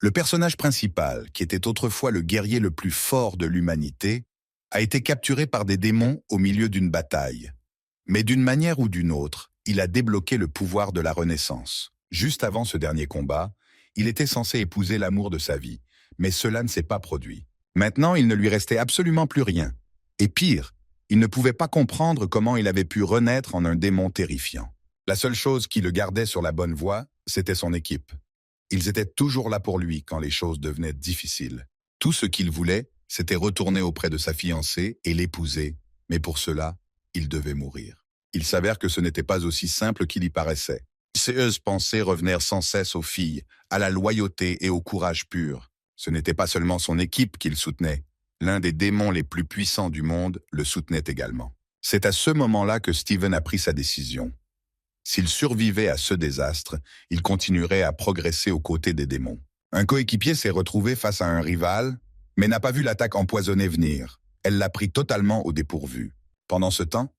Le personnage principal, qui était autrefois le guerrier le plus fort de l'humanité, a été capturé par des démons au milieu d'une bataille. Mais d'une manière ou d'une autre, il a débloqué le pouvoir de la Renaissance. Juste avant ce dernier combat, il était censé épouser l'amour de sa vie, mais cela ne s'est pas produit. Maintenant, il ne lui restait absolument plus rien. Et pire, il ne pouvait pas comprendre comment il avait pu renaître en un démon terrifiant. La seule chose qui le gardait sur la bonne voie, c'était son équipe. Ils étaient toujours là pour lui quand les choses devenaient difficiles. Tout ce qu'il voulait, c'était retourner auprès de sa fiancée et l'épouser, mais pour cela, il devait mourir. Il s'avère que ce n'était pas aussi simple qu'il y paraissait. Ses pensées revenaient sans cesse aux filles, à la loyauté et au courage pur. Ce n'était pas seulement son équipe qu'il soutenait. L'un des démons les plus puissants du monde le soutenait également. C'est à ce moment-là que Steven a pris sa décision. S'il survivait à ce désastre, il continuerait à progresser aux côtés des démons. Un coéquipier s'est retrouvé face à un rival, mais n'a pas vu l'attaque empoisonnée venir. Elle l'a pris totalement au dépourvu. Pendant ce temps,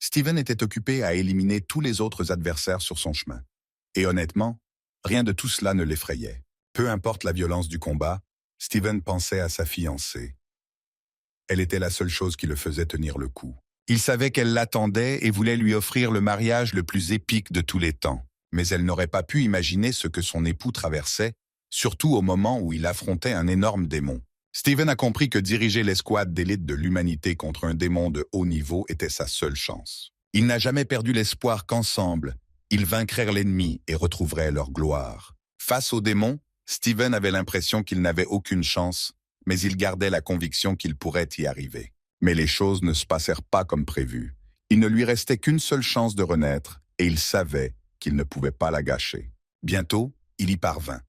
Steven était occupé à éliminer tous les autres adversaires sur son chemin. Et honnêtement, rien de tout cela ne l'effrayait. Peu importe la violence du combat, Steven pensait à sa fiancée. Elle était la seule chose qui le faisait tenir le coup. Il savait qu'elle l'attendait et voulait lui offrir le mariage le plus épique de tous les temps. Mais elle n'aurait pas pu imaginer ce que son époux traversait, surtout au moment où il affrontait un énorme démon. Steven a compris que diriger l'escouade d'élite de l'humanité contre un démon de haut niveau était sa seule chance. Il n'a jamais perdu l'espoir qu'ensemble, ils vaincraient l'ennemi et retrouveraient leur gloire. Face au démon, Steven avait l'impression qu'il n'avait aucune chance, mais il gardait la conviction qu'il pourrait y arriver. Mais les choses ne se passèrent pas comme prévu. Il ne lui restait qu'une seule chance de renaître, et il savait qu'il ne pouvait pas la gâcher. Bientôt, il y parvint.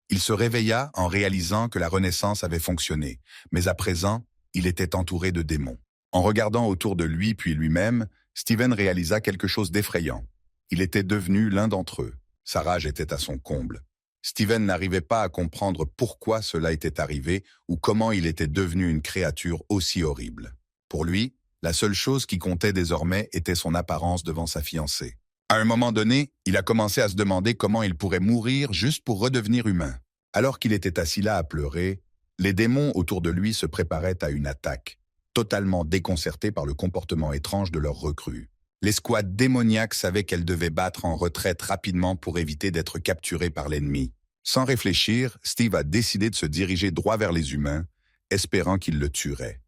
Il se réveilla en réalisant que la Renaissance avait fonctionné, mais à présent, il était entouré de démons. En regardant autour de lui puis lui-même, Steven réalisa quelque chose d'effrayant. Il était devenu l'un d'entre eux. Sa rage était à son comble. Steven n'arrivait pas à comprendre pourquoi cela était arrivé ou comment il était devenu une créature aussi horrible. Pour lui, la seule chose qui comptait désormais était son apparence devant sa fiancée. À un moment donné, il a commencé à se demander comment il pourrait mourir juste pour redevenir humain. Alors qu'il était assis là à pleurer, les démons autour de lui se préparaient à une attaque, totalement déconcertés par le comportement étrange de leurs recrues. L'escouade démoniaque savait qu'elle devait battre en retraite rapidement pour éviter d'être capturée par l'ennemi. Sans réfléchir, Steve a décidé de se diriger droit vers les humains, espérant qu'ils le tueraient.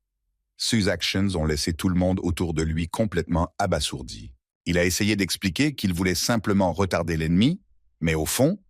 Ses actions ont laissé tout le monde autour de lui complètement abasourdi. Il a essayé d'expliquer qu'il voulait simplement retarder l'ennemi, mais au fond,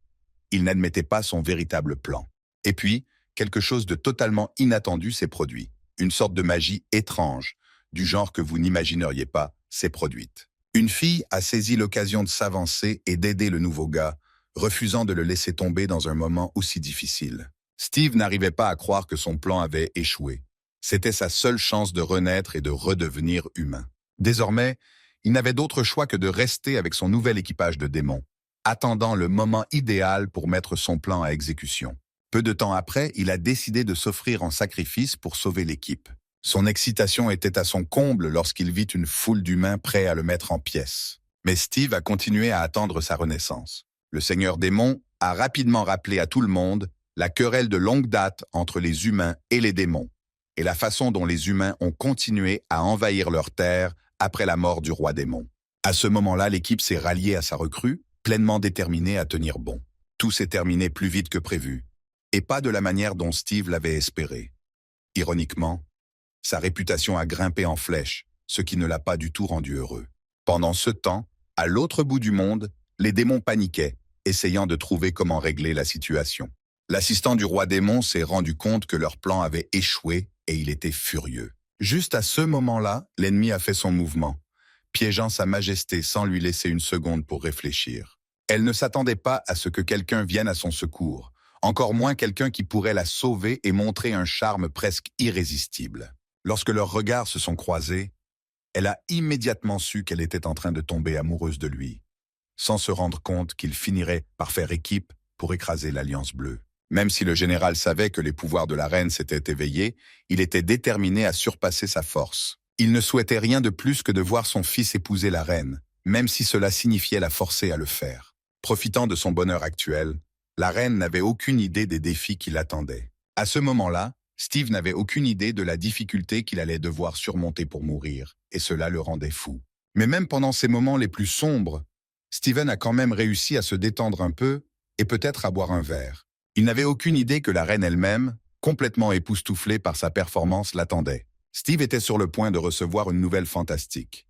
il n'admettait pas son véritable plan. Et puis, quelque chose de totalement inattendu s'est produit. Une sorte de magie étrange, du genre que vous n'imagineriez pas, s'est produite. Une fille a saisi l'occasion de s'avancer et d'aider le nouveau gars, refusant de le laisser tomber dans un moment aussi difficile. Steve n'arrivait pas à croire que son plan avait échoué. C'était sa seule chance de renaître et de redevenir humain. Désormais, il n'avait d'autre choix que de rester avec son nouvel équipage de démons, attendant le moment idéal pour mettre son plan à exécution. Peu de temps après, il a décidé de s'offrir en sacrifice pour sauver l'équipe. Son excitation était à son comble lorsqu'il vit une foule d'humains prêts à le mettre en pièces. Mais Steve a continué à attendre sa renaissance. Le Seigneur Démon a rapidement rappelé à tout le monde la querelle de longue date entre les humains et les démons, et la façon dont les humains ont continué à envahir leur terre après la mort du roi démon. À ce moment-là, l'équipe s'est ralliée à sa recrue, pleinement déterminée à tenir bon. Tout s'est terminé plus vite que prévu, et pas de la manière dont Steve l'avait espéré. Ironiquement, sa réputation a grimpé en flèche, ce qui ne l'a pas du tout rendu heureux. Pendant ce temps, à l'autre bout du monde, les démons paniquaient, essayant de trouver comment régler la situation. L'assistant du roi démon s'est rendu compte que leur plan avait échoué et il était furieux. Juste à ce moment-là, l'ennemi a fait son mouvement, piégeant sa majesté sans lui laisser une seconde pour réfléchir. Elle ne s'attendait pas à ce que quelqu'un vienne à son secours, encore moins quelqu'un qui pourrait la sauver et montrer un charme presque irrésistible. Lorsque leurs regards se sont croisés, elle a immédiatement su qu'elle était en train de tomber amoureuse de lui, sans se rendre compte qu'il finirait par faire équipe pour écraser l'Alliance Bleue. Même si le général savait que les pouvoirs de la reine s'étaient éveillés, il était déterminé à surpasser sa force. Il ne souhaitait rien de plus que de voir son fils épouser la reine, même si cela signifiait la forcer à le faire. Profitant de son bonheur actuel, La reine n'avait aucune idée des défis qui l'attendaient. À ce moment-là, Steve n'avait aucune idée de la difficulté qu'il allait devoir surmonter pour mourir, et cela le rendait fou. Mais même pendant ces moments les plus sombres, Steven a quand même réussi à se détendre un peu et peut-être à boire un verre. Il n'avait aucune idée que la reine elle-même, complètement époustouflée par sa performance, l'attendait. Steve était sur le point de recevoir une nouvelle fantastique.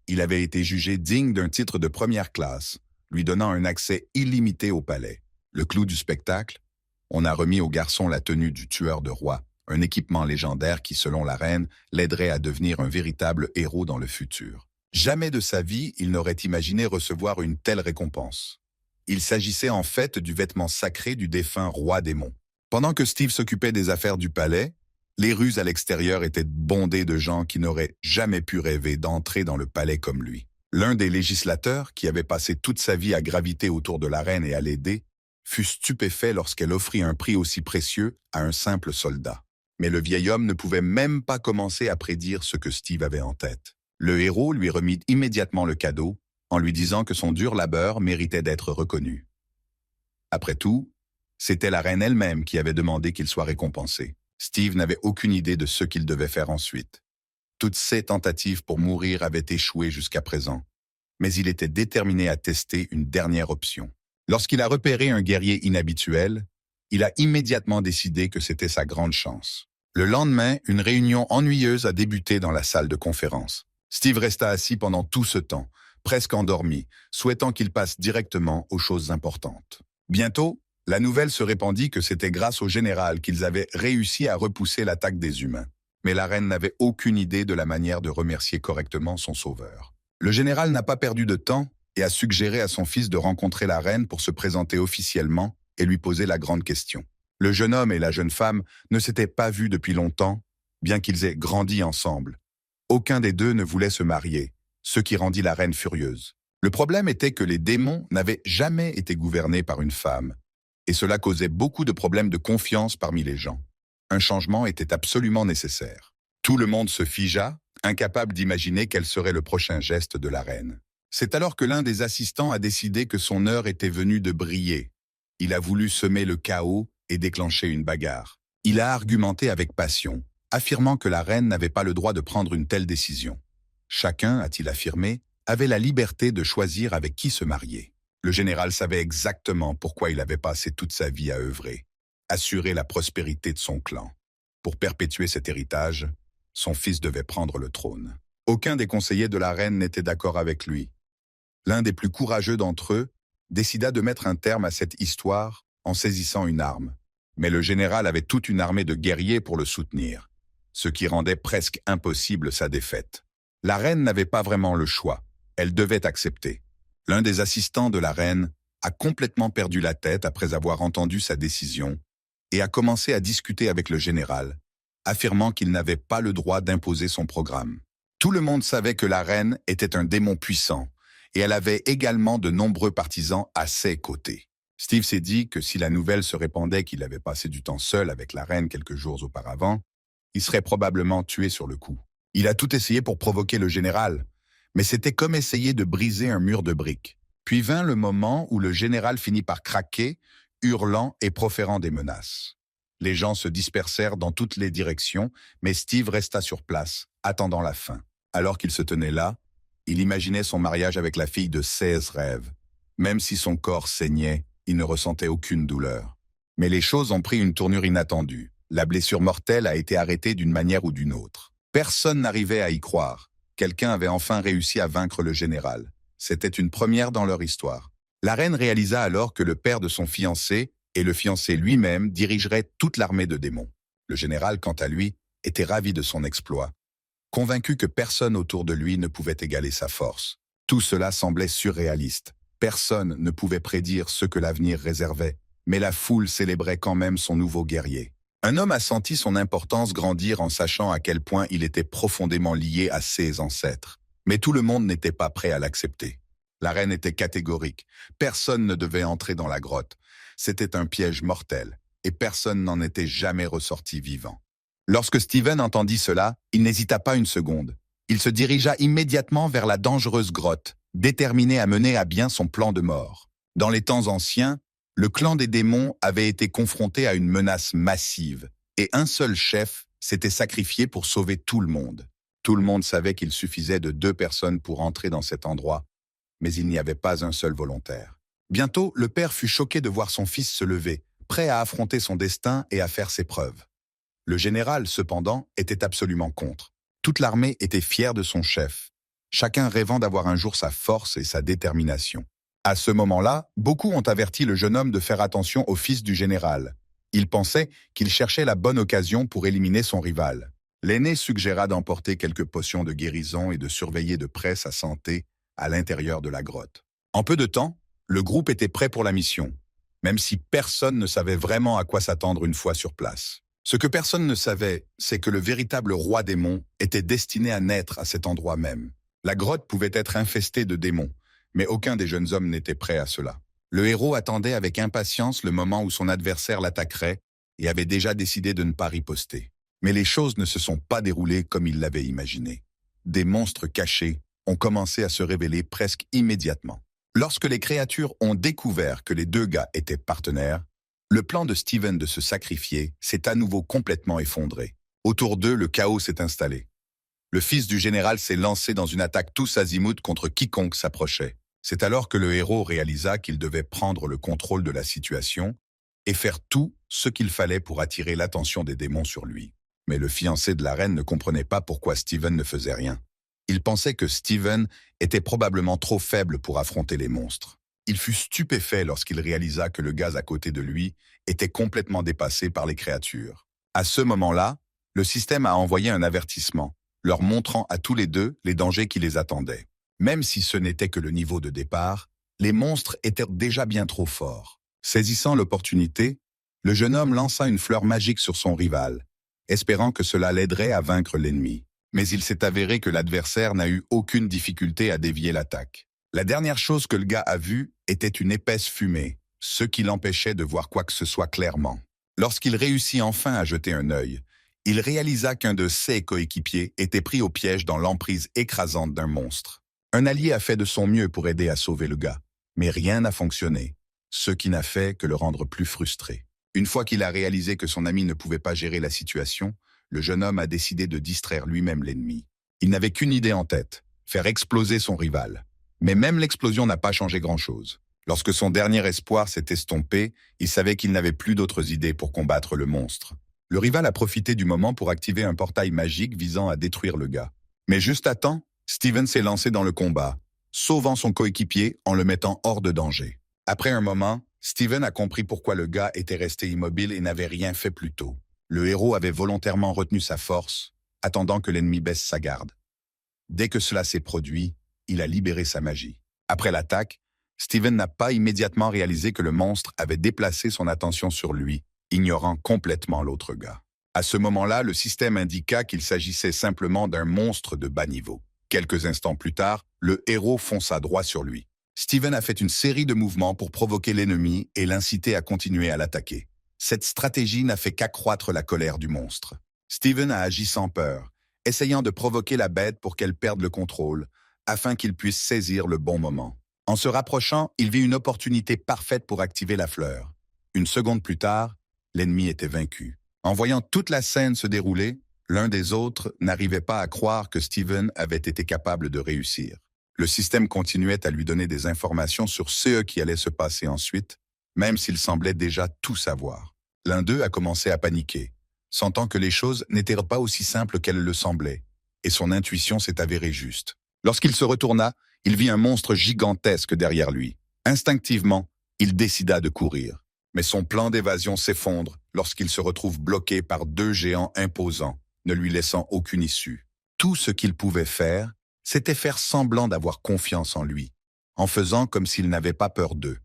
Il avait été jugé digne d'un titre de première classe, lui donnant un accès illimité au palais. Le clou du spectacle? On a remis au garçon la tenue du tueur de rois, un équipement légendaire qui, selon la reine, l'aiderait à devenir un véritable héros dans le futur. Jamais de sa vie, il n'aurait imaginé recevoir une telle récompense. Il s'agissait en fait du vêtement sacré du défunt roi démon. Pendant que Steve s'occupait des affaires du palais, les rues à l'extérieur étaient bondées de gens qui n'auraient jamais pu rêver d'entrer dans le palais comme lui. L'un des législateurs, qui avait passé toute sa vie à graviter autour de la reine et à l'aider, fut stupéfait lorsqu'elle offrit un prix aussi précieux à un simple soldat. Mais le vieil homme ne pouvait même pas commencer à prédire ce que Steve avait en tête. Le héros lui remit immédiatement le cadeau, en lui disant que son dur labeur méritait d'être reconnu. Après tout, c'était la reine elle-même qui avait demandé qu'il soit récompensé. Steve n'avait aucune idée de ce qu'il devait faire ensuite. Toutes ses tentatives pour mourir avaient échoué jusqu'à présent, mais il était déterminé à tester une dernière option. Lorsqu'il a repéré un guerrier inhabituel, il a immédiatement décidé que c'était sa grande chance. Le lendemain, une réunion ennuyeuse a débuté dans la salle de conférence. Steve resta assis pendant tout ce temps, presque endormi, souhaitant qu'il passe directement aux choses importantes. Bientôt, la nouvelle se répandit que c'était grâce au général qu'ils avaient réussi à repousser l'attaque des humains. Mais la reine n'avait aucune idée de la manière de remercier correctement son sauveur. Le général n'a pas perdu de temps et a suggéré à son fils de rencontrer la reine pour se présenter officiellement et lui poser la grande question. Le jeune homme et la jeune femme ne s'étaient pas vus depuis longtemps, bien qu'ils aient grandi ensemble. Aucun des deux ne voulait se marier, ce qui rendit la reine furieuse. Le problème était que les démons n'avaient jamais été gouvernés par une femme, et cela causait beaucoup de problèmes de confiance parmi les gens. Un changement était absolument nécessaire. Tout le monde se figea, incapable d'imaginer quel serait le prochain geste de la reine. C'est alors que l'un des assistants a décidé que son heure était venue de briller. Il a voulu semer le chaos et déclencher une bagarre. Il a argumenté avec passion, affirmant que la reine n'avait pas le droit de prendre une telle décision. Chacun, a-t-il affirmé, avait la liberté de choisir avec qui se marier. Le général savait exactement pourquoi il avait passé toute sa vie à œuvrer, assurer la prospérité de son clan. Pour perpétuer cet héritage, son fils devait prendre le trône. Aucun des conseillers de la reine n'était d'accord avec lui. L'un des plus courageux d'entre eux décida de mettre un terme à cette histoire en saisissant une arme. Mais le général avait toute une armée de guerriers pour le soutenir, ce qui rendait presque impossible sa défaite. La reine n'avait pas vraiment le choix, elle devait accepter. L'un des assistants de la reine a complètement perdu la tête après avoir entendu sa décision et a commencé à discuter avec le général, affirmant qu'il n'avait pas le droit d'imposer son programme. Tout le monde savait que la reine était un démon puissant et elle avait également de nombreux partisans à ses côtés. Steve s'est dit que si la nouvelle se répandait qu'il avait passé du temps seul avec la reine quelques jours auparavant, il serait probablement tué sur le coup. Il a tout essayé pour provoquer le général, mais c'était comme essayer de briser un mur de briques. Puis vint le moment où le général finit par craquer, hurlant et proférant des menaces. Les gens se dispersèrent dans toutes les directions, mais Steve resta sur place, attendant la fin. Alors qu'il se tenait là, il imaginait son mariage avec la fille de 16 rêves. Même si son corps saignait, il ne ressentait aucune douleur. Mais les choses ont pris une tournure inattendue. La blessure mortelle a été arrêtée d'une manière ou d'une autre. Personne n'arrivait à y croire. Quelqu'un avait enfin réussi à vaincre le général. C'était une première dans leur histoire. La reine réalisa alors que le père de son fiancé et le fiancé lui-même dirigeraient toute l'armée de démons. Le général, quant à lui, était ravi de son exploit, convaincu que personne autour de lui ne pouvait égaler sa force. Tout cela semblait surréaliste. Personne ne pouvait prédire ce que l'avenir réservait, mais la foule célébrait quand même son nouveau guerrier. Un homme a senti son importance grandir en sachant à quel point il était profondément lié à ses ancêtres. Mais tout le monde n'était pas prêt à l'accepter. La reine était catégorique. Personne ne devait entrer dans la grotte. C'était un piège mortel, et personne n'en était jamais ressorti vivant. Lorsque Steven entendit cela, il n'hésita pas une seconde. Il se dirigea immédiatement vers la dangereuse grotte, déterminé à mener à bien son plan de mort. Dans les temps anciens, Le clan des démons avait été confronté à une menace massive, et un seul chef s'était sacrifié pour sauver tout le monde. Tout le monde savait qu'il suffisait de 2 personnes pour entrer dans cet endroit, mais il n'y avait pas un seul volontaire. Bientôt, le père fut choqué de voir son fils se lever, prêt à affronter son destin et à faire ses preuves. Le général, cependant, était absolument contre. Toute l'armée était fière de son chef, chacun rêvant d'avoir un jour sa force et sa détermination. À ce moment-là, beaucoup ont averti le jeune homme de faire attention au fils du général. Ils pensaient qu'il cherchait la bonne occasion pour éliminer son rival. L'aîné suggéra d'emporter quelques potions de guérison et de surveiller de près sa santé à l'intérieur de la grotte. En peu de temps, le groupe était prêt pour la mission, même si personne ne savait vraiment à quoi s'attendre une fois sur place. Ce que personne ne savait, c'est que le véritable roi démon était destiné à naître à cet endroit même. La grotte pouvait être infestée de démons, mais aucun des jeunes hommes n'était prêt à cela. Le héros attendait avec impatience le moment où son adversaire l'attaquerait et avait déjà décidé de ne pas riposter. Mais les choses ne se sont pas déroulées comme il l'avait imaginé. Des monstres cachés ont commencé à se révéler presque immédiatement. Lorsque les créatures ont découvert que les 2 gars étaient partenaires, le plan de Steven de se sacrifier s'est à nouveau complètement effondré. Autour d'eux, le chaos s'est installé. Le fils du général s'est lancé dans une attaque tous azimuts contre quiconque s'approchait. C'est alors que le héros réalisa qu'il devait prendre le contrôle de la situation et faire tout ce qu'il fallait pour attirer l'attention des démons sur lui. Mais le fiancé de la reine ne comprenait pas pourquoi Steven ne faisait rien. Il pensait que Steven était probablement trop faible pour affronter les monstres. Il fut stupéfait lorsqu'il réalisa que le gars à côté de lui était complètement dépassé par les créatures. À ce moment-là, le système a envoyé un avertissement, leur montrant à tous les 2 les dangers qui les attendaient. Même si ce n'était que le niveau de départ, les monstres étaient déjà bien trop forts. Saisissant l'opportunité, le jeune homme lança une fleur magique sur son rival, espérant que cela l'aiderait à vaincre l'ennemi. Mais il s'est avéré que l'adversaire n'a eu aucune difficulté à dévier l'attaque. La dernière chose que le gars a vue était une épaisse fumée, ce qui l'empêchait de voir quoi que ce soit clairement. Lorsqu'il réussit enfin à jeter un œil, il réalisa qu'un de ses coéquipiers était pris au piège dans l'emprise écrasante d'un monstre. Un allié a fait de son mieux pour aider à sauver le gars, mais rien n'a fonctionné, ce qui n'a fait que le rendre plus frustré. Une fois qu'il a réalisé que son ami ne pouvait pas gérer la situation, le jeune homme a décidé de distraire lui-même l'ennemi. Il n'avait qu'une idée en tête, faire exploser son rival. Mais même l'explosion n'a pas changé grand-chose. Lorsque son dernier espoir s'est estompé, il savait qu'il n'avait plus d'autres idées pour combattre le monstre. Le rival a profité du moment pour activer un portail magique visant à détruire le gars. Mais juste à temps, Steven s'est lancé dans le combat, sauvant son coéquipier en le mettant hors de danger. Après un moment, Steven a compris pourquoi le gars était resté immobile et n'avait rien fait plus tôt. Le héros avait volontairement retenu sa force, attendant que l'ennemi baisse sa garde. Dès que cela s'est produit, il a libéré sa magie. Après l'attaque, Steven n'a pas immédiatement réalisé que le monstre avait déplacé son attention sur lui, ignorant complètement l'autre gars. À ce moment-là, le système indiqua qu'il s'agissait simplement d'un monstre de bas niveau. Quelques instants plus tard, le héros fonça droit sur lui. Steven a fait une série de mouvements pour provoquer l'ennemi et l'inciter à continuer à l'attaquer. Cette stratégie n'a fait qu'accroître la colère du monstre. Steven a agi sans peur, essayant de provoquer la bête pour qu'elle perde le contrôle, afin qu'il puisse saisir le bon moment. En se rapprochant, il vit une opportunité parfaite pour activer la fleur. Une seconde plus tard, l'ennemi était vaincu. En voyant toute la scène se dérouler, l'un des autres n'arrivait pas à croire que Steven avait été capable de réussir. Le système continuait à lui donner des informations sur ce qui allait se passer ensuite, même s'il semblait déjà tout savoir. L'un d'eux a commencé à paniquer, sentant que les choses n'étaient pas aussi simples qu'elles le semblaient, et son intuition s'est avérée juste. Lorsqu'il se retourna, il vit un monstre gigantesque derrière lui. Instinctivement, il décida de courir. Mais son plan d'évasion s'effondre lorsqu'il se retrouve bloqué par 2 géants imposants, ne lui laissant aucune issue. Tout ce qu'il pouvait faire, c'était faire semblant d'avoir confiance en lui, en faisant comme s'il n'avait pas peur d'eux.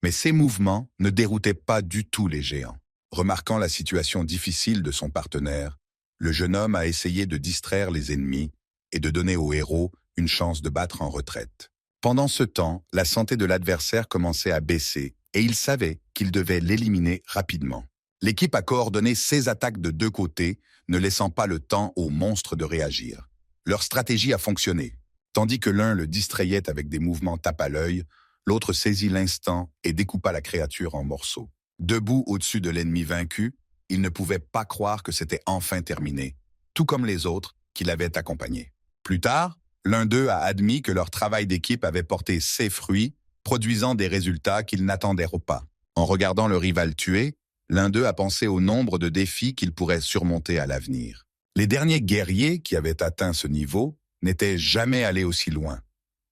Mais ces mouvements ne déroutaient pas du tout les géants. Remarquant la situation difficile de son partenaire, le jeune homme a essayé de distraire les ennemis et de donner au héros une chance de battre en retraite. Pendant ce temps, la santé de l'adversaire commençait à baisser et il savait qu'il devait l'éliminer rapidement. L'équipe a coordonné ses attaques de 2 côtés, ne laissant pas le temps au monstre de réagir. Leur stratégie a fonctionné. Tandis que l'un le distrayait avec des mouvements tape à l'œil, l'autre saisit l'instant et découpa la créature en morceaux. Debout au-dessus de l'ennemi vaincu, il ne pouvait pas croire que c'était enfin terminé, tout comme les autres qui l'avaient accompagné. Plus tard, l'un d'eux a admis que leur travail d'équipe avait porté ses fruits, produisant des résultats qu'ils n'attendaient pas. En regardant le rival tué, l'un d'eux a pensé au nombre de défis qu'il pourrait surmonter à l'avenir. Les derniers guerriers qui avaient atteint ce niveau n'étaient jamais allés aussi loin.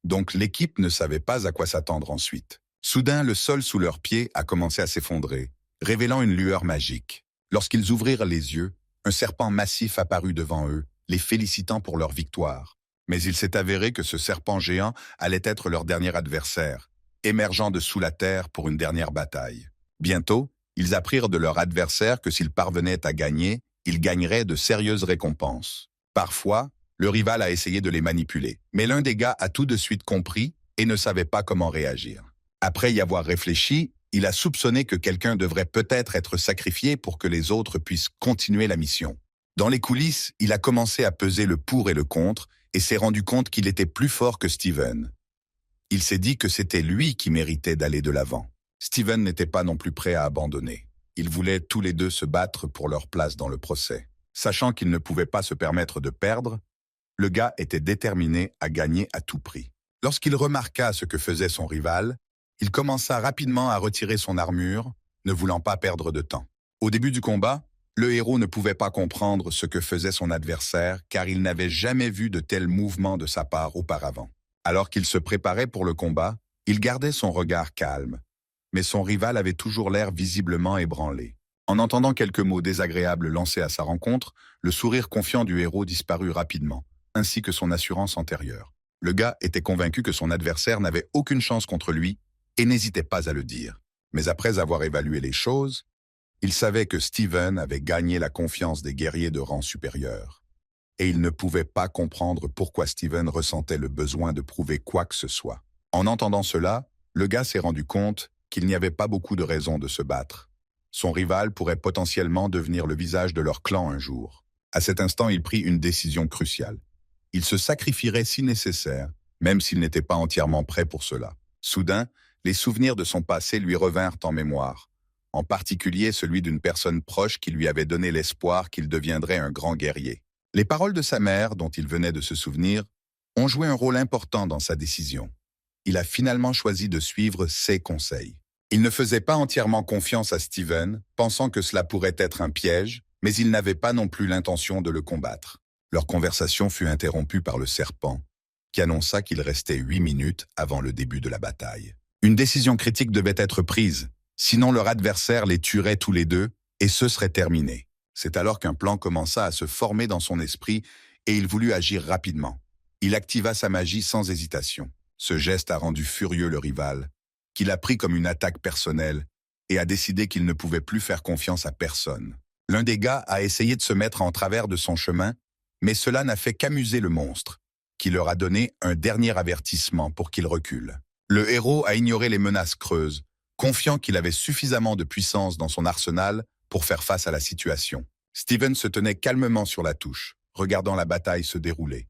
Donc l'équipe ne savait pas à quoi s'attendre ensuite. Soudain, le sol sous leurs pieds a commencé à s'effondrer, révélant une lueur magique. Lorsqu'ils ouvrirent les yeux, un serpent massif apparut devant eux, les félicitant pour leur victoire. Mais il s'est avéré que ce serpent géant allait être leur dernier adversaire, émergeant de sous la terre pour une dernière bataille. Bientôt, ils apprirent de leur adversaire que s'ils parvenaient à gagner, ils gagneraient de sérieuses récompenses. Parfois, le rival a essayé de les manipuler, mais l'un des gars a tout de suite compris et ne savait pas comment réagir. Après y avoir réfléchi, il a soupçonné que quelqu'un devrait peut-être être sacrifié pour que les autres puissent continuer la mission. Dans les coulisses, il a commencé à peser le pour et le contre et s'est rendu compte qu'il était plus fort que Steven. Il s'est dit que c'était lui qui méritait d'aller de l'avant. Steven n'était pas non plus prêt à abandonner. Ils voulaient tous les deux se battre pour leur place dans le procès. Sachant qu'ils ne pouvaient pas se permettre de perdre, le gars était déterminé à gagner à tout prix. Lorsqu'il remarqua ce que faisait son rival, il commença rapidement à retirer son armure, ne voulant pas perdre de temps. Au début du combat, le héros ne pouvait pas comprendre ce que faisait son adversaire car il n'avait jamais vu de tels mouvements de sa part auparavant. Alors qu'il se préparait pour le combat, il gardait son regard calme, mais son rival avait toujours l'air visiblement ébranlé. En entendant quelques mots désagréables lancés à sa rencontre, le sourire confiant du héros disparut rapidement, ainsi que son assurance antérieure. Le gars était convaincu que son adversaire n'avait aucune chance contre lui et n'hésitait pas à le dire. Mais après avoir évalué les choses, il savait que Steven avait gagné la confiance des guerriers de rang supérieur. Et il ne pouvait pas comprendre pourquoi Steven ressentait le besoin de prouver quoi que ce soit. En entendant cela, le gars s'est rendu compte qu'il n'y avait pas beaucoup de raisons de se battre. Son rival pourrait potentiellement devenir le visage de leur clan un jour. À cet instant, il prit une décision cruciale. Il se sacrifierait si nécessaire, même s'il n'était pas entièrement prêt pour cela. Soudain, les souvenirs de son passé lui revinrent en mémoire, en particulier celui d'une personne proche qui lui avait donné l'espoir qu'il deviendrait un grand guerrier. Les paroles de sa mère, dont il venait de se souvenir, ont joué un rôle important dans sa décision. Il a finalement choisi de suivre ses conseils. Il ne faisait pas entièrement confiance à Steven, pensant que cela pourrait être un piège, mais il n'avait pas non plus l'intention de le combattre. Leur conversation fut interrompue par le serpent, qui annonça qu'il restait 8 minutes avant le début de la bataille. Une décision critique devait être prise, sinon leur adversaire les tuerait tous les deux, et ce serait terminé. C'est alors qu'un plan commença à se former dans son esprit, et il voulut agir rapidement. Il activa sa magie sans hésitation. Ce geste a rendu furieux le rival, qu'il a pris comme une attaque personnelle, et a décidé qu'il ne pouvait plus faire confiance à personne. L'un des gars a essayé de se mettre en travers de son chemin, mais cela n'a fait qu'amuser le monstre, qui leur a donné un dernier avertissement pour qu'il recule. Le héros a ignoré les menaces creuses, confiant qu'il avait suffisamment de puissance dans son arsenal pour faire face à la situation. Steven se tenait calmement sur la touche, regardant la bataille se dérouler.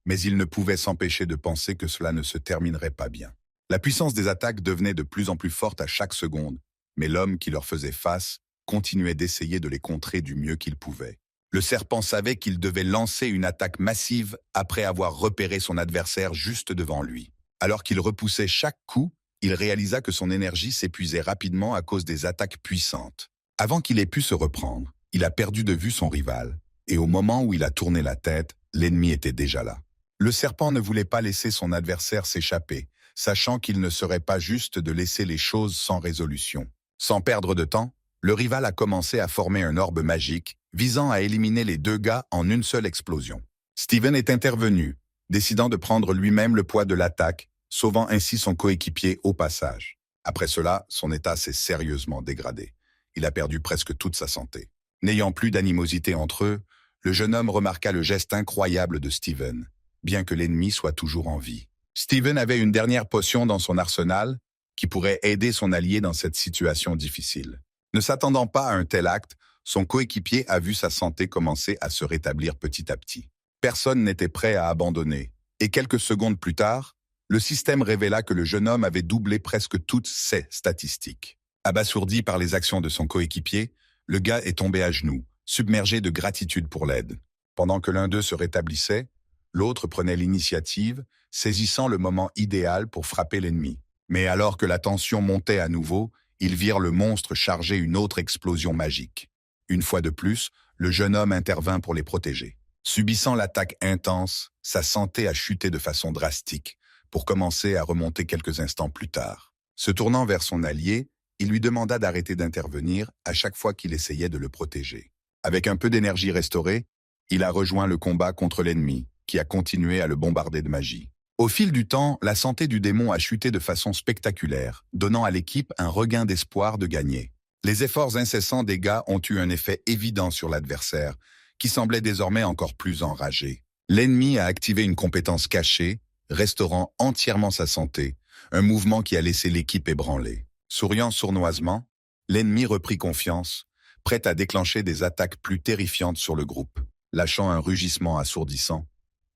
Mais il ne pouvait s'empêcher de penser que cela ne se terminerait pas bien. La puissance des attaques devenait de plus en plus forte à chaque seconde, mais l'homme qui leur faisait face continuait d'essayer de les contrer du mieux qu'il pouvait. Le serpent savait qu'il devait lancer une attaque massive après avoir repéré son adversaire juste devant lui. Alors qu'il repoussait chaque coup, il réalisa que son énergie s'épuisait rapidement à cause des attaques puissantes. Avant qu'il ait pu se reprendre, il a perdu de vue son rival, et au moment où il a tourné la tête, l'ennemi était déjà là. Le serpent ne voulait pas laisser son adversaire s'échapper, sachant qu'il ne serait pas juste de laisser les choses sans résolution. Sans perdre de temps, le rival a commencé à former un orbe magique, visant à éliminer les deux gars en une seule explosion. Steven est intervenu, décidant de prendre lui-même le poids de l'attaque, sauvant ainsi son coéquipier au passage. Après cela, son état s'est sérieusement dégradé. Il a perdu presque toute sa santé. N'ayant plus d'animosité entre eux, le jeune homme remarqua le geste incroyable de Steven, bien que l'ennemi soit toujours en vie. Steven avait une dernière potion dans son arsenal qui pourrait aider son allié dans cette situation difficile. Ne s'attendant pas à un tel acte, son coéquipier a vu sa santé commencer à se rétablir petit à petit. Personne n'était prêt à abandonner, et quelques secondes plus tard, Le système révéla que le jeune homme avait doublé presque toutes ses statistiques. Abasourdi par les actions de son coéquipier, le gars est tombé à genoux, submergé de gratitude pour l'aide. Pendant que l'un d'eux se rétablissait, l'autre prenait l'initiative, saisissant le moment idéal pour frapper l'ennemi. Mais alors que la tension montait à nouveau, ils virent le monstre charger une autre explosion magique. Une fois de plus, le jeune homme intervint pour les protéger. Subissant l'attaque intense, sa santé a chuté de façon drastique, pour commencer à remonter quelques instants plus tard. Se tournant vers son allié, il lui demanda d'arrêter d'intervenir à chaque fois qu'il essayait de le protéger. Avec un peu d'énergie restaurée, il a rejoint le combat contre l'ennemi, qui a continué à le bombarder de magie. Au fil du temps, la santé du démon a chuté de façon spectaculaire, donnant à l'équipe un regain d'espoir de gagner. Les efforts incessants des gars ont eu un effet évident sur l'adversaire, qui semblait désormais encore plus enragé. L'ennemi a activé une compétence cachée, restaurant entièrement sa santé, un mouvement qui a laissé l'équipe ébranlée. Souriant sournoisement, l'ennemi reprit confiance, prêt à déclencher des attaques plus terrifiantes sur le groupe. Lâchant un rugissement assourdissant,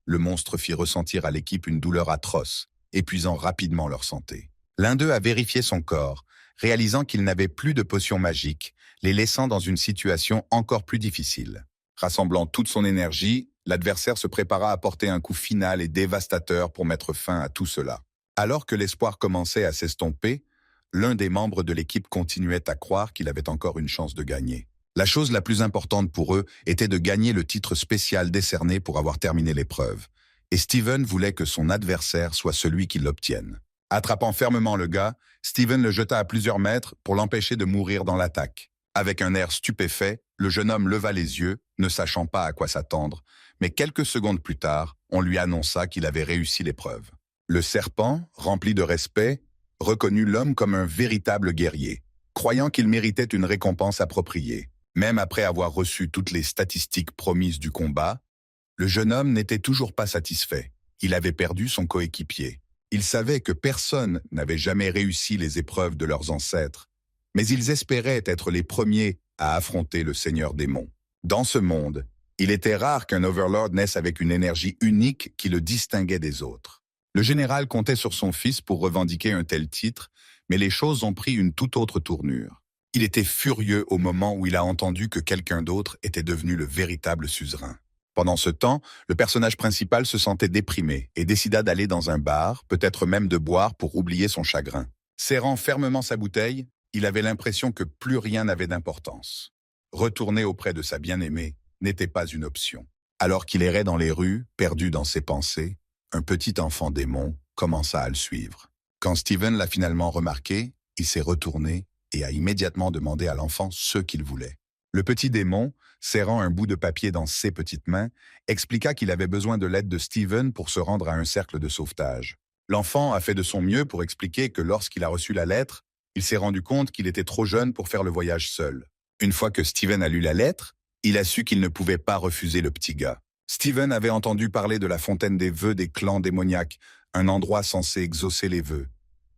le monstre fit ressentir à l'équipe une douleur atroce, épuisant rapidement leur santé. L'un d'eux a vérifié son corps, réalisant qu'il n'avait plus de potions magiques, les laissant dans une situation encore plus difficile. Rassemblant toute son énergie, l'adversaire se prépara à porter un coup final et dévastateur pour mettre fin à tout cela. Alors que l'espoir commençait à s'estomper, l'un des membres de l'équipe continuait à croire qu'il avait encore une chance de gagner. La chose la plus importante pour eux était de gagner le titre spécial décerné pour avoir terminé l'épreuve. Et Steven voulait que son adversaire soit celui qui l'obtienne. Attrapant fermement le gars, Steven le jeta à plusieurs mètres pour l'empêcher de mourir dans l'attaque. Avec un air stupéfait, le jeune homme leva les yeux, ne sachant pas à quoi s'attendre, mais quelques secondes plus tard, on lui annonça qu'il avait réussi l'épreuve. Le serpent, rempli de respect, reconnut l'homme comme un véritable guerrier, croyant qu'il méritait une récompense appropriée. Même après avoir reçu toutes les statistiques promises du combat, le jeune homme n'était toujours pas satisfait. Il avait perdu son coéquipier. Il savait que personne n'avait jamais réussi les épreuves de leurs ancêtres, mais ils espéraient être les premiers à affronter le Seigneur démon. Dans ce monde, il était rare qu'un Overlord naisse avec une énergie unique qui le distinguait des autres. Le général comptait sur son fils pour revendiquer un tel titre, mais les choses ont pris une toute autre tournure. Il était furieux au moment où il a entendu que quelqu'un d'autre était devenu le véritable suzerain. Pendant ce temps, le personnage principal se sentait déprimé et décida d'aller dans un bar, peut-être même de boire pour oublier son chagrin. Serrant fermement sa bouteille, il avait l'impression que plus rien n'avait d'importance. Retourner auprès de sa bien-aimée n'était pas une option. Alors qu'il errait dans les rues, perdu dans ses pensées, un petit enfant démon commença à le suivre. Quand Steven l'a finalement remarqué, il s'est retourné et a immédiatement demandé à l'enfant ce qu'il voulait. Le petit démon, serrant un bout de papier dans ses petites mains, expliqua qu'il avait besoin de l'aide de Steven pour se rendre à un cercle de sauvetage. L'enfant a fait de son mieux pour expliquer que lorsqu'il a reçu la lettre, il s'est rendu compte qu'il était trop jeune pour faire le voyage seul. Une fois que Steven a lu la lettre, il a su qu'il ne pouvait pas refuser le petit gars. Steven avait entendu parler de la fontaine des vœux des clans démoniaques, un endroit censé exaucer les vœux.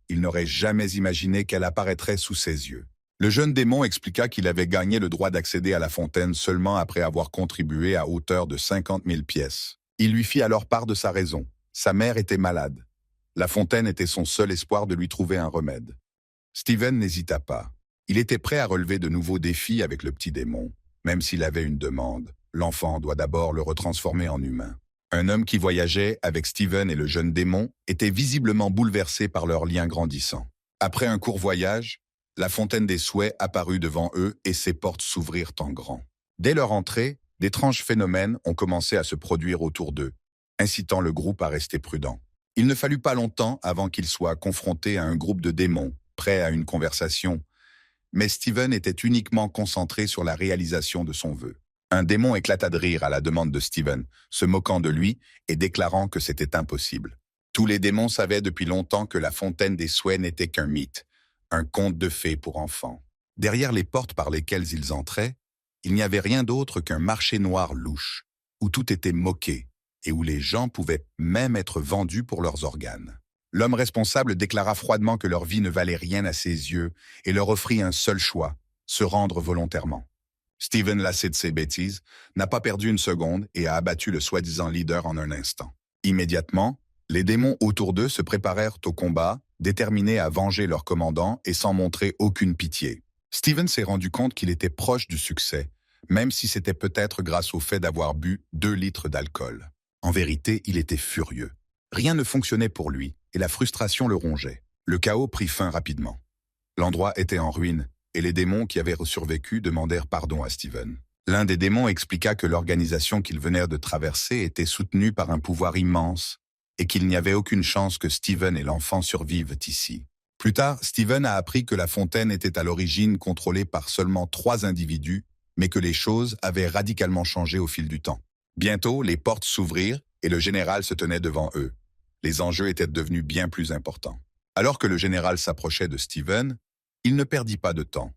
Il n'aurait jamais imaginé qu'elle apparaîtrait sous ses yeux. Le jeune démon expliqua qu'il avait gagné le droit d'accéder à la fontaine seulement après avoir contribué à hauteur de 50 000 pièces. Il lui fit alors part de sa raison. Sa mère était malade. La fontaine était son seul espoir de lui trouver un remède. Steven n'hésita pas. Il était prêt à relever de nouveaux défis avec le petit démon. Même s'il avait une demande, l'enfant doit d'abord le retransformer en humain. Un homme qui voyageait avec Steven et le jeune démon était visiblement bouleversé par leur lien grandissant. Après un court voyage, la fontaine des souhaits apparut devant eux et ses portes s'ouvrirent en grand. Dès leur entrée, d'étranges phénomènes ont commencé à se produire autour d'eux, incitant le groupe à rester prudent. Il ne fallut pas longtemps avant qu'ils soient confrontés à un groupe de démons, prêts à une conversation, mais Steven était uniquement concentré sur la réalisation de son vœu. Un démon éclata de rire à la demande de Steven, se moquant de lui et déclarant que c'était impossible. Tous les démons savaient depuis longtemps que la fontaine des souhaits n'était qu'un mythe, un conte de fées pour enfants. Derrière les portes par lesquelles ils entraient, il n'y avait rien d'autre qu'un marché noir louche, où tout était moqué et où les gens pouvaient même être vendus pour leurs organes. L'homme responsable déclara froidement que leur vie ne valait rien à ses yeux et leur offrit un seul choix, se rendre volontairement. Steven, lassé de ses bêtises, n'a pas perdu une seconde et a abattu le soi-disant leader en un instant. Immédiatement, Les démons autour d'eux se préparèrent au combat, déterminés à venger leur commandant et sans montrer aucune pitié. Steven s'est rendu compte qu'il était proche du succès, même si c'était peut-être grâce au fait d'avoir bu 2 litres d'alcool. En vérité, il était furieux. Rien ne fonctionnait pour lui, et la frustration le rongeait. Le chaos prit fin rapidement. L'endroit était en ruine, et les démons qui avaient survécu demandèrent pardon à Steven. L'un des démons expliqua que l'organisation qu'ils venaient de traverser était soutenue par un pouvoir immense, et qu'il n'y avait aucune chance que Steven et l'enfant survivent ici. Plus tard, Steven a appris que la fontaine était à l'origine contrôlée par seulement 3 individus, mais que les choses avaient radicalement changé au fil du temps. Bientôt, les portes s'ouvrirent et le général se tenait devant eux. Les enjeux étaient devenus bien plus importants. Alors que le général s'approchait de Steven, il ne perdit pas de temps,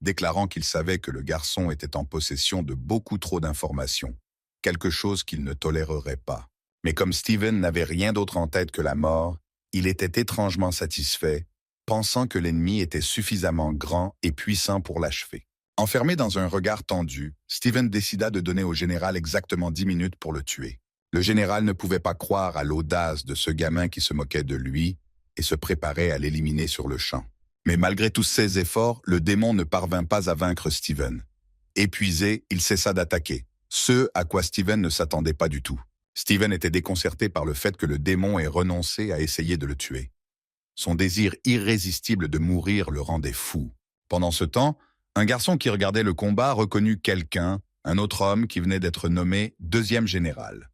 déclarant qu'il savait que le garçon était en possession de beaucoup trop d'informations, quelque chose qu'il ne tolérerait pas. Mais comme Steven n'avait rien d'autre en tête que la mort, il était étrangement satisfait, pensant que l'ennemi était suffisamment grand et puissant pour l'achever. Enfermé dans un regard tendu, Steven décida de donner au général exactement 10 minutes pour le tuer. Le général ne pouvait pas croire à l'audace de ce gamin qui se moquait de lui et se préparait à l'éliminer sur le champ. Mais malgré tous ses efforts, le démon ne parvint pas à vaincre Steven. Épuisé, il cessa d'attaquer, ce à quoi Steven ne s'attendait pas du tout. Steven était déconcerté par le fait que le démon ait renoncé à essayer de le tuer. Son désir irrésistible de mourir le rendait fou. Pendant ce temps, un garçon qui regardait le combat reconnut quelqu'un, un autre homme qui venait d'être nommé 2e général.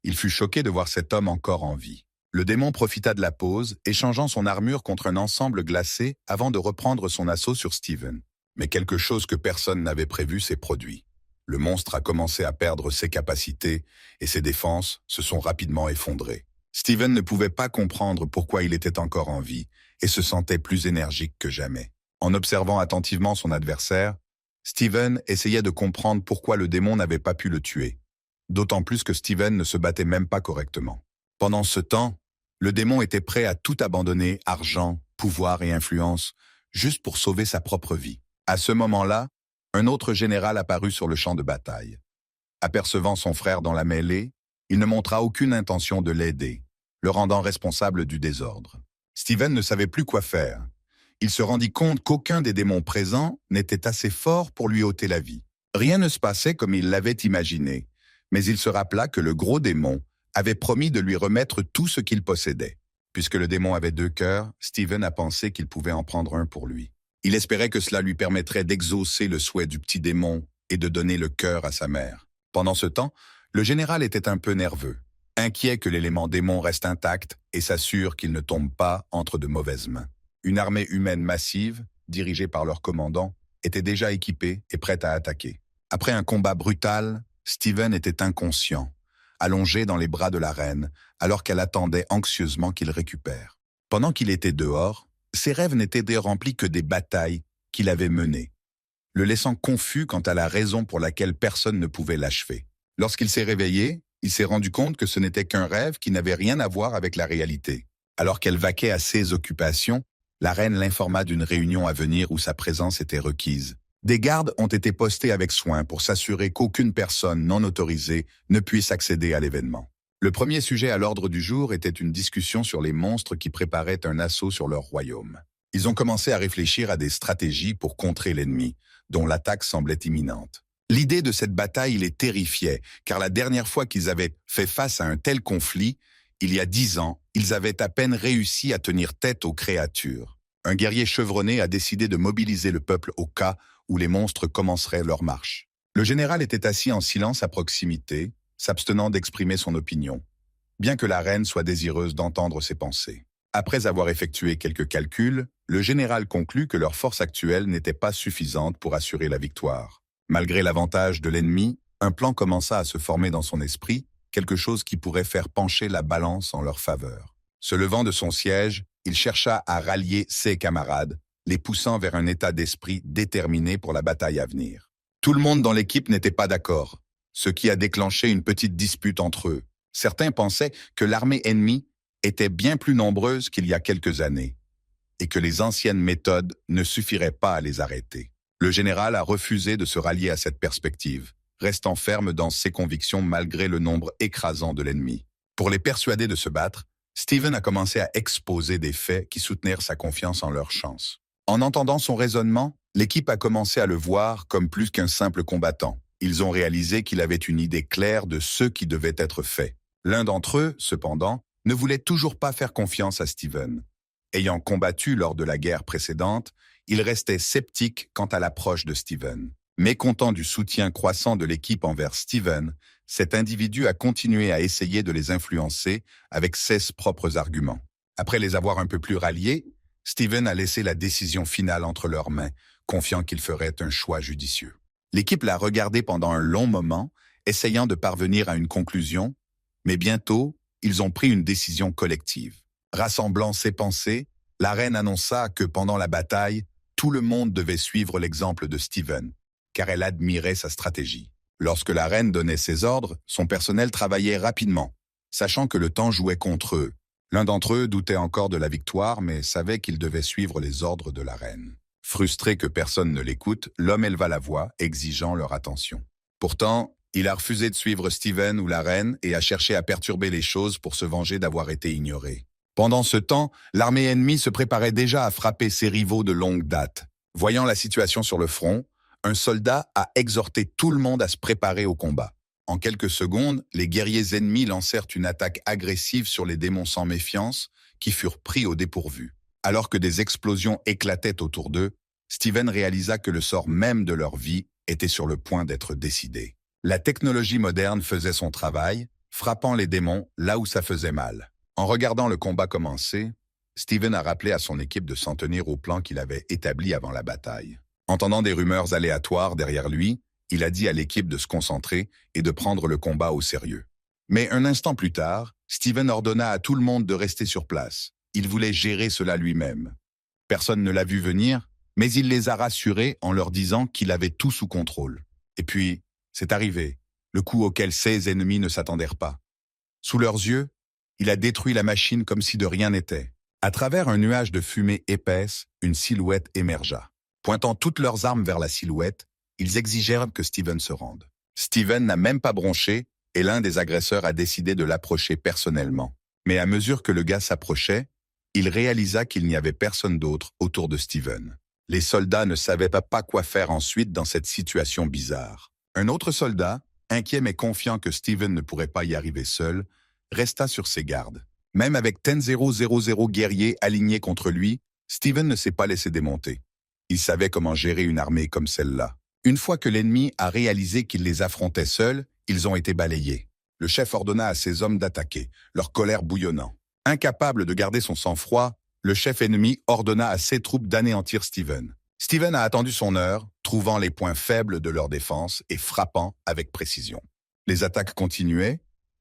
Il fut choqué de voir cet homme encore en vie. Le démon profita de la pause, échangeant son armure contre un ensemble glacé avant de reprendre son assaut sur Steven. Mais quelque chose que personne n'avait prévu s'est produit. Le monstre a commencé à perdre ses capacités et ses défenses se sont rapidement effondrées. Steven ne pouvait pas comprendre pourquoi il était encore en vie et se sentait plus énergique que jamais. En observant attentivement son adversaire, Steven essayait de comprendre pourquoi le démon n'avait pas pu le tuer. D'autant plus que Steven ne se battait même pas correctement. Pendant ce temps, le démon était prêt à tout abandonner, argent, pouvoir et influence, juste pour sauver sa propre vie. À ce moment-là, un autre général apparut sur le champ de bataille. Apercevant son frère dans la mêlée, il ne montra aucune intention de l'aider, le rendant responsable du désordre. Steven ne savait plus quoi faire. Il se rendit compte qu'aucun des démons présents n'était assez fort pour lui ôter la vie. Rien ne se passait comme il l'avait imaginé, mais il se rappela que le gros démon avait promis de lui remettre tout ce qu'il possédait. Puisque le démon avait 2 cœurs, Steven a pensé qu'il pouvait en prendre un pour lui. Il espérait que cela lui permettrait d'exaucer le souhait du petit démon et de donner le cœur à sa mère. Pendant ce temps, le général était un peu nerveux, inquiet que l'élément démon reste intact et s'assure qu'il ne tombe pas entre de mauvaises mains. Une armée humaine massive, dirigée par leur commandant, était déjà équipée et prête à attaquer. Après un combat brutal, Steven était inconscient, allongé dans les bras de la reine, alors qu'elle attendait anxieusement qu'il récupère. Pendant qu'il était dehors, ses rêves n'étaient remplis que des batailles qu'il avait menées, le laissant confus quant à la raison pour laquelle personne ne pouvait l'achever. Lorsqu'il s'est réveillé, il s'est rendu compte que ce n'était qu'un rêve qui n'avait rien à voir avec la réalité. Alors qu'elle vaquait à ses occupations, la reine l'informa d'une réunion à venir où sa présence était requise. Des gardes ont été postés avec soin pour s'assurer qu'aucune personne non autorisée ne puisse accéder à l'événement. Le premier sujet à l'ordre du jour était une discussion sur les monstres qui préparaient un assaut sur leur royaume. Ils ont commencé à réfléchir à des stratégies pour contrer l'ennemi, dont l'attaque semblait imminente. L'idée de cette bataille les terrifiait, car la dernière fois qu'ils avaient fait face à un tel conflit, il y a 10 ans, ils avaient à peine réussi à tenir tête aux créatures. Un guerrier chevronné a décidé de mobiliser le peuple au cas où les monstres commenceraient leur marche. Le général était assis en silence à proximité, s'abstenant d'exprimer son opinion, bien que la reine soit désireuse d'entendre ses pensées. Après avoir effectué quelques calculs, le général conclut que leur force actuelle n'était pas suffisante pour assurer la victoire. Malgré l'avantage de l'ennemi, un plan commença à se former dans son esprit, quelque chose qui pourrait faire pencher la balance en leur faveur. Se levant de son siège, il chercha à rallier ses camarades, les poussant vers un état d'esprit déterminé pour la bataille à venir. Tout le monde dans l'équipe n'était pas d'accord, ce qui a déclenché une petite dispute entre eux. Certains pensaient que l'armée ennemie était bien plus nombreuse qu'il y a quelques années, et que les anciennes méthodes ne suffiraient pas à les arrêter. Le général a refusé de se rallier à cette perspective, restant ferme dans ses convictions malgré le nombre écrasant de l'ennemi. Pour les persuader de se battre, Steven a commencé à exposer des faits qui soutenirent sa confiance en leur chance. En entendant son raisonnement, l'équipe a commencé à le voir comme plus qu'un simple combattant. Ils ont réalisé qu'il avait une idée claire de ce qui devait être fait. L'un d'entre eux, cependant, ne voulait toujours pas faire confiance à Steven. Ayant combattu lors de la guerre précédente, il restait sceptique quant à l'approche de Steven. Mécontent du soutien croissant de l'équipe envers Steven, cet individu a continué à essayer de les influencer avec ses propres arguments. Après les avoir un peu plus ralliés, Steven a laissé la décision finale entre leurs mains, confiant qu'il ferait un choix judicieux. L'équipe l'a regardé pendant un long moment, essayant de parvenir à une conclusion, mais bientôt, ils ont pris une décision collective. Rassemblant ses pensées, la reine annonça que pendant la bataille, tout le monde devait suivre l'exemple de Steven, car elle admirait sa stratégie. Lorsque la reine donnait ses ordres, son personnel travaillait rapidement, sachant que le temps jouait contre eux. L'un d'entre eux doutait encore de la victoire, mais savait qu'il devait suivre les ordres de la reine. Frustré que personne ne l'écoute, l'homme éleva la voix, exigeant leur attention. Pourtant, il a refusé de suivre Steven ou la reine et a cherché à perturber les choses pour se venger d'avoir été ignoré. Pendant ce temps, l'armée ennemie se préparait déjà à frapper ses rivaux de longue date. Voyant la situation sur le front, un soldat a exhorté tout le monde à se préparer au combat. En quelques secondes, les guerriers ennemis lancèrent une attaque agressive sur les démons sans méfiance, qui furent pris au dépourvu. Alors que des explosions éclataient autour d'eux, Steven réalisa que le sort même de leur vie était sur le point d'être décidé. La technologie moderne faisait son travail, frappant les démons là où ça faisait mal. En regardant le combat commencer, Steven a rappelé à son équipe de s'en tenir au plan qu'il avait établi avant la bataille. Entendant des rumeurs aléatoires derrière lui, il a dit à l'équipe de se concentrer et de prendre le combat au sérieux. Mais un instant plus tard, Steven ordonna à tout le monde de rester sur place. Il voulait gérer cela lui-même. Personne ne l'a vu venir, mais il les a rassurés en leur disant qu'il avait tout sous contrôle. Et puis, c'est arrivé, le coup auquel ses ennemis ne s'attendaient pas. Sous leurs yeux, il a détruit la machine comme si de rien n'était. À travers un nuage de fumée épaisse, une silhouette émergea. Pointant toutes leurs armes vers la silhouette, ils exigèrent que Steven se rende. Steven n'a même pas bronché et l'un des agresseurs a décidé de l'approcher personnellement. Mais à mesure que le gars s'approchait, il réalisa qu'il n'y avait personne d'autre autour de Steven. Les soldats ne savaient pas quoi faire ensuite dans cette situation bizarre. Un autre soldat, inquiet mais confiant que Steven ne pourrait pas y arriver seul, resta sur ses gardes. Même avec 10,000 guerriers alignés contre lui, Steven ne s'est pas laissé démonter. Il savait comment gérer une armée comme celle-là. Une fois que l'ennemi a réalisé qu'il les affrontait seuls, ils ont été balayés. Le chef ordonna à ses hommes d'attaquer, leur colère bouillonnant. Incapable de garder son sang-froid, le chef ennemi ordonna à ses troupes d'anéantir Steven. Steven a attendu son heure, trouvant les points faibles de leur défense et frappant avec précision. Les attaques continuaient,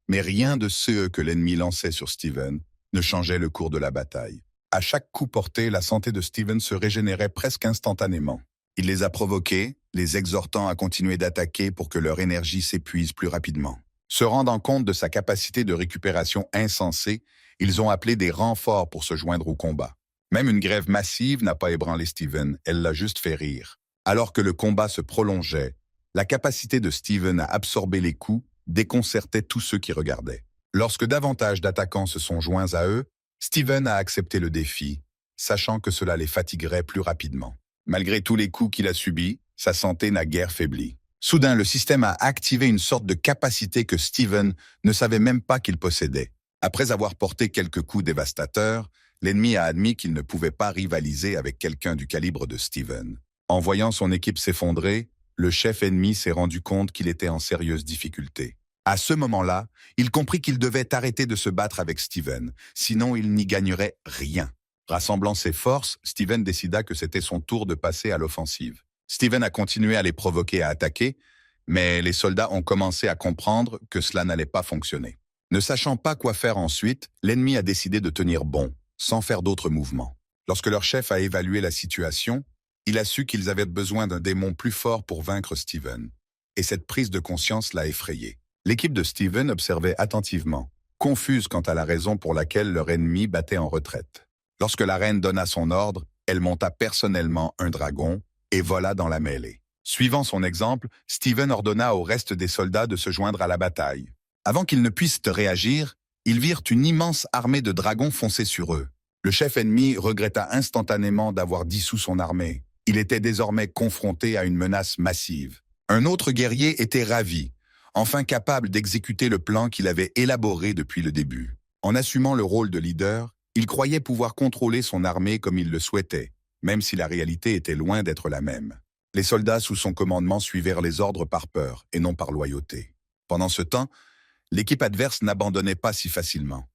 mais rien de ce que l'ennemi lançait sur Steven ne changeait le cours de la bataille. À chaque coup porté, la santé de Steven se régénérait presque instantanément. Il les a provoqués, les exhortant à continuer d'attaquer pour que leur énergie s'épuise plus rapidement. Se rendant compte de sa capacité de récupération insensée, ils ont appelé des renforts pour se joindre au combat. Même une grève massive n'a pas ébranlé Steven, elle l'a juste fait rire. Alors que le combat se prolongeait, la capacité de Steven à absorber les coups déconcertait tous ceux qui regardaient. Lorsque davantage d'attaquants se sont joints à eux, Steven a accepté le défi, sachant que cela les fatiguerait plus rapidement. Malgré tous les coups qu'il a subis, sa santé n'a guère faibli. Soudain, le système a activé une sorte de capacité que Steven ne savait même pas qu'il possédait. Après avoir porté quelques coups dévastateurs, l'ennemi a admis qu'il ne pouvait pas rivaliser avec quelqu'un du calibre de Steven. En voyant son équipe s'effondrer, le chef ennemi s'est rendu compte qu'il était en sérieuse difficulté. À ce moment-là, il comprit qu'il devait arrêter de se battre avec Steven, sinon il n'y gagnerait rien. Rassemblant ses forces, Steven décida que c'était son tour de passer à l'offensive. Steven a continué à les provoquer à attaquer, mais les soldats ont commencé à comprendre que cela n'allait pas fonctionner. Ne sachant pas quoi faire ensuite, l'ennemi a décidé de tenir bon, sans faire d'autres mouvements. Lorsque leur chef a évalué la situation, il a su qu'ils avaient besoin d'un démon plus fort pour vaincre Steven. Et cette prise de conscience l'a effrayé. L'équipe de Steven observait attentivement, confuse quant à la raison pour laquelle leur ennemi battait en retraite. Lorsque la reine donna son ordre, elle monta personnellement un dragon et vola dans la mêlée. Suivant son exemple, Steven ordonna au reste des soldats de se joindre à la bataille. Avant qu'ils ne puissent réagir, Ils virent une immense armée de dragons foncer sur eux. Le chef ennemi regretta instantanément d'avoir dissous son armée. Il était désormais confronté à une menace massive. Un autre guerrier était ravi, enfin capable d'exécuter le plan qu'il avait élaboré depuis le début. En assumant le rôle de leader, il croyait pouvoir contrôler son armée comme il le souhaitait, même si la réalité était loin d'être la même. Les soldats sous son commandement suivirent les ordres par peur et non par loyauté. Pendant ce temps, l'équipe adverse n'abandonnait pas si facilement.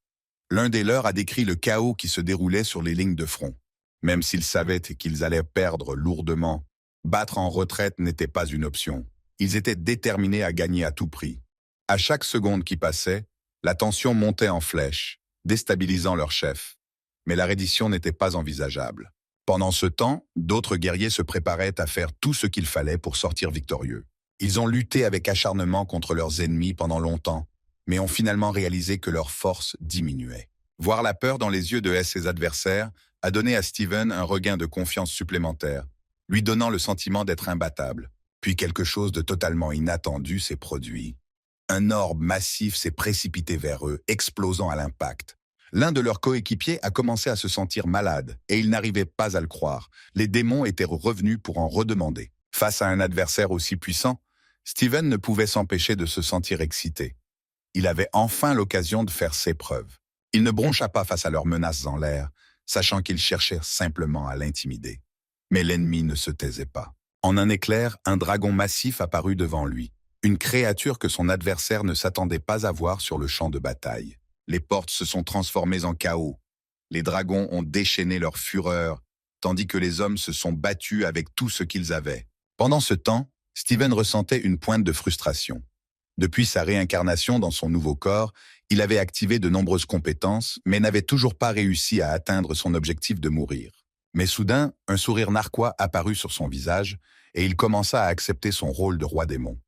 L'un des leurs a décrit le chaos qui se déroulait sur les lignes de front. Même s'ils savaient qu'ils allaient perdre lourdement, battre en retraite n'était pas une option. Ils étaient déterminés à gagner à tout prix. À chaque seconde qui passait, la tension montait en flèche, déstabilisant leur chef. Mais la reddition n'était pas envisageable. Pendant ce temps, d'autres guerriers se préparaient à faire tout ce qu'il fallait pour sortir victorieux. Ils ont lutté avec acharnement contre leurs ennemis pendant longtemps, mais ont finalement réalisé que leur force diminuait. Voir la peur dans les yeux de ses adversaires a donné à Steven un regain de confiance supplémentaire, lui donnant le sentiment d'être imbattable. Puis quelque chose de totalement inattendu s'est produit. Un orbe massif s'est précipité vers eux, explosant à l'impact. L'un de leurs coéquipiers a commencé à se sentir malade, et il n'arrivait pas à le croire. Les démons étaient revenus pour en redemander. Face à un adversaire aussi puissant, Steven ne pouvait s'empêcher de se sentir excité. Il avait enfin l'occasion de faire ses preuves. Il ne broncha pas face à leurs menaces en l'air, sachant qu'ils cherchaient simplement à l'intimider. Mais l'ennemi ne se taisait pas. En un éclair, un dragon massif apparut devant lui, une créature que son adversaire ne s'attendait pas à voir sur le champ de bataille. Les portes se sont transformées en chaos. Les dragons ont déchaîné leur fureur, tandis que les hommes se sont battus avec tout ce qu'ils avaient. Pendant ce temps, Steven ressentait une pointe de frustration. Depuis sa réincarnation dans son nouveau corps, il avait activé de nombreuses compétences, mais n'avait toujours pas réussi à atteindre son objectif de mourir. Mais soudain, un sourire narquois apparut sur son visage, et il commença à accepter son rôle de roi démon.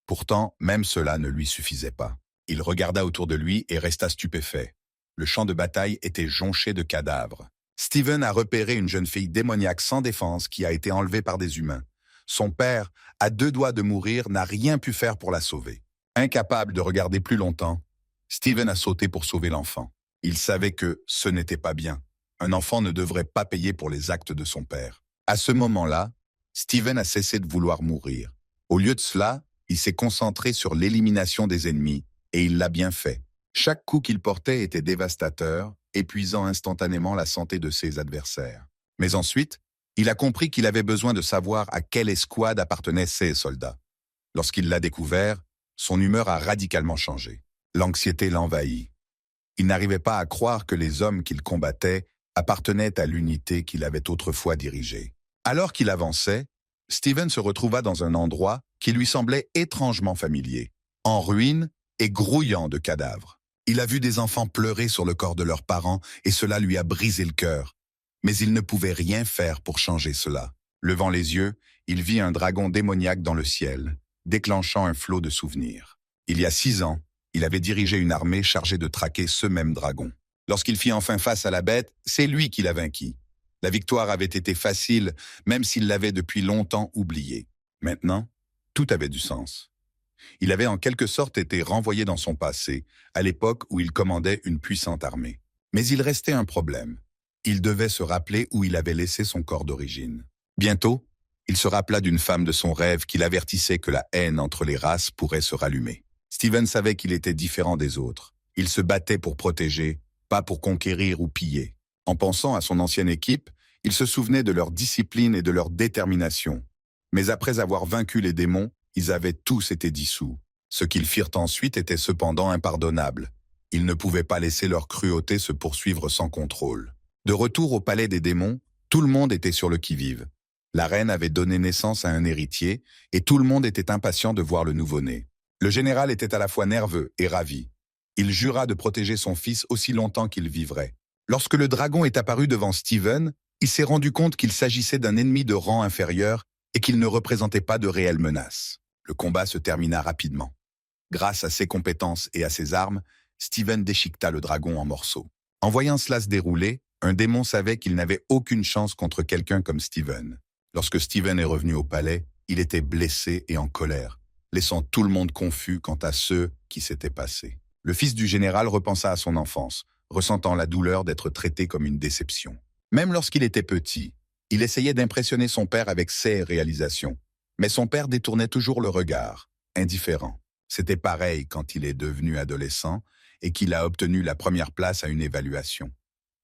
Pourtant, même cela ne lui suffisait pas. Il regarda autour de lui et resta stupéfait. Le champ de bataille était jonché de cadavres. Steven a repéré une jeune fille démoniaque sans défense qui a été enlevée par des humains. Son père, à 2 doigts de mourir, n'a rien pu faire pour la sauver. Incapable de regarder plus longtemps, Steven a sauté pour sauver l'enfant. Il savait que ce n'était pas bien. Un enfant ne devrait pas payer pour les actes de son père. À ce moment-là, Steven a cessé de vouloir mourir. Au lieu de cela, il s'est concentré sur l'élimination des ennemis, et il l'a bien fait. Chaque coup qu'il portait était dévastateur, épuisant instantanément la santé de ses adversaires. Mais ensuite, il a compris qu'il avait besoin de savoir à quelle escouade appartenaient ses soldats. Lorsqu'il l'a découvert, son humeur a radicalement changé. L'anxiété l'envahit. Il n'arrivait pas à croire que les hommes qu'il combattait appartenaient à l'unité qu'il avait autrefois dirigée. Alors qu'il avançait, Steven se retrouva dans un endroit qui lui semblait étrangement familier, en ruine et grouillant de cadavres. Il a vu des enfants pleurer sur le corps de leurs parents et cela lui a brisé le cœur. Mais il ne pouvait rien faire pour changer cela. Levant les yeux, il vit un dragon démoniaque dans le ciel, déclenchant un flot de souvenirs. Il y a 6 ans, il avait dirigé une armée chargée de traquer ce même dragon. Lorsqu'il fit enfin face à la bête, c'est lui qui la vainquit. La victoire avait été facile, même s'il l'avait depuis longtemps oublié. Maintenant, tout avait du sens. Il avait en quelque sorte été renvoyé dans son passé, à l'époque où il commandait une puissante armée. Mais il restait un problème. Il devait se rappeler où il avait laissé son corps d'origine. Bientôt, il se rappela d'une femme de son rêve qui l'avertissait que la haine entre les races pourrait se rallumer. Steven savait qu'il était différent des autres. Il se battait pour protéger, pas pour conquérir ou piller. En pensant à son ancienne équipe, il se souvenait de leur discipline et de leur détermination. Mais après avoir vaincu les démons, ils avaient tous été dissous. Ce qu'ils firent ensuite était cependant impardonnable. Ils ne pouvaient pas laisser leur cruauté se poursuivre sans contrôle. De retour au palais des démons, tout le monde était sur le qui-vive. La reine avait donné naissance à un héritier, et tout le monde était impatient de voir le nouveau-né. Le général était à la fois nerveux et ravi. Il jura de protéger son fils aussi longtemps qu'il vivrait. Lorsque le dragon est apparu devant Steven, il s'est rendu compte qu'il s'agissait d'un ennemi de rang inférieur et qu'il ne représentait pas de réelle menace. Le combat se termina rapidement. Grâce à ses compétences et à ses armes, Steven déchiqueta le dragon en morceaux. En voyant cela se dérouler, un démon savait qu'il n'avait aucune chance contre quelqu'un comme Steven. Lorsque Steven est revenu au palais, il était blessé et en colère, laissant tout le monde confus quant à ce qui s'était passé. Le fils du général repensa à son enfance, ressentant la douleur d'être traité comme une déception. Même lorsqu'il était petit, il essayait d'impressionner son père avec ses réalisations. Mais son père détournait toujours le regard, indifférent. C'était pareil quand il est devenu adolescent et qu'il a obtenu la première place à une évaluation.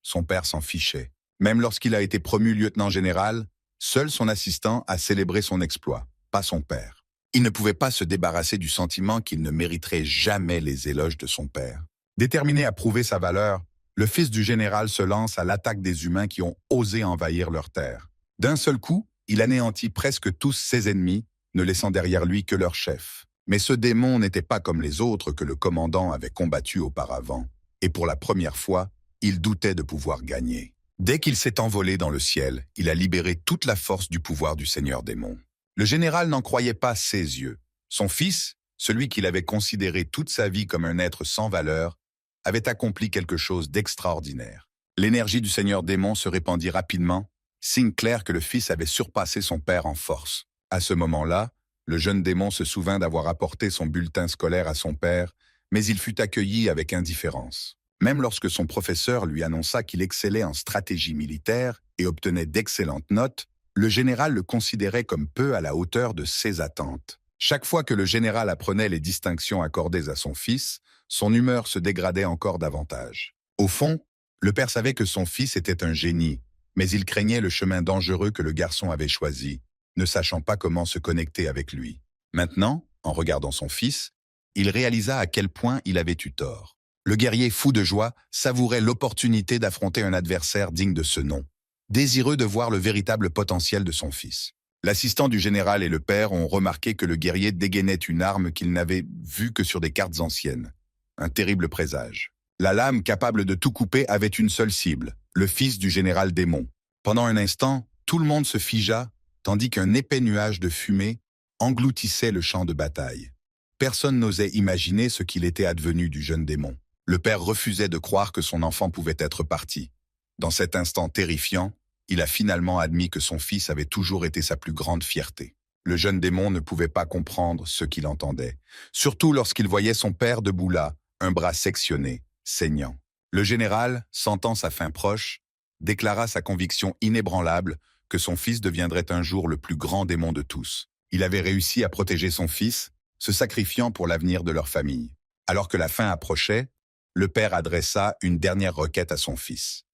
Son père s'en fichait. Même lorsqu'il a été promu lieutenant général, seul son assistant a célébré son exploit, pas son père. Il ne pouvait pas se débarrasser du sentiment qu'il ne mériterait jamais les éloges de son père. Déterminé à prouver sa valeur, le fils du général se lance à l'attaque des humains qui ont osé envahir leur terre. D'un seul coup, il anéantit presque tous ses ennemis, ne laissant derrière lui que leur chef. Mais ce démon n'était pas comme les autres que le commandant avait combattus auparavant. Et pour la première fois, il doutait de pouvoir gagner. Dès qu'il s'est envolé dans le ciel, il a libéré toute la force du pouvoir du Seigneur démon. Le général n'en croyait pas ses yeux. Son fils, celui qu'il avait considéré toute sa vie comme un être sans valeur, avait accompli quelque chose d'extraordinaire. L'énergie du Seigneur démon se répandit rapidement, signe clair que le fils avait surpassé son père en force. À ce moment-là, le jeune démon se souvint d'avoir apporté son bulletin scolaire à son père, mais il fut accueilli avec indifférence. Même lorsque son professeur lui annonça qu'il excellait en stratégie militaire et obtenait d'excellentes notes, le général le considérait comme peu à la hauteur de ses attentes. Chaque fois que le général apprenait les distinctions accordées à son fils, son humeur se dégradait encore davantage. Au fond, le père savait que son fils était un génie, mais il craignait le chemin dangereux que le garçon avait choisi, ne sachant pas comment se connecter avec lui. Maintenant, en regardant son fils, il réalisa à quel point il avait eu tort. Le guerrier fou de joie savourait l'opportunité d'affronter un adversaire digne de ce nom, désireux de voir le véritable potentiel de son fils. L'assistant du général et le père ont remarqué que le guerrier dégainait une arme qu'ils n'avaient vue que sur des cartes anciennes. Un terrible présage. La lame capable de tout couper avait une seule cible, le fils du général démon. Pendant un instant, tout le monde se figea, tandis qu'un épais nuage de fumée engloutissait le champ de bataille. Personne n'osait imaginer ce qu'il était advenu du jeune démon. Le père refusait de croire que son enfant pouvait être parti. Dans cet instant terrifiant, il a finalement admis que son fils avait toujours été sa plus grande fierté. Le jeune démon ne pouvait pas comprendre ce qu'il entendait, surtout lorsqu'il voyait son père debout là, un bras sectionné, saignant. Le général, sentant sa fin proche, déclara sa conviction inébranlable que son fils deviendrait un jour le plus grand démon de tous. Il avait réussi à protéger son fils, se sacrifiant pour l'avenir de leur famille. Alors que la fin approchait, le père adressa une dernière requête à son fils.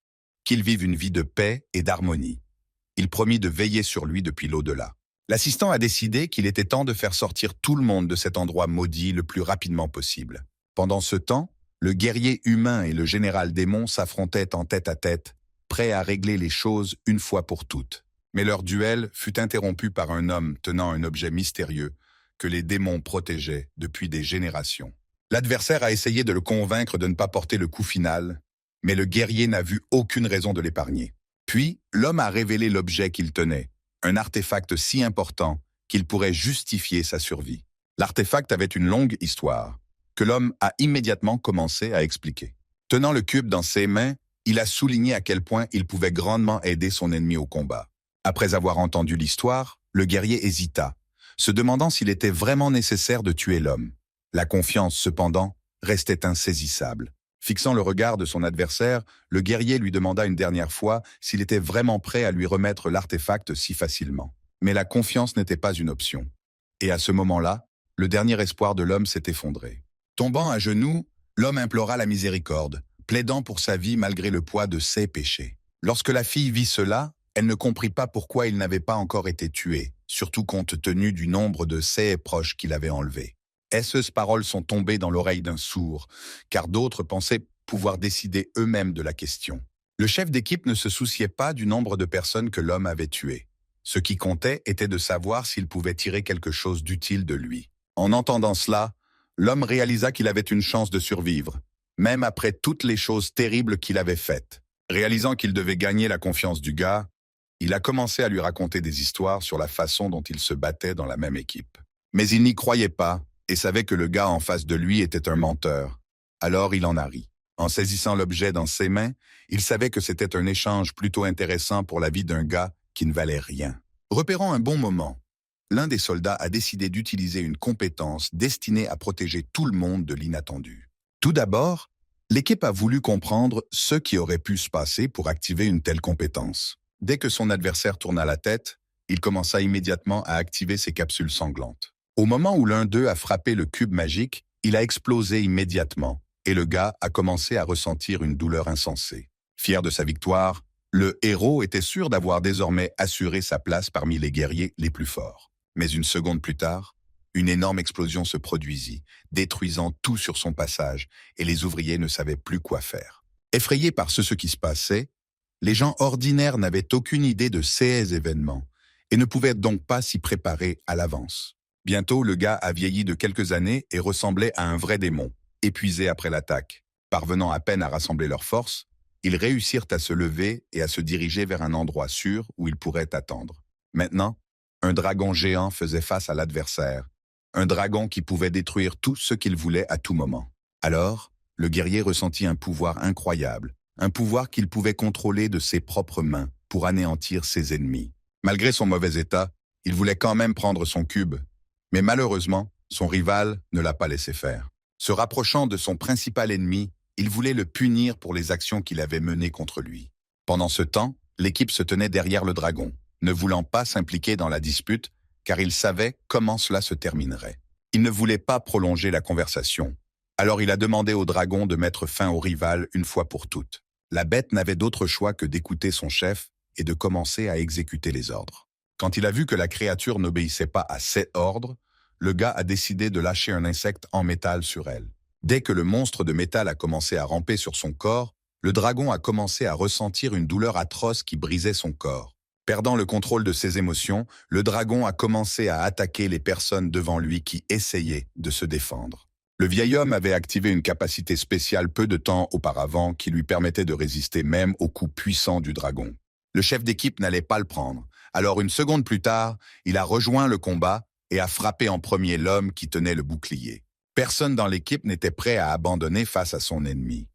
Qu'il vive une vie de paix et d'harmonie. Il promit de veiller sur lui depuis l'au-delà. L'assistant a décidé qu'il était temps de faire sortir tout le monde de cet endroit maudit le plus rapidement possible. Pendant ce temps, le guerrier humain et le général démon s'affrontaient en tête à tête, prêts à régler les choses une fois pour toutes. Mais leur duel fut interrompu par un homme tenant un objet mystérieux que les démons protégeaient depuis des générations. L'adversaire a essayé de le convaincre de ne pas porter le coup final, mais le guerrier n'a vu aucune raison de l'épargner. Puis, l'homme a révélé l'objet qu'il tenait, un artefact si important qu'il pourrait justifier sa survie. L'artefact avait une longue histoire, que l'homme a immédiatement commencé à expliquer. Tenant le cube dans ses mains, il a souligné à quel point il pouvait grandement aider son ennemi au combat. Après avoir entendu l'histoire, le guerrier hésita, se demandant s'il était vraiment nécessaire de tuer l'homme. La confiance, cependant, restait insaisissable. Fixant le regard de son adversaire, le guerrier lui demanda une dernière fois s'il était vraiment prêt à lui remettre l'artefact si facilement. Mais la confiance n'était pas une option. Et à ce moment-là, le dernier espoir de l'homme s'est effondré. Tombant à genoux, l'homme implora la miséricorde, plaidant pour sa vie malgré le poids de ses péchés. Lorsque la fille vit cela, elle ne comprit pas pourquoi il n'avait pas encore été tué, surtout compte tenu du nombre de ses proches qu'il avait enlevés. Ces paroles sont tombées dans l'oreille d'un sourd, car d'autres pensaient pouvoir décider eux-mêmes de la question. Le chef d'équipe ne se souciait pas du nombre de personnes que l'homme avait tuées. Ce qui comptait était de savoir s'il pouvait tirer quelque chose d'utile de lui. En entendant cela, l'homme réalisa qu'il avait une chance de survivre, même après toutes les choses terribles qu'il avait faites. Réalisant qu'il devait gagner la confiance du gars, il a commencé à lui raconter des histoires sur la façon dont il se battait dans la même équipe. Mais il n'y croyait pas et savait que le gars en face de lui était un menteur. Alors il en a ri. En saisissant l'objet dans ses mains, il savait que c'était un échange plutôt intéressant pour la vie d'un gars qui ne valait rien. Repérant un bon moment, l'un des soldats a décidé d'utiliser une compétence destinée à protéger tout le monde de l'inattendu. Tout d'abord, l'équipe a voulu comprendre ce qui aurait pu se passer pour activer une telle compétence. Dès que son adversaire tourna la tête, il commença immédiatement à activer ses capsules sanglantes. Au moment où l'un d'eux a frappé le cube magique, il a explosé immédiatement et le gars a commencé à ressentir une douleur insensée. Fier de sa victoire, le héros était sûr d'avoir désormais assuré sa place parmi les guerriers les plus forts. Mais une seconde plus tard, une énorme explosion se produisit, détruisant tout sur son passage, et les ouvriers ne savaient plus quoi faire. Effrayés par ce qui se passait, les gens ordinaires n'avaient aucune idée de ces événements et ne pouvaient donc pas s'y préparer à l'avance. Bientôt, le gars a vieilli de quelques années et ressemblait à un vrai démon, épuisé après l'attaque. Parvenant à peine à rassembler leurs forces, ils réussirent à se lever et à se diriger vers un endroit sûr où ils pourraient attendre. Maintenant, un dragon géant faisait face à l'adversaire, un dragon qui pouvait détruire tout ce qu'il voulait à tout moment. Alors, le guerrier ressentit un pouvoir incroyable, un pouvoir qu'il pouvait contrôler de ses propres mains pour anéantir ses ennemis. Malgré son mauvais état, il voulait quand même prendre son cube, mais malheureusement, son rival ne l'a pas laissé faire. Se rapprochant de son principal ennemi, il voulait le punir pour les actions qu'il avait menées contre lui. Pendant ce temps, l'équipe se tenait derrière le dragon, ne voulant pas s'impliquer dans la dispute, car il savait comment cela se terminerait. Il ne voulait pas prolonger la conversation. Alors il a demandé au dragon de mettre fin au rival une fois pour toutes. La bête n'avait d'autre choix que d'écouter son chef et de commencer à exécuter les ordres. Quand il a vu que la créature n'obéissait pas à ses ordres, le gars a décidé de lâcher un insecte en métal sur elle. Dès que le monstre de métal a commencé à ramper sur son corps, le dragon a commencé à ressentir une douleur atroce qui brisait son corps. Perdant le contrôle de ses émotions, le dragon a commencé à attaquer les personnes devant lui qui essayaient de se défendre. Le vieil homme avait activé une capacité spéciale peu de temps auparavant qui lui permettait de résister même aux coups puissants du dragon. Le chef d'équipe n'allait pas le prendre, alors une seconde plus tard, il a rejoint le combat et a frappé en premier l'homme qui tenait le bouclier. Personne dans l'équipe n'était prêt à abandonner face à son ennemi.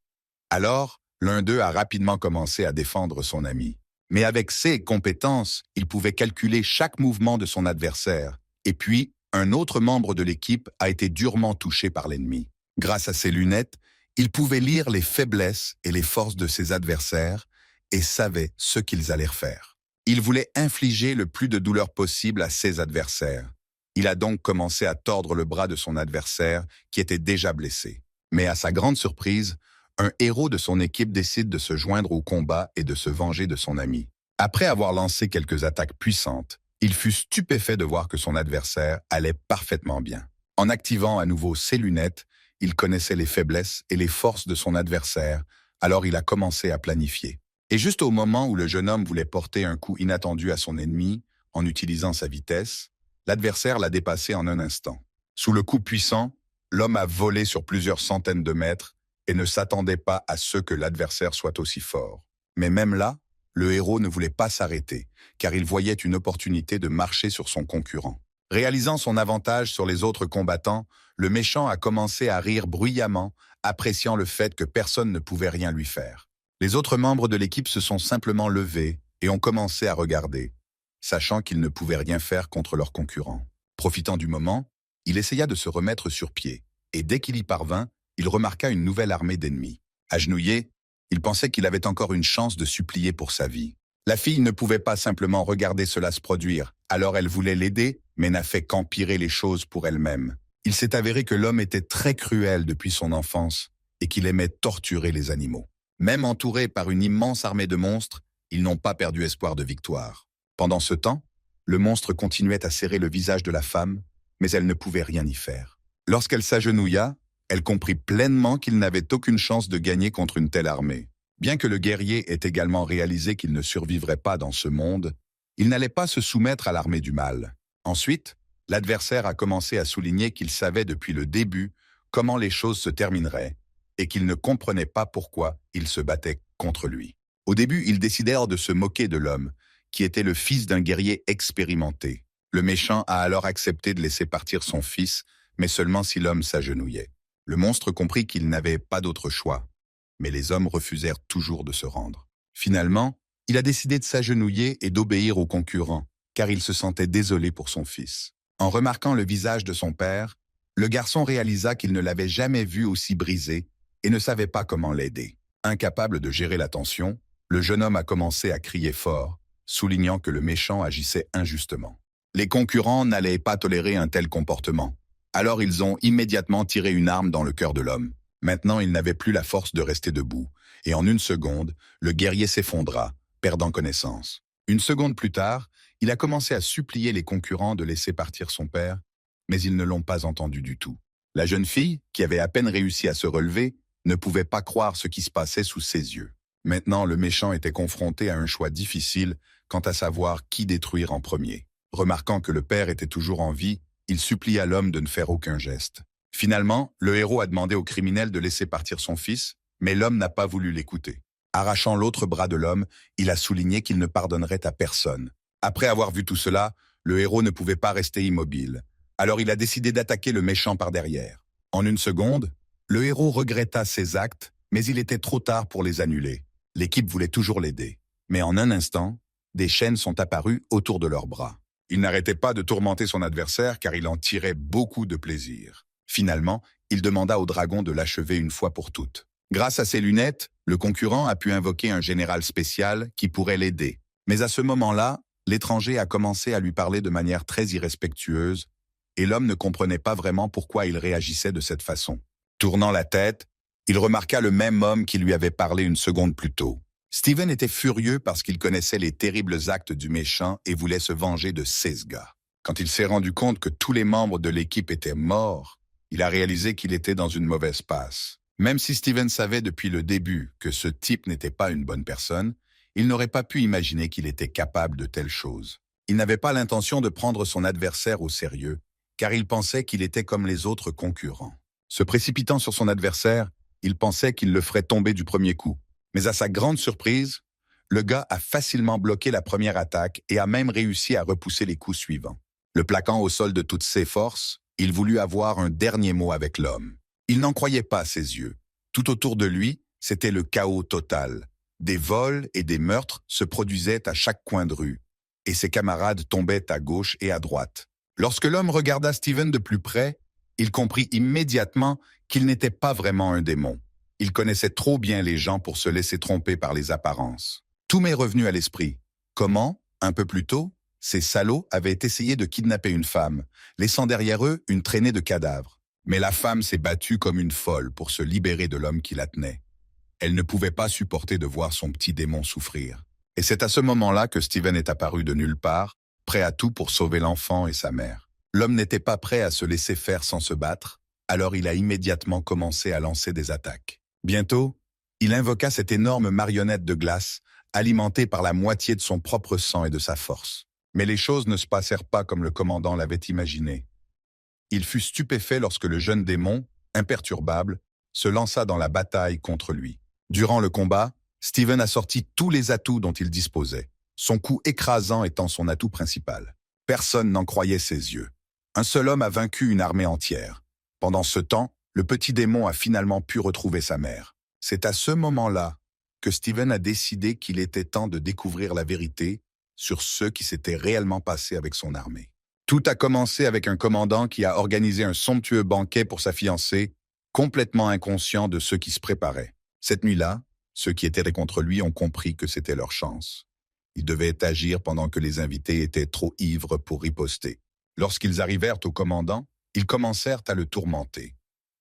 Alors, l'un d'eux a rapidement commencé à défendre son ami. Mais avec ses compétences, il pouvait calculer chaque mouvement de son adversaire. Et puis, un autre membre de l'équipe a été durement touché par l'ennemi. Grâce à ses lunettes, il pouvait lire les faiblesses et les forces de ses adversaires et savait ce qu'ils allaient faire. Il voulait infliger le plus de douleur possible à ses adversaires. Il a donc commencé à tordre le bras de son adversaire qui était déjà blessé. Mais à sa grande surprise, un héros de son équipe décide de se joindre au combat et de se venger de son ami. Après avoir lancé quelques attaques puissantes, il fut stupéfait de voir que son adversaire allait parfaitement bien. En activant à nouveau ses lunettes, il connaissait les faiblesses et les forces de son adversaire, alors il a commencé à planifier. Et juste au moment où le jeune homme voulait porter un coup inattendu à son ennemi, en utilisant sa vitesse, l'adversaire l'a dépassé en un instant. Sous le coup puissant, l'homme a volé sur plusieurs centaines de mètres et ne s'attendait pas à ce que l'adversaire soit aussi fort. Mais même là, le héros ne voulait pas s'arrêter, car il voyait une opportunité de marcher sur son concurrent. Réalisant son avantage sur les autres combattants, le méchant a commencé à rire bruyamment, appréciant le fait que personne ne pouvait rien lui faire. Les autres membres de l'équipe se sont simplement levés et ont commencé à regarder, sachant qu'ils ne pouvaient rien faire contre leur concurrent. Profitant du moment, il essaya de se remettre sur pied, et dès qu'il y parvint, il remarqua une nouvelle armée d'ennemis. Agenouillé, il pensait qu'il avait encore une chance de supplier pour sa vie. La fille ne pouvait pas simplement regarder cela se produire, alors elle voulait l'aider, mais n'a fait qu'empirer les choses pour elle-même. Il s'est avéré que l'homme était très cruel depuis son enfance et qu'il aimait torturer les animaux. Même entourés par une immense armée de monstres, ils n'ont pas perdu espoir de victoire. Pendant ce temps, le monstre continuait à serrer le visage de la femme, mais elle ne pouvait rien y faire. Lorsqu'elle s'agenouilla, elle comprit pleinement qu'il n'avait aucune chance de gagner contre une telle armée. Bien que le guerrier ait également réalisé qu'il ne survivrait pas dans ce monde, il n'allait pas se soumettre à l'armée du mal. Ensuite, l'adversaire a commencé à souligner qu'il savait depuis le début comment les choses se termineraient et qu'il ne comprenait pas pourquoi il se battait contre lui. Au début, ils décidèrent de se moquer de l'homme, qui était le fils d'un guerrier expérimenté. Le méchant a alors accepté de laisser partir son fils, mais seulement si l'homme s'agenouillait. Le monstre comprit qu'il n'avait pas d'autre choix, mais les hommes refusèrent toujours de se rendre. Finalement, il a décidé de s'agenouiller et d'obéir au concurrent, car il se sentait désolé pour son fils. En remarquant le visage de son père, le garçon réalisa qu'il ne l'avait jamais vu aussi brisé et ne savait pas comment l'aider. Incapable de gérer la tension, le jeune homme a commencé à crier fort, soulignant que le méchant agissait injustement. Les concurrents n'allaient pas tolérer un tel comportement. Alors ils ont immédiatement tiré une arme dans le cœur de l'homme. Maintenant, il n'avait plus la force de rester debout, et en une seconde, le guerrier s'effondra, perdant connaissance. Une seconde plus tard, il a commencé à supplier les concurrents de laisser partir son père, mais ils ne l'ont pas entendu du tout. La jeune fille, qui avait à peine réussi à se relever, ne pouvait pas croire ce qui se passait sous ses yeux. Maintenant, le méchant était confronté à un choix difficile quant à savoir qui détruire en premier. Remarquant que le père était toujours en vie, il supplia l'homme de ne faire aucun geste. Finalement, le héros a demandé au criminel de laisser partir son fils, mais l'homme n'a pas voulu l'écouter. Arrachant l'autre bras de l'homme, il a souligné qu'il ne pardonnerait à personne. Après avoir vu tout cela, le héros ne pouvait pas rester immobile. Alors il a décidé d'attaquer le méchant par derrière. En une seconde, le héros regretta ses actes, mais il était trop tard pour les annuler. L'équipe voulait toujours l'aider. Mais en un instant, des chaînes sont apparues autour de leurs bras. Il n'arrêtait pas de tourmenter son adversaire car il en tirait beaucoup de plaisir. Finalement, il demanda au dragon de l'achever une fois pour toutes. Grâce à ses lunettes, le concurrent a pu invoquer un général spécial qui pourrait l'aider. Mais à ce moment-là, l'étranger a commencé à lui parler de manière très irrespectueuse, et l'homme ne comprenait pas vraiment pourquoi il réagissait de cette façon. Tournant la tête, il remarqua le même homme qui lui avait parlé une seconde plus tôt. Steven était furieux parce qu'il connaissait les terribles actes du méchant et voulait se venger de ces gars. Quand il s'est rendu compte que tous les membres de l'équipe étaient morts, il a réalisé qu'il était dans une mauvaise passe. Même si Steven savait depuis le début que ce type n'était pas une bonne personne, il n'aurait pas pu imaginer qu'il était capable de telles choses. Il n'avait pas l'intention de prendre son adversaire au sérieux, car il pensait qu'il était comme les autres concurrents. Se précipitant sur son adversaire, il pensait qu'il le ferait tomber du premier coup. Mais à sa grande surprise, le gars a facilement bloqué la première attaque et a même réussi à repousser les coups suivants. Le plaquant au sol de toutes ses forces, il voulut avoir un dernier mot avec l'homme. Il n'en croyait pas à ses yeux. Tout autour de lui, c'était le chaos total. Des vols et des meurtres se produisaient à chaque coin de rue, et ses camarades tombaient à gauche et à droite. Lorsque l'homme regarda Steven de plus près, il comprit immédiatement qu'il n'était pas vraiment un démon. Il connaissait trop bien les gens pour se laisser tromper par les apparences. Tout m'est revenu à l'esprit. Comment, un peu plus tôt, ces salauds avaient essayé de kidnapper une femme, laissant derrière eux une traînée de cadavres. Mais la femme s'est battue comme une folle pour se libérer de l'homme qui la tenait. Elle ne pouvait pas supporter de voir son petit démon souffrir. Et c'est à ce moment-là que Steven est apparu de nulle part, prêt à tout pour sauver l'enfant et sa mère. L'homme n'était pas prêt à se laisser faire sans se battre, alors il a immédiatement commencé à lancer des attaques. Bientôt, il invoqua cette énorme marionnette de glace, alimentée par la moitié de son propre sang et de sa force. Mais les choses ne se passèrent pas comme le commandant l'avait imaginé. Il fut stupéfait lorsque le jeune démon, imperturbable, se lança dans la bataille contre lui. Durant le combat, Steven a sorti tous les atouts dont il disposait, son coup écrasant étant son atout principal. Personne n'en croyait ses yeux. Un seul homme a vaincu une armée entière. Pendant ce temps, le petit démon a finalement pu retrouver sa mère. C'est à ce moment-là que Steven a décidé qu'il était temps de découvrir la vérité sur ce qui s'était réellement passé avec son armée. Tout a commencé avec un commandant qui a organisé un somptueux banquet pour sa fiancée, complètement inconscient de ce qui se préparait. Cette nuit-là, ceux qui étaient contre lui ont compris que c'était leur chance. Ils devaient agir pendant que les invités étaient trop ivres pour riposter. Lorsqu'ils arrivèrent au commandant, ils commencèrent à le tourmenter,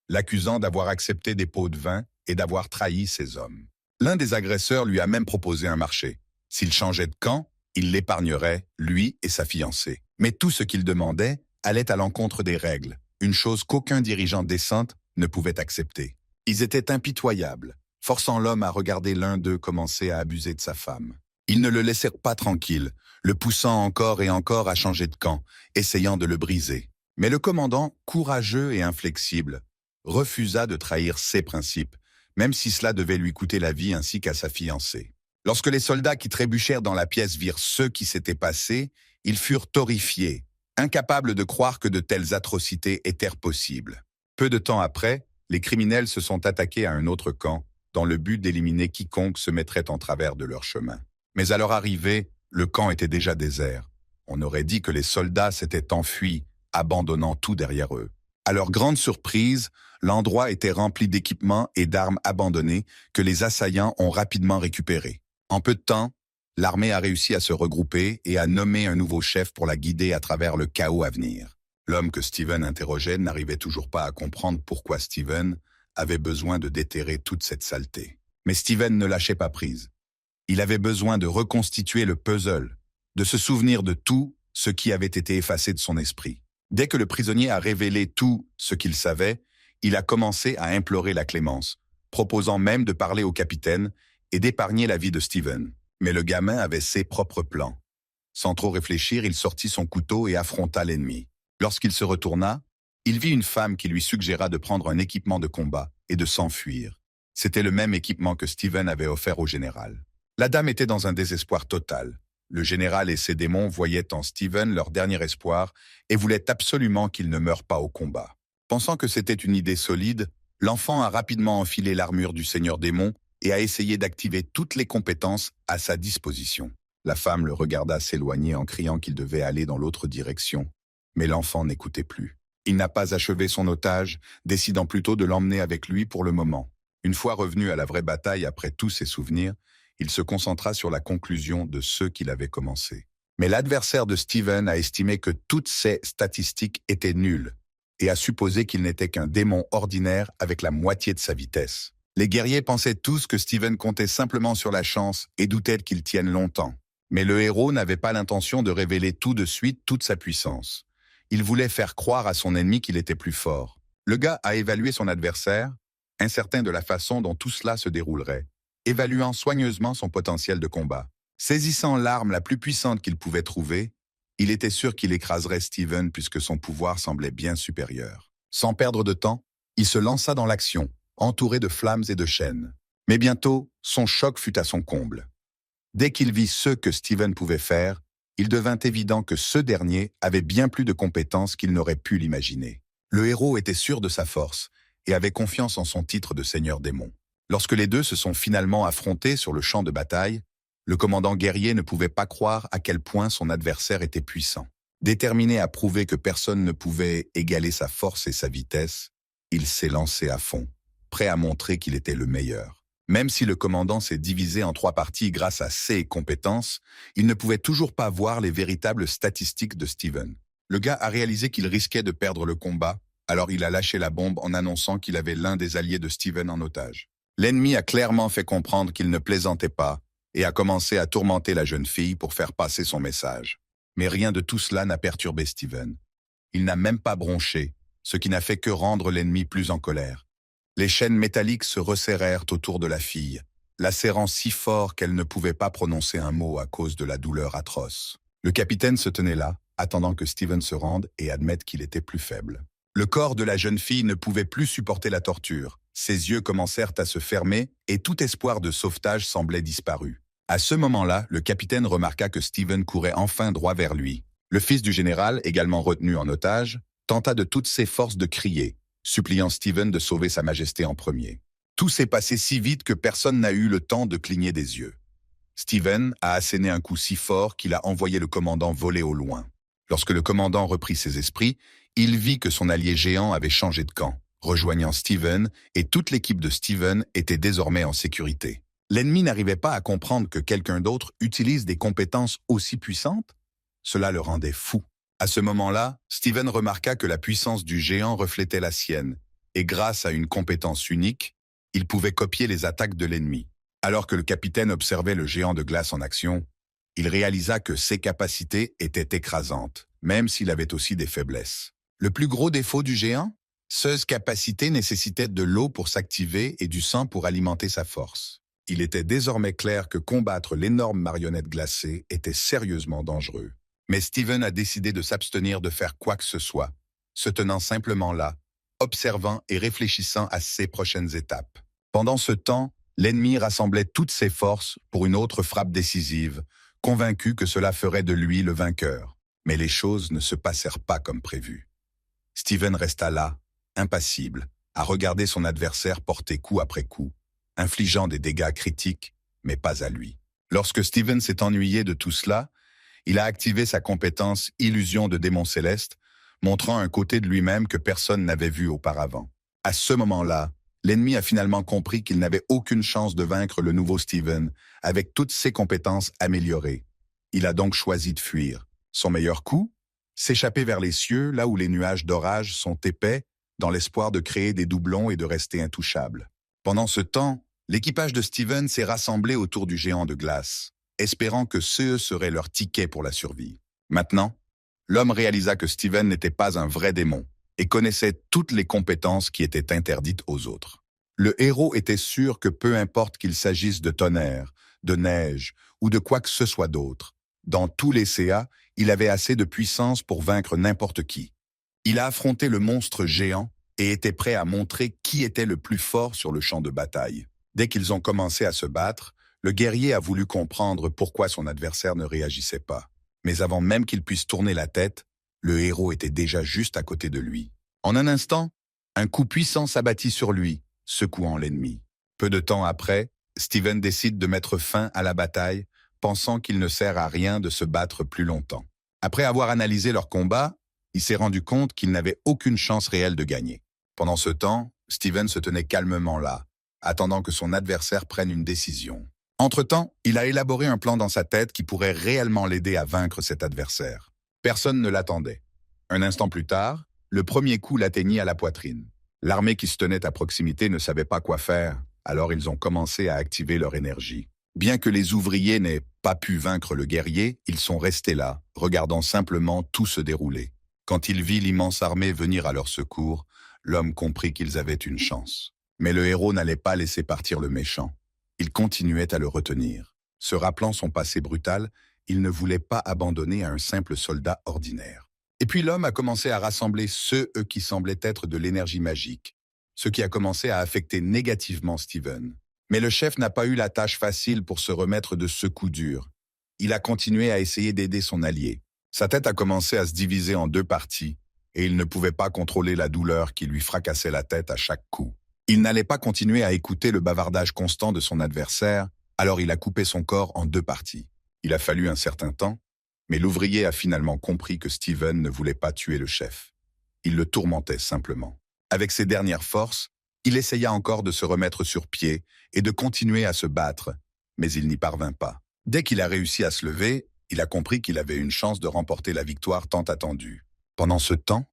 l'accusant d'avoir accepté des pots de vin et d'avoir trahi ses hommes. L'un des agresseurs lui a même proposé un marché. S'il changeait de camp, il l'épargnerait, lui et sa fiancée. Mais tout ce qu'il demandait allait à l'encontre des règles, une chose qu'aucun dirigeant décent ne pouvait accepter. Ils étaient impitoyables, forçant l'homme à regarder l'un d'eux commencer à abuser de sa femme. Ils ne le laissèrent pas tranquille, le poussant encore et encore à changer de camp, essayant de le briser. Mais le commandant, courageux et inflexible, refusa de trahir ses principes, même si cela devait lui coûter la vie ainsi qu'à sa fiancée. Lorsque les soldats qui trébuchèrent dans la pièce virent ce qui s'était passé, ils furent horrifiés, incapables de croire que de telles atrocités étaient possibles. Peu de temps après, les criminels se sont attaqués à un autre camp, dans le but d'éliminer quiconque se mettrait en travers de leur chemin. Mais à leur arrivée, le camp était déjà désert. On aurait dit que les soldats s'étaient enfuis, abandonnant tout derrière eux. À leur grande surprise, L'endroit était rempli d'équipements et d'armes abandonnées que les assaillants ont rapidement récupérés. En peu de temps, l'armée a réussi à se regrouper et à nommer un nouveau chef pour la guider à travers le chaos à venir. L'homme que Steven interrogeait n'arrivait toujours pas à comprendre pourquoi Steven avait besoin de déterrer toute cette saleté. Mais Steven ne lâchait pas prise. Il avait besoin de reconstituer le puzzle, de se souvenir de tout ce qui avait été effacé de son esprit. Dès que le prisonnier a révélé tout ce qu'il savait, il a commencé à implorer la clémence, proposant même de parler au capitaine et d'épargner la vie de Steven. Mais le gamin avait ses propres plans. Sans trop réfléchir, il sortit son couteau et affronta l'ennemi. Lorsqu'il se retourna, il vit une femme qui lui suggéra de prendre un équipement de combat et de s'enfuir. C'était le même équipement que Steven avait offert au général. La dame était dans un désespoir total. Le général et ses démons voyaient en Steven leur dernier espoir et voulaient absolument qu'il ne meure pas au combat. Pensant que c'était une idée solide, l'enfant a rapidement enfilé l'armure du Seigneur démon et a essayé d'activer toutes les compétences à sa disposition. La femme le regarda s'éloigner en criant qu'il devait aller dans l'autre direction. Mais l'enfant n'écoutait plus. Il n'a pas achevé son otage, décidant plutôt de l'emmener avec lui pour le moment. Une fois revenu à la vraie bataille après tous ses souvenirs, il se concentra sur la conclusion de ceux qu'il avait commencé. Mais l'adversaire de Steven a estimé que toutes ces statistiques étaient nulles et a supposé qu'il n'était qu'un démon ordinaire avec la moitié de sa vitesse. Les guerriers pensaient tous que Steven comptait simplement sur la chance et doutaient qu'il tienne longtemps. Mais le héros n'avait pas l'intention de révéler tout de suite toute sa puissance. Il voulait faire croire à son ennemi qu'il était plus fort. Le gars a évalué son adversaire, incertain de la façon dont tout cela se déroulerait, évaluant soigneusement son potentiel de combat. Saisissant l'arme la plus puissante qu'il pouvait trouver, il était sûr qu'il écraserait Steven puisque son pouvoir semblait bien supérieur. Sans perdre de temps, il se lança dans l'action, entouré de flammes et de chaînes. Mais bientôt, son choc fut à son comble. Dès qu'il vit ce que Steven pouvait faire, il devint évident que ce dernier avait bien plus de compétences qu'il n'aurait pu l'imaginer. Le héros était sûr de sa force et avait confiance en son titre de Seigneur démon. Lorsque les deux se sont finalement affrontés sur le champ de bataille, le commandant guerrier ne pouvait pas croire à quel point son adversaire était puissant. Déterminé à prouver que personne ne pouvait égaler sa force et sa vitesse, il s'est lancé à fond, prêt à montrer qu'il était le meilleur. Même si le commandant s'est divisé en 3 parties grâce à ses compétences, il ne pouvait toujours pas voir les véritables statistiques de Steven. Le gars a réalisé qu'il risquait de perdre le combat, alors il a lâché la bombe en annonçant qu'il avait l'un des alliés de Steven en otage. L'ennemi a clairement fait comprendre qu'il ne plaisantait pas et a commencé à tourmenter la jeune fille pour faire passer son message. Mais rien de tout cela n'a perturbé Steven. Il n'a même pas bronché, ce qui n'a fait que rendre l'ennemi plus en colère. Les chaînes métalliques se resserrèrent autour de la fille, la serrant si fort qu'elle ne pouvait pas prononcer un mot à cause de la douleur atroce. Le capitaine se tenait là, attendant que Steven se rende et admette qu'il était plus faible. Le corps de la jeune fille ne pouvait plus supporter la torture. Ses yeux commencèrent à se fermer et tout espoir de sauvetage semblait disparu. À ce moment-là, le capitaine remarqua que Steven courait enfin droit vers lui. Le fils du général, également retenu en otage, tenta de toutes ses forces de crier, suppliant Steven de sauver sa majesté en premier. Tout s'est passé si vite que personne n'a eu le temps de cligner des yeux. Steven a asséné un coup si fort qu'il a envoyé le commandant voler au loin. Lorsque le commandant reprit ses esprits, il vit que son allié géant avait changé de camp, rejoignant Steven, et toute l'équipe de Steven était désormais en sécurité. L'ennemi n'arrivait pas à comprendre que quelqu'un d'autre utilise des compétences aussi puissantes. Cela le rendait fou. À ce moment-là, Steven remarqua que la puissance du géant reflétait la sienne, et grâce à une compétence unique, il pouvait copier les attaques de l'ennemi. Alors que le capitaine observait le géant de glace en action, il réalisa que ses capacités étaient écrasantes, même s'il avait aussi des faiblesses. Le plus gros défaut du géant? Ses capacités nécessitaient de l'eau pour s'activer et du sang pour alimenter sa force. Il était désormais clair que combattre l'énorme marionnette glacée était sérieusement dangereux. Mais Steven a décidé de s'abstenir de faire quoi que ce soit, se tenant simplement là, observant et réfléchissant à ses prochaines étapes. Pendant ce temps, l'ennemi rassemblait toutes ses forces pour une autre frappe décisive, convaincu que cela ferait de lui le vainqueur. Mais les choses ne se passèrent pas comme prévu. Steven resta là, impassible, à regarder son adversaire porter coup après coup, infligeant des dégâts critiques, mais pas à lui. Lorsque Steven s'est ennuyé de tout cela, il a activé sa compétence Illusion de démon céleste, montrant un côté de lui-même que personne n'avait vu auparavant. À ce moment-là, l'ennemi a finalement compris qu'il n'avait aucune chance de vaincre le nouveau Steven avec toutes ses compétences améliorées. Il a donc choisi de fuir. Son meilleur coup? S'échapper vers les cieux, là où les nuages d'orage sont épais, dans l'espoir de créer des doublons et de rester intouchable. Pendant ce temps, l'équipage de Steven s'est rassemblé autour du géant de glace, espérant que ce serait leur ticket pour la survie. Maintenant, l'homme réalisa que Steven n'était pas un vrai démon et connaissait toutes les compétences qui étaient interdites aux autres. Le héros était sûr que peu importe qu'il s'agisse de tonnerre, de neige ou de quoi que ce soit d'autre, dans tous les CA, il avait assez de puissance pour vaincre n'importe qui. Il a affronté le monstre géant et était prêt à montrer qui était le plus fort sur le champ de bataille. Dès qu'ils ont commencé à se battre, le guerrier a voulu comprendre pourquoi son adversaire ne réagissait pas. Mais avant même qu'il puisse tourner la tête, le héros était déjà juste à côté de lui. En un instant, un coup puissant s'abattit sur lui, secouant l'ennemi. Peu de temps après, Steven décide de mettre fin à la bataille, pensant qu'il ne sert à rien de se battre plus longtemps. Après avoir analysé leur combat, il s'est rendu compte qu'il n'avait aucune chance réelle de gagner. Pendant ce temps, Steven se tenait calmement là, attendant que son adversaire prenne une décision. Entre-temps, il a élaboré un plan dans sa tête qui pourrait réellement l'aider à vaincre cet adversaire. Personne ne l'attendait. Un instant plus tard, le premier coup l'atteignit à la poitrine. L'armée qui se tenait à proximité ne savait pas quoi faire, alors ils ont commencé à activer leur énergie. Bien que les ouvriers n'aient pas pu vaincre le guerrier, ils sont restés là, regardant simplement tout se dérouler. Quand il vit l'immense armée venir à leur secours, l'homme comprit qu'ils avaient une chance. Mais le héros n'allait pas laisser partir le méchant. Il continuait à le retenir. Se rappelant son passé brutal, il ne voulait pas abandonner à un simple soldat ordinaire. Et puis l'homme a commencé à rassembler ceux qui semblaient être de l'énergie magique, ce qui a commencé à affecter négativement Steven. Mais le chef n'a pas eu la tâche facile pour se remettre de ce coup dur. Il a continué à essayer d'aider son allié. Sa tête a commencé à se diviser en deux parties, et il ne pouvait pas contrôler la douleur qui lui fracassait la tête à chaque coup. Il n'allait pas continuer à écouter le bavardage constant de son adversaire, alors il a coupé son corps en deux parties. Il a fallu un certain temps, mais l'ouvrier a finalement compris que Steven ne voulait pas tuer le chef. Il le tourmentait simplement. Avec ses dernières forces, il essaya encore de se remettre sur pied et de continuer à se battre, mais il n'y parvint pas. Dès qu'il a réussi à se lever, il a compris qu'il avait une chance de remporter la victoire tant attendue. Pendant ce temps,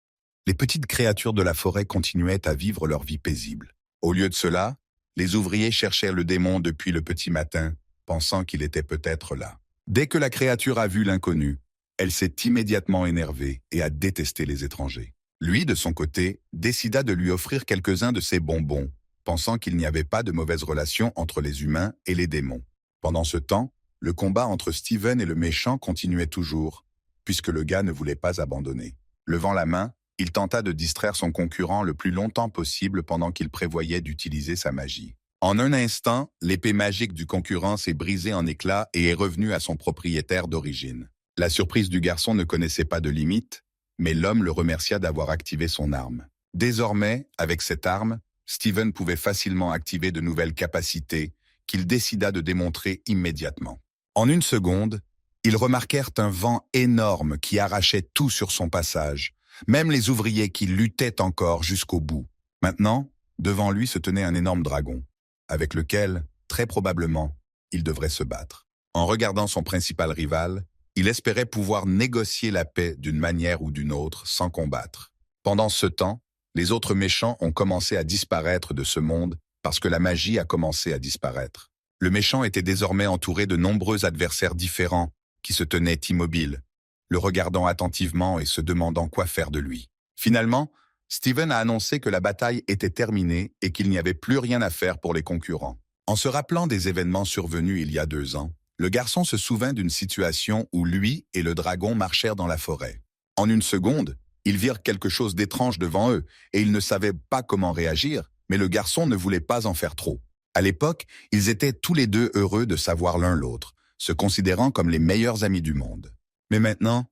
les petites créatures de la forêt continuaient à vivre leur vie paisible. Au lieu de cela, les ouvriers cherchaient le démon depuis le petit matin, pensant qu'il était peut-être là. Dès que la créature a vu l'inconnu, elle s'est immédiatement énervée et a détesté les étrangers. Lui, de son côté, décida de lui offrir quelques-uns de ses bonbons, pensant qu'il n'y avait pas de mauvaise relation entre les humains et les démons. Pendant ce temps, le combat entre Steven et le méchant continuait toujours, puisque le gars ne voulait pas abandonner. Levant la main, il tenta de distraire son concurrent le plus longtemps possible pendant qu'il prévoyait d'utiliser sa magie. En un instant, l'épée magique du concurrent s'est brisée en éclats et est revenue à son propriétaire d'origine. La surprise du garçon ne connaissait pas de limite, mais l'homme le remercia d'avoir activé son arme. Désormais, avec cette arme, Steven pouvait facilement activer de nouvelles capacités qu'il décida de démontrer immédiatement. En une seconde, ils remarquèrent un vent énorme qui arrachait tout sur son passage, même les ouvriers qui luttaient encore jusqu'au bout. Maintenant, devant lui se tenait un énorme dragon, avec lequel, très probablement, il devrait se battre. En regardant son principal rival, il espérait pouvoir négocier la paix d'une manière ou d'une autre sans combattre. Pendant ce temps, les autres méchants ont commencé à disparaître de ce monde parce que la magie a commencé à disparaître. Le méchant était désormais entouré de nombreux adversaires différents qui se tenaient immobiles, le regardant attentivement et se demandant quoi faire de lui. Finalement, Steven a annoncé que la bataille était terminée et qu'il n'y avait plus rien à faire pour les concurrents. En se rappelant des événements survenus il y a 2 ans, le garçon se souvint d'une situation où lui et le dragon marchèrent dans la forêt. En une seconde, ils virent quelque chose d'étrange devant eux et ils ne savaient pas comment réagir, mais le garçon ne voulait pas en faire trop. À l'époque, ils étaient tous les deux heureux de savoir l'un l'autre, se considérant comme les meilleurs amis du monde. Mais maintenant,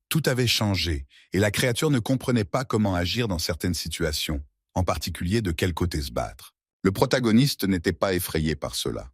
tout avait changé et la créature ne comprenait pas comment agir dans certaines situations, en particulier de quel côté se battre. Le protagoniste n'était pas effrayé par cela.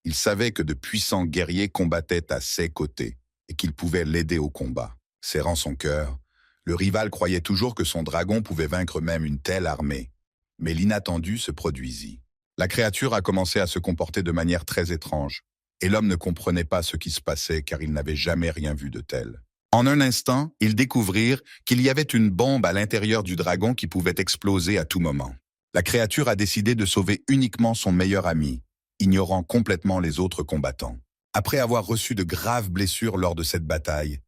Il savait que de puissants guerriers combattaient à ses côtés et qu'ils pouvaient l'aider au combat. Serrant son cœur, le rival croyait toujours que son dragon pouvait vaincre même une telle armée. Mais l'inattendu se produisit. La créature a commencé à se comporter de manière très étrange, et l'homme ne comprenait pas ce qui se passait car il n'avait jamais rien vu de tel. En un instant, ils découvrirent qu'il y avait une bombe à l'intérieur du dragon qui pouvait exploser à tout moment. La créature a décidé de sauver uniquement son meilleur ami, ignorant complètement les autres combattants. Après avoir reçu de graves blessures lors de cette bataille,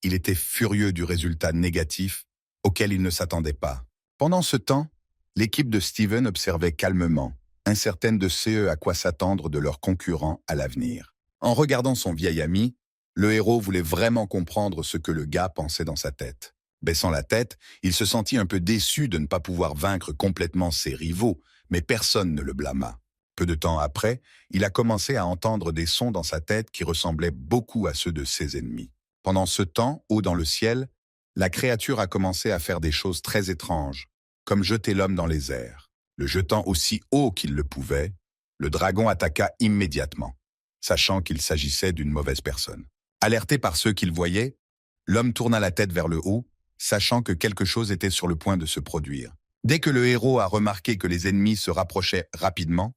il était furieux du résultat négatif auquel il ne s'attendait pas. Pendant ce temps, l'équipe de Steven observait calmement, incertaine de ce à quoi s'attendre de leurs concurrents à l'avenir. En regardant son vieil ami, le héros voulait vraiment comprendre ce que le gars pensait dans sa tête. Baissant la tête, il se sentit un peu déçu de ne pas pouvoir vaincre complètement ses rivaux, mais personne ne le blâma. Peu de temps après, il a commencé à entendre des sons dans sa tête qui ressemblaient beaucoup à ceux de ses ennemis. Pendant ce temps, haut dans le ciel, la créature a commencé à faire des choses très étranges, comme jeter l'homme dans les airs. Le jetant aussi haut qu'il le pouvait, le dragon attaqua immédiatement, sachant qu'il s'agissait d'une mauvaise personne. Alerté par ceux qu'il voyait, l'homme tourna la tête vers le haut, sachant que quelque chose était sur le point de se produire. Dès que le héros a remarqué que les ennemis se rapprochaient rapidement,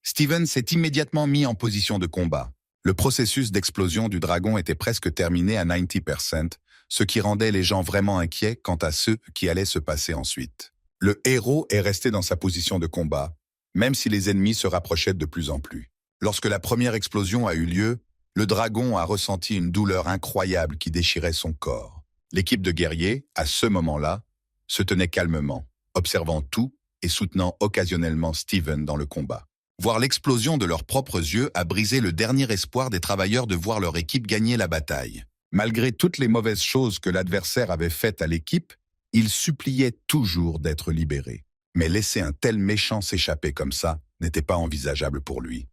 Steven s'est immédiatement mis en position de combat. Le processus d'explosion du dragon était presque terminé à 90%, ce qui rendait les gens vraiment inquiets quant à ce qui allait se passer ensuite. Le héros est resté dans sa position de combat, même si les ennemis se rapprochaient de plus en plus. Lorsque la première explosion a eu lieu, le dragon a ressenti une douleur incroyable qui déchirait son corps. L'équipe de guerriers, à ce moment-là, se tenait calmement, observant tout et soutenant occasionnellement Steven dans le combat. Voir l'explosion de leurs propres yeux a brisé le dernier espoir des travailleurs de voir leur équipe gagner la bataille. Malgré toutes les mauvaises choses que l'adversaire avait faites à l'équipe, il suppliait toujours d'être libéré. Mais laisser un tel méchant s'échapper comme ça n'était pas envisageable pour lui.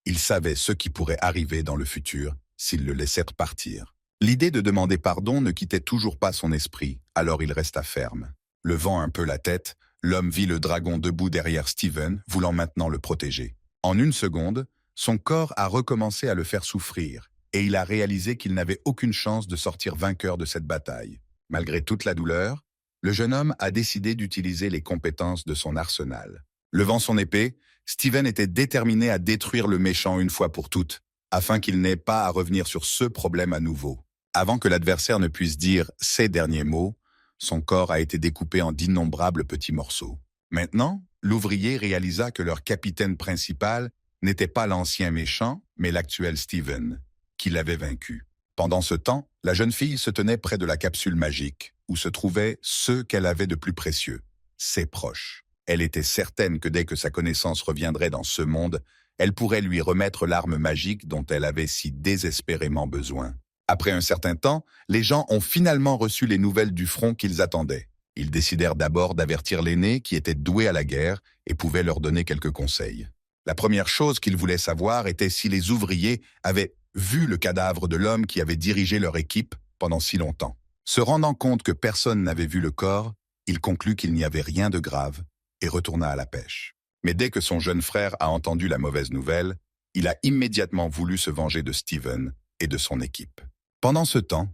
Il savait ce qui pourrait arriver dans le futur s'il le laissait partir. L'idée de demander pardon ne quittait toujours pas son esprit, alors il resta ferme. Levant un peu la tête, l'homme vit le dragon debout derrière Steven, voulant maintenant le protéger. En une seconde, son corps a recommencé à le faire souffrir, et il a réalisé qu'il n'avait aucune chance de sortir vainqueur de cette bataille. Malgré toute la douleur, le jeune homme a décidé d'utiliser les compétences de son arsenal. Levant son épée, Steven était déterminé à détruire le méchant une fois pour toutes, afin qu'il n'ait pas à revenir sur ce problème à nouveau. Avant que l'adversaire ne puisse dire ces derniers mots, son corps a été découpé en d'innombrables petits morceaux. Maintenant, l'ouvrier réalisa que leur capitaine principal n'était pas l'ancien méchant, mais l'actuel Steven, qui l'avait vaincu. Pendant ce temps, la jeune fille se tenait près de la capsule magique, où se trouvaient ceux qu'elle avait de plus précieux, ses proches. Elle était certaine que dès que sa connaissance reviendrait dans ce monde, elle pourrait lui remettre l'arme magique dont elle avait si désespérément besoin. Après un certain temps, les gens ont finalement reçu les nouvelles du front qu'ils attendaient. Ils décidèrent d'abord d'avertir l'aîné qui était doué à la guerre et pouvait leur donner quelques conseils. La première chose qu'ils voulaient savoir était si les ouvriers avaient vu le cadavre de l'homme qui avait dirigé leur équipe pendant si longtemps. Se rendant compte que personne n'avait vu le corps, il conclut qu'il n'y avait rien de grave et retourna à la pêche. Mais dès que son jeune frère a entendu la mauvaise nouvelle, il a immédiatement voulu se venger de Steven et de son équipe. Pendant ce temps,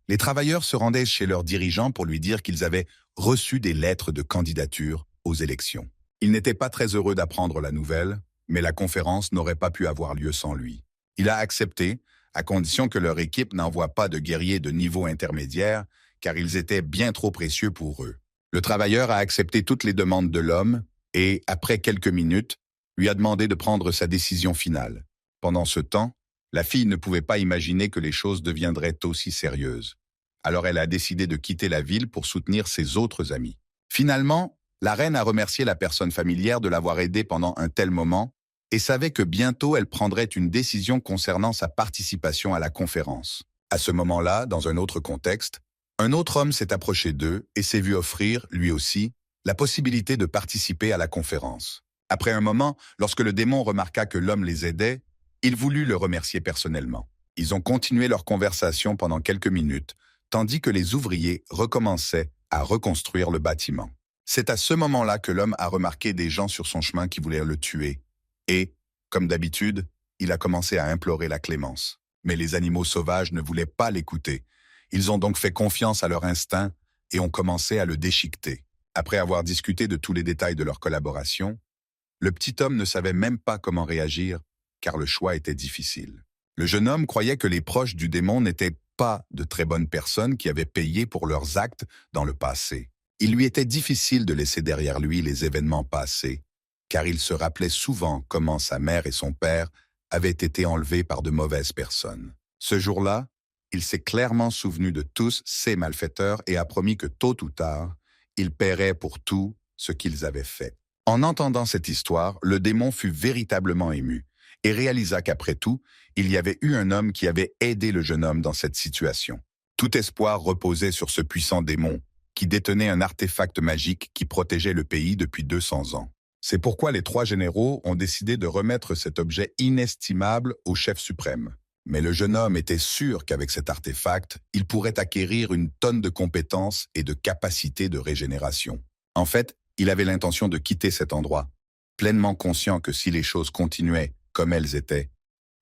les travailleurs se rendaient chez leur dirigeant pour lui dire qu'ils avaient reçu des lettres de candidature aux élections. Il n'était pas très heureux d'apprendre la nouvelle, mais la conférence n'aurait pas pu avoir lieu sans lui. Il a accepté, à condition que leur équipe n'envoie pas de guerriers de niveau intermédiaire, car ils étaient bien trop précieux pour eux. Le travailleur a accepté toutes les demandes de l'homme et, après quelques minutes, lui a demandé de prendre sa décision finale. Pendant ce temps, la fille ne pouvait pas imaginer que les choses deviendraient aussi sérieuses. Alors elle a décidé de quitter la ville pour soutenir ses autres amis. Finalement, la reine a remercié la personne familière de l'avoir aidée pendant un tel moment et savait que bientôt elle prendrait une décision concernant sa participation à la conférence. À ce moment-là, dans un autre contexte, un autre homme s'est approché d'eux et s'est vu offrir, lui aussi, la possibilité de participer à la conférence. Après un moment, lorsque le démon remarqua que l'homme les aidait, il voulut le remercier personnellement. Ils ont continué leur conversation pendant quelques minutes, tandis que les ouvriers recommençaient à reconstruire le bâtiment. C'est à ce moment-là que l'homme a remarqué des gens sur son chemin qui voulaient le tuer. Et, comme d'habitude, il a commencé à implorer la clémence. Mais les animaux sauvages ne voulaient pas l'écouter. Ils ont donc fait confiance à leur instinct et ont commencé à le déchiqueter. Après avoir discuté de tous les détails de leur collaboration, le petit homme ne savait même pas comment réagir, car le choix était difficile. Le jeune homme croyait que les proches du démon n'étaient pas de très bonnes personnes qui avaient payé pour leurs actes dans le passé. Il lui était difficile de laisser derrière lui les événements passés, car il se rappelait souvent comment sa mère et son père avaient été enlevés par de mauvaises personnes. Ce jour-là, il s'est clairement souvenu de tous ces malfaiteurs et a promis que tôt ou tard, il paierait pour tout ce qu'ils avaient fait. En entendant cette histoire, le démon fut véritablement ému et réalisa qu'après tout, il y avait eu un homme qui avait aidé le jeune homme dans cette situation. Tout espoir reposait sur ce puissant démon, qui détenait un artefact magique qui protégeait le pays depuis 200 ans. C'est pourquoi les 3 généraux ont décidé de remettre cet objet inestimable au chef suprême. Mais le jeune homme était sûr qu'avec cet artefact, il pourrait acquérir une tonne de compétences et de capacités de régénération. En fait, il avait l'intention de quitter cet endroit, pleinement conscient que si les choses continuaient comme elles étaient,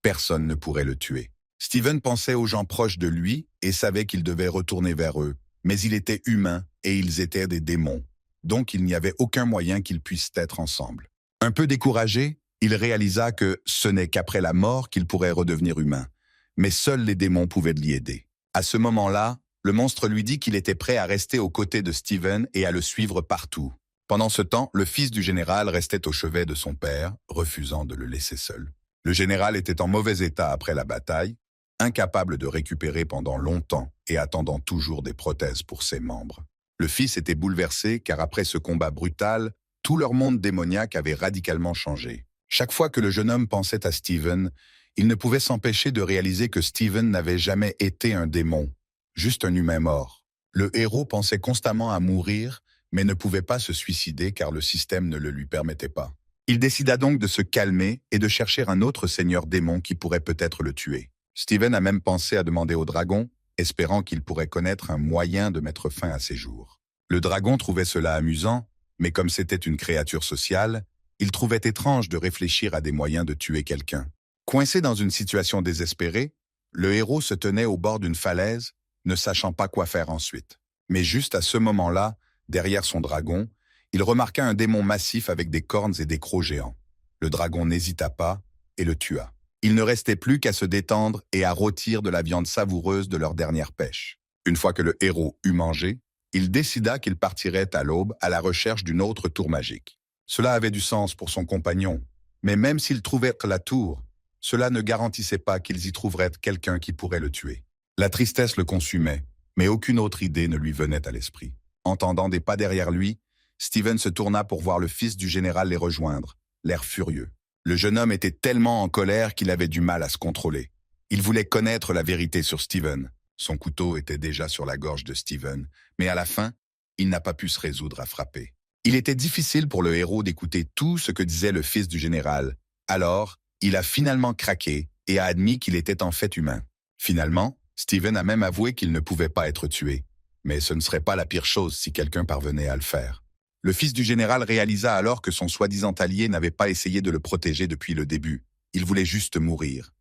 personne ne pourrait le tuer. Steven pensait aux gens proches de lui et savait qu'il devait retourner vers eux, mais il était humain et ils étaient des démons, donc il n'y avait aucun moyen qu'ils puissent être ensemble. Un peu découragé, il réalisa que ce n'est qu'après la mort qu'il pourrait redevenir humain, mais seuls les démons pouvaient l'y aider. À ce moment-là, le monstre lui dit qu'il était prêt à rester aux côtés de Steven et à le suivre partout. Pendant ce temps, le fils du général restait au chevet de son père, refusant de le laisser seul. Le général était en mauvais état après la bataille, incapable de récupérer pendant longtemps et attendant toujours des prothèses pour ses membres. Le fils était bouleversé car après ce combat brutal, tout leur monde démoniaque avait radicalement changé. Chaque fois que le jeune homme pensait à Steven, il ne pouvait s'empêcher de réaliser que Steven n'avait jamais été un démon, juste un humain mort. Le héros pensait constamment à mourir, mais ne pouvait pas se suicider car le système ne le lui permettait pas. Il décida donc de se calmer et de chercher un autre seigneur démon qui pourrait peut-être le tuer. Steven a même pensé à demander au dragon, espérant qu'il pourrait connaître un moyen de mettre fin à ses jours. Le dragon trouvait cela amusant, mais comme c'était une créature sociale, il trouvait étrange de réfléchir à des moyens de tuer quelqu'un. Coincé dans une situation désespérée, le héros se tenait au bord d'une falaise, ne sachant pas quoi faire ensuite. Mais juste à ce moment-là, derrière son dragon, il remarqua un démon massif avec des cornes et des crocs géants. Le dragon n'hésita pas et le tua. Il ne restait plus qu'à se détendre et à rôtir de la viande savoureuse de leur dernière pêche. Une fois que le héros eut mangé, il décida qu'il partirait à l'aube à la recherche d'une autre tour magique. Cela avait du sens pour son compagnon, mais même s'ils trouvèrent la tour, cela ne garantissait pas qu'ils y trouveraient quelqu'un qui pourrait le tuer. La tristesse le consumait, mais aucune autre idée ne lui venait à l'esprit. Entendant des pas derrière lui, Steven se tourna pour voir le fils du général les rejoindre, l'air furieux. Le jeune homme était tellement en colère qu'il avait du mal à se contrôler. Il voulait connaître la vérité sur Steven. Son couteau était déjà sur la gorge de Steven, mais à la fin, il n'a pas pu se résoudre à frapper. Il était difficile pour le héros d'écouter tout ce que disait le fils du général. Alors, il a finalement craqué et a admis qu'il était en fait humain. Finalement, Steven a même avoué qu'il ne pouvait pas être tué. Mais ce ne serait pas la pire chose si quelqu'un parvenait à le faire. Le fils du général réalisa alors que son soi-disant allié n'avait pas essayé de le protéger depuis le début. Il voulait juste mourir.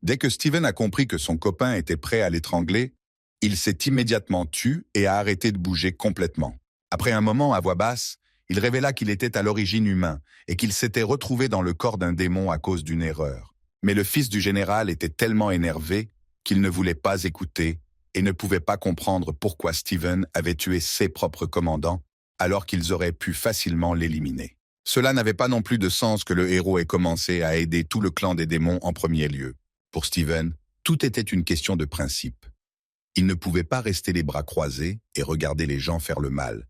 Dès que Steven a compris que son copain était prêt à l'étrangler, il s'est immédiatement tu et a arrêté de bouger complètement. Après un moment à voix basse, il révéla qu'il était à l'origine humain et qu'il s'était retrouvé dans le corps d'un démon à cause d'une erreur. Mais le fils du général était tellement énervé qu'il ne voulait pas écouter et ne pouvait pas comprendre pourquoi Steven avait tué ses propres commandants alors qu'ils auraient pu facilement l'éliminer. Cela n'avait pas non plus de sens que le héros ait commencé à aider tout le clan des démons en premier lieu. Pour Steven, tout était une question de principe. Il ne pouvait pas rester les bras croisés et regarder les gens faire le mal.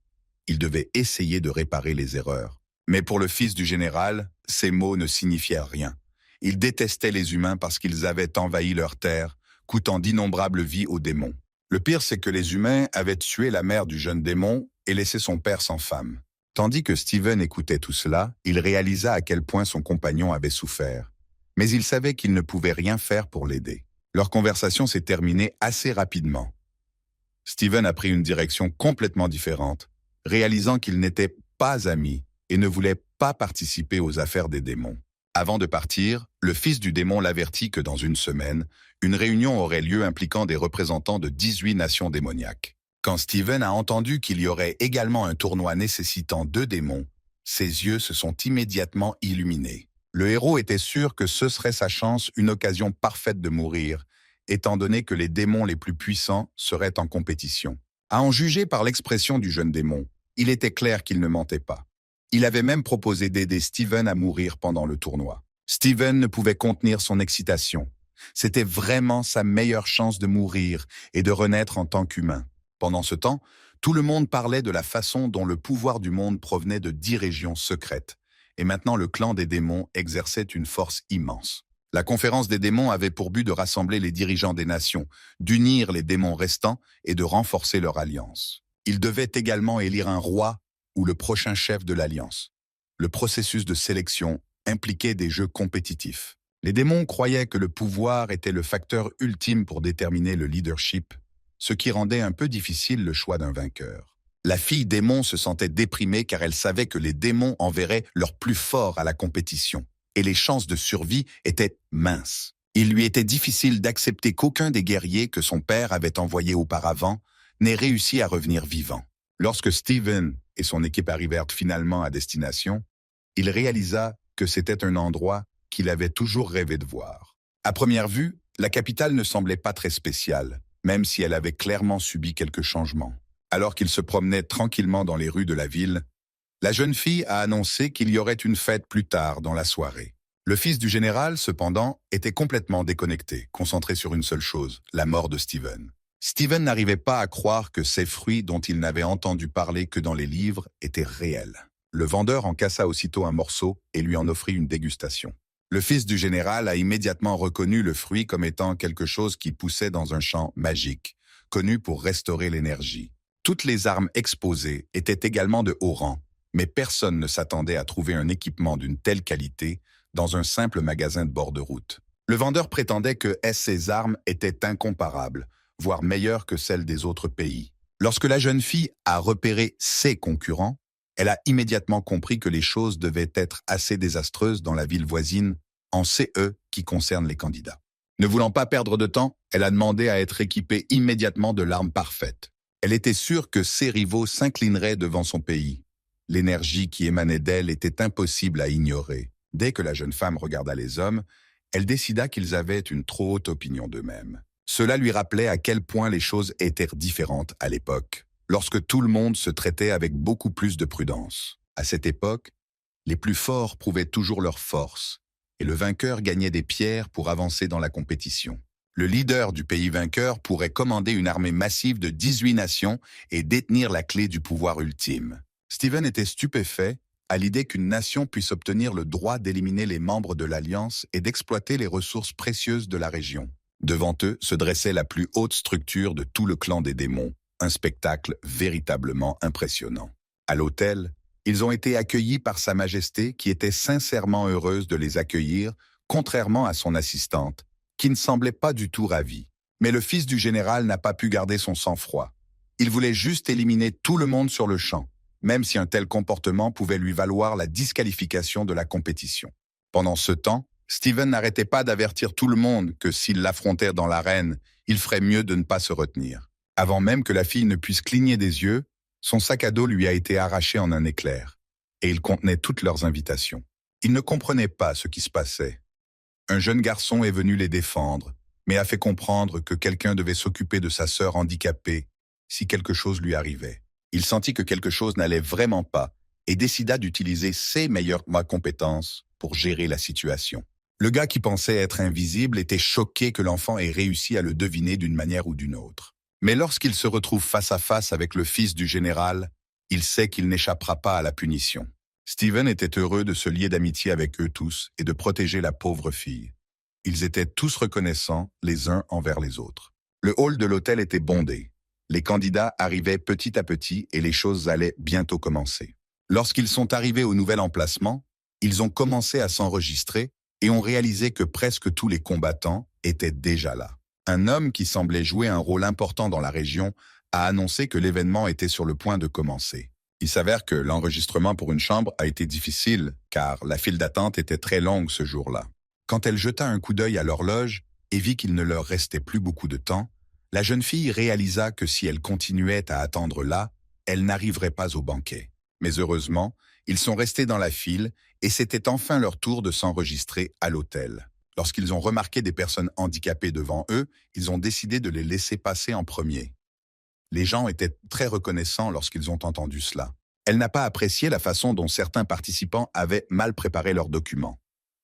Il devait essayer de réparer les erreurs. Mais pour le fils du général, ces mots ne signifiaient rien. Il détestait les humains parce qu'ils avaient envahi leur terre, coûtant d'innombrables vies aux démons. Le pire, c'est que les humains avaient tué la mère du jeune démon et laissé son père sans femme. Tandis que Steven écoutait tout cela, il réalisa à quel point son compagnon avait souffert. Mais il savait qu'il ne pouvait rien faire pour l'aider. Leur conversation s'est terminée assez rapidement. Steven a pris une direction complètement différente, réalisant qu'ils n'étaient pas amis et ne voulaient pas participer aux affaires des démons. Avant de partir, le fils du démon l'avertit que dans une semaine, une réunion aurait lieu impliquant des représentants de 18 nations démoniaques. Quand Steven a entendu qu'il y aurait également un tournoi nécessitant 2 démons, ses yeux se sont immédiatement illuminés. Le héros était sûr que ce serait sa chance, une occasion parfaite de mourir, étant donné que les démons les plus puissants seraient en compétition. À en juger par l'expression du jeune démon, il était clair qu'il ne mentait pas. Il avait même proposé d'aider Steven à mourir pendant le tournoi. Steven ne pouvait contenir son excitation. C'était vraiment sa meilleure chance de mourir et de renaître en tant qu'humain. Pendant ce temps, tout le monde parlait de la façon dont le pouvoir du monde provenait de 10 régions secrètes. Et maintenant le clan des démons exerçait une force immense. La conférence des démons avait pour but de rassembler les dirigeants des nations, d'unir les démons restants et de renforcer leur alliance. Ils devaient également élire un roi ou le prochain chef de l'alliance. Le processus de sélection impliquait des jeux compétitifs. Les démons croyaient que le pouvoir était le facteur ultime pour déterminer le leadership, ce qui rendait un peu difficile le choix d'un vainqueur. La fille démon se sentait déprimée car elle savait que les démons enverraient leur plus fort à la compétition, et les chances de survie étaient minces. Il lui était difficile d'accepter qu'aucun des guerriers que son père avait envoyés auparavant n'ait réussi à revenir vivant. Lorsque Steven et son équipe arrivèrent finalement à destination, il réalisa que c'était un endroit qu'il avait toujours rêvé de voir. À première vue, la capitale ne semblait pas très spéciale, même si elle avait clairement subi quelques changements. Alors qu'il se promenait tranquillement dans les rues de la ville, la jeune fille a annoncé qu'il y aurait une fête plus tard dans la soirée. Le fils du général, cependant, était complètement déconnecté, concentré sur une seule chose, la mort de Steven. Steven n'arrivait pas à croire que ces fruits dont il n'avait entendu parler que dans les livres étaient réels. Le vendeur en cassa aussitôt un morceau et lui en offrit une dégustation. Le fils du général a immédiatement reconnu le fruit comme étant quelque chose qui poussait dans un champ magique, connu pour restaurer l'énergie. Toutes les armes exposées étaient également de haut rang, mais personne ne s'attendait à trouver un équipement d'une telle qualité dans un simple magasin de bord de route. Le vendeur prétendait que ces armes étaient incomparables, voire meilleures que celles des autres pays. Lorsque la jeune fille a repéré ses concurrents, elle a immédiatement compris que les choses devaient être assez désastreuses dans la ville voisine, en CE qui concerne les candidats. Ne voulant pas perdre de temps, elle a demandé à être équipée immédiatement de l'arme parfaite. Elle était sûre que ses rivaux s'inclineraient devant son pays. L'énergie qui émanait d'elle était impossible à ignorer. Dès que la jeune femme regarda les hommes, elle décida qu'ils avaient une trop haute opinion d'eux-mêmes. Cela lui rappelait à quel point les choses étaient différentes à l'époque, lorsque tout le monde se traitait avec beaucoup plus de prudence. À cette époque, les plus forts prouvaient toujours leur force, et le vainqueur gagnait des pierres pour avancer dans la compétition. Le leader du pays vainqueur pourrait commander une armée massive de 18 nations et détenir la clé du pouvoir ultime. Steven était stupéfait à l'idée qu'une nation puisse obtenir le droit d'éliminer les membres de l'Alliance et d'exploiter les ressources précieuses de la région. Devant eux se dressait la plus haute structure de tout le clan des démons, un spectacle véritablement impressionnant. À l'hôtel, ils ont été accueillis par Sa Majesté qui était sincèrement heureuse de les accueillir, contrairement à son assistante, qui ne semblait pas du tout ravie. Mais le fils du général n'a pas pu garder son sang-froid. Il voulait juste éliminer tout le monde sur le champ, même si un tel comportement pouvait lui valoir la disqualification de la compétition. Pendant ce temps, Steven n'arrêtait pas d'avertir tout le monde que s'il l'affrontait dans l'arène, il ferait mieux de ne pas se retenir. Avant même que la fille ne puisse cligner des yeux, son sac à dos lui a été arraché en un éclair, et il contenait toutes leurs invitations. Il ne comprenait pas ce qui se passait. Un jeune garçon est venu les défendre, mais a fait comprendre que quelqu'un devait s'occuper de sa sœur handicapée si quelque chose lui arrivait. Il sentit que quelque chose n'allait vraiment pas et décida d'utiliser ses meilleures compétences pour gérer la situation. Le gars qui pensait être invisible était choqué que l'enfant ait réussi à le deviner d'une manière ou d'une autre. Mais lorsqu'il se retrouve face à face avec le fils du général, il sait qu'il n'échappera pas à la punition. Steven était heureux de se lier d'amitié avec eux tous et de protéger la pauvre fille. Ils étaient tous reconnaissants les uns envers les autres. Le hall de l'hôtel était bondé. Les candidats arrivaient petit à petit et les choses allaient bientôt commencer. Lorsqu'ils sont arrivés au nouvel emplacement, ils ont commencé à s'enregistrer et ont réalisé que presque tous les combattants étaient déjà là. Un homme qui semblait jouer un rôle important dans la région a annoncé que l'événement était sur le point de commencer. Il s'avère que l'enregistrement pour une chambre a été difficile car la file d'attente était très longue ce jour-là. Quand elle jeta un coup d'œil à l'horloge et vit qu'il ne leur restait plus beaucoup de temps, La jeune fille réalisa que si elle continuait à attendre là, elle n'arriverait pas au banquet. Mais heureusement, ils sont restés dans la file et c'était enfin leur tour de s'enregistrer à l'hôtel. Lorsqu'ils ont remarqué des personnes handicapées devant eux, ils ont décidé de les laisser passer en premier. Les gens étaient très reconnaissants lorsqu'ils ont entendu cela. Elle n'a pas apprécié la façon dont certains participants avaient mal préparé leurs documents.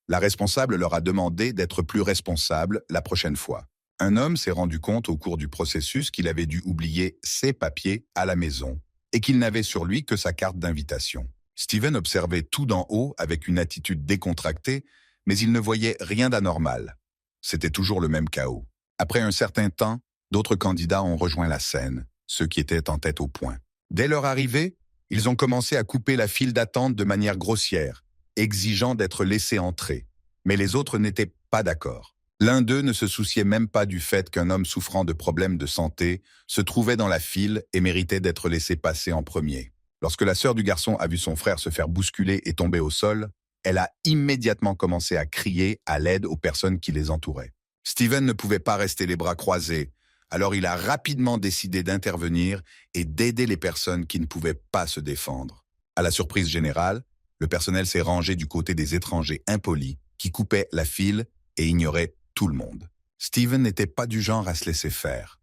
La responsable leur a demandé d'être plus responsables la prochaine fois. Un homme s'est rendu compte au cours du processus qu'il avait dû oublier ses papiers à la maison et qu'il n'avait sur lui que sa carte d'invitation. Steven observait tout d'en haut avec une attitude décontractée, mais il ne voyait rien d'anormal. C'était toujours le même chaos. Après un certain temps, d'autres candidats ont rejoint la scène, ceux qui étaient en tête au point. Dès leur arrivée, ils ont commencé à couper la file d'attente de manière grossière, exigeant d'être laissés entrer. Mais les autres n'étaient pas d'accord. L'un d'eux ne se souciait même pas du fait qu'un homme souffrant de problèmes de santé se trouvait dans la file et méritait d'être laissé passer en premier. Lorsque la sœur du garçon a vu son frère se faire bousculer et tomber au sol, elle a immédiatement commencé à crier à l'aide aux personnes qui les entouraient. Steven ne pouvait pas rester les bras croisés, alors il a rapidement décidé d'intervenir et d'aider les personnes qui ne pouvaient pas se défendre. À la surprise générale, le personnel s'est rangé du côté des étrangers impolis qui coupaient la file et ignoraient tout le monde. Steven n'était pas du genre à se laisser faire.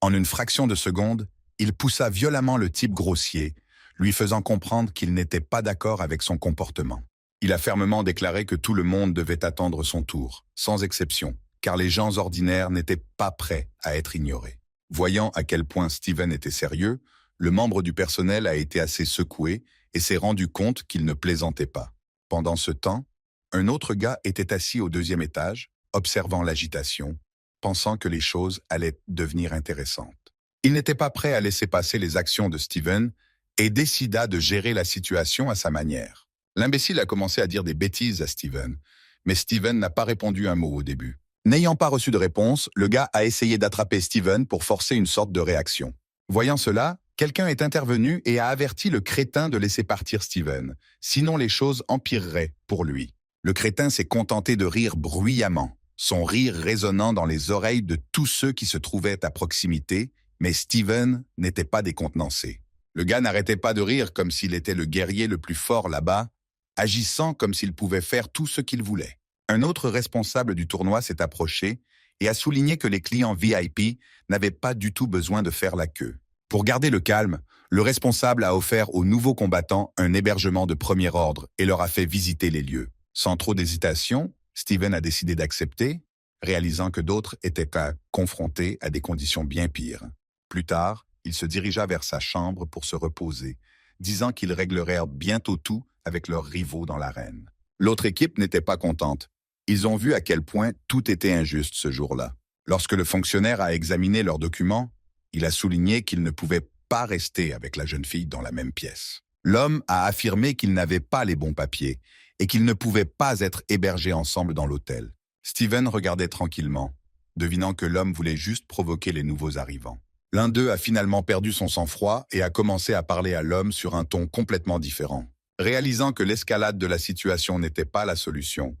En une fraction de seconde, il poussa violemment le type grossier, lui faisant comprendre qu'il n'était pas d'accord avec son comportement. Il a fermement déclaré que tout le monde devait attendre son tour, sans exception, car les gens ordinaires n'étaient pas prêts à être ignorés. Voyant à quel point Steven était sérieux, le membre du personnel a été assez secoué et s'est rendu compte qu'il ne plaisantait pas. Pendant ce temps, un autre gars était assis au deuxième étage, observant l'agitation, pensant que les choses allaient devenir intéressantes. Il n'était pas prêt à laisser passer les actions de Steven et décida de gérer la situation à sa manière. L'imbécile a commencé à dire des bêtises à Steven, mais Steven n'a pas répondu un mot au début. N'ayant pas reçu de réponse, le gars a essayé d'attraper Steven pour forcer une sorte de réaction. Voyant cela, quelqu'un est intervenu et a averti le crétin de laisser partir Steven, sinon les choses empireraient pour lui. Le crétin s'est contenté de rire bruyamment, son rire résonnant dans les oreilles de tous ceux qui se trouvaient à proximité, mais Steven n'était pas décontenancé. Le gars n'arrêtait pas de rire comme s'il était le guerrier le plus fort là-bas, agissant comme s'il pouvait faire tout ce qu'il voulait. Un autre responsable du tournoi s'est approché et a souligné que les clients VIP n'avaient pas du tout besoin de faire la queue. Pour garder le calme, le responsable a offert aux nouveaux combattants un hébergement de premier ordre et leur a fait visiter les lieux. Sans trop d'hésitation, Steven a décidé d'accepter, réalisant que d'autres étaient confrontés à des conditions bien pires. Plus tard, il se dirigea vers sa chambre pour se reposer, disant qu'ils régleraient bientôt tout avec leurs rivaux dans l'arène. L'autre équipe n'était pas contente. Ils ont vu à quel point tout était injuste ce jour-là. Lorsque le fonctionnaire a examiné leurs documents, il a souligné qu'ils ne pouvaient pas rester avec la jeune fille dans la même pièce. L'homme a affirmé qu'il n'avait pas les bons papiers et qu'ils ne pouvaient pas être hébergés ensemble dans l'hôtel. Steven regardait tranquillement, devinant que l'homme voulait juste provoquer les nouveaux arrivants. L'un d'eux a finalement perdu son sang-froid et a commencé à parler à l'homme sur un ton complètement différent. Réalisant que l'escalade de la situation n'était pas la solution,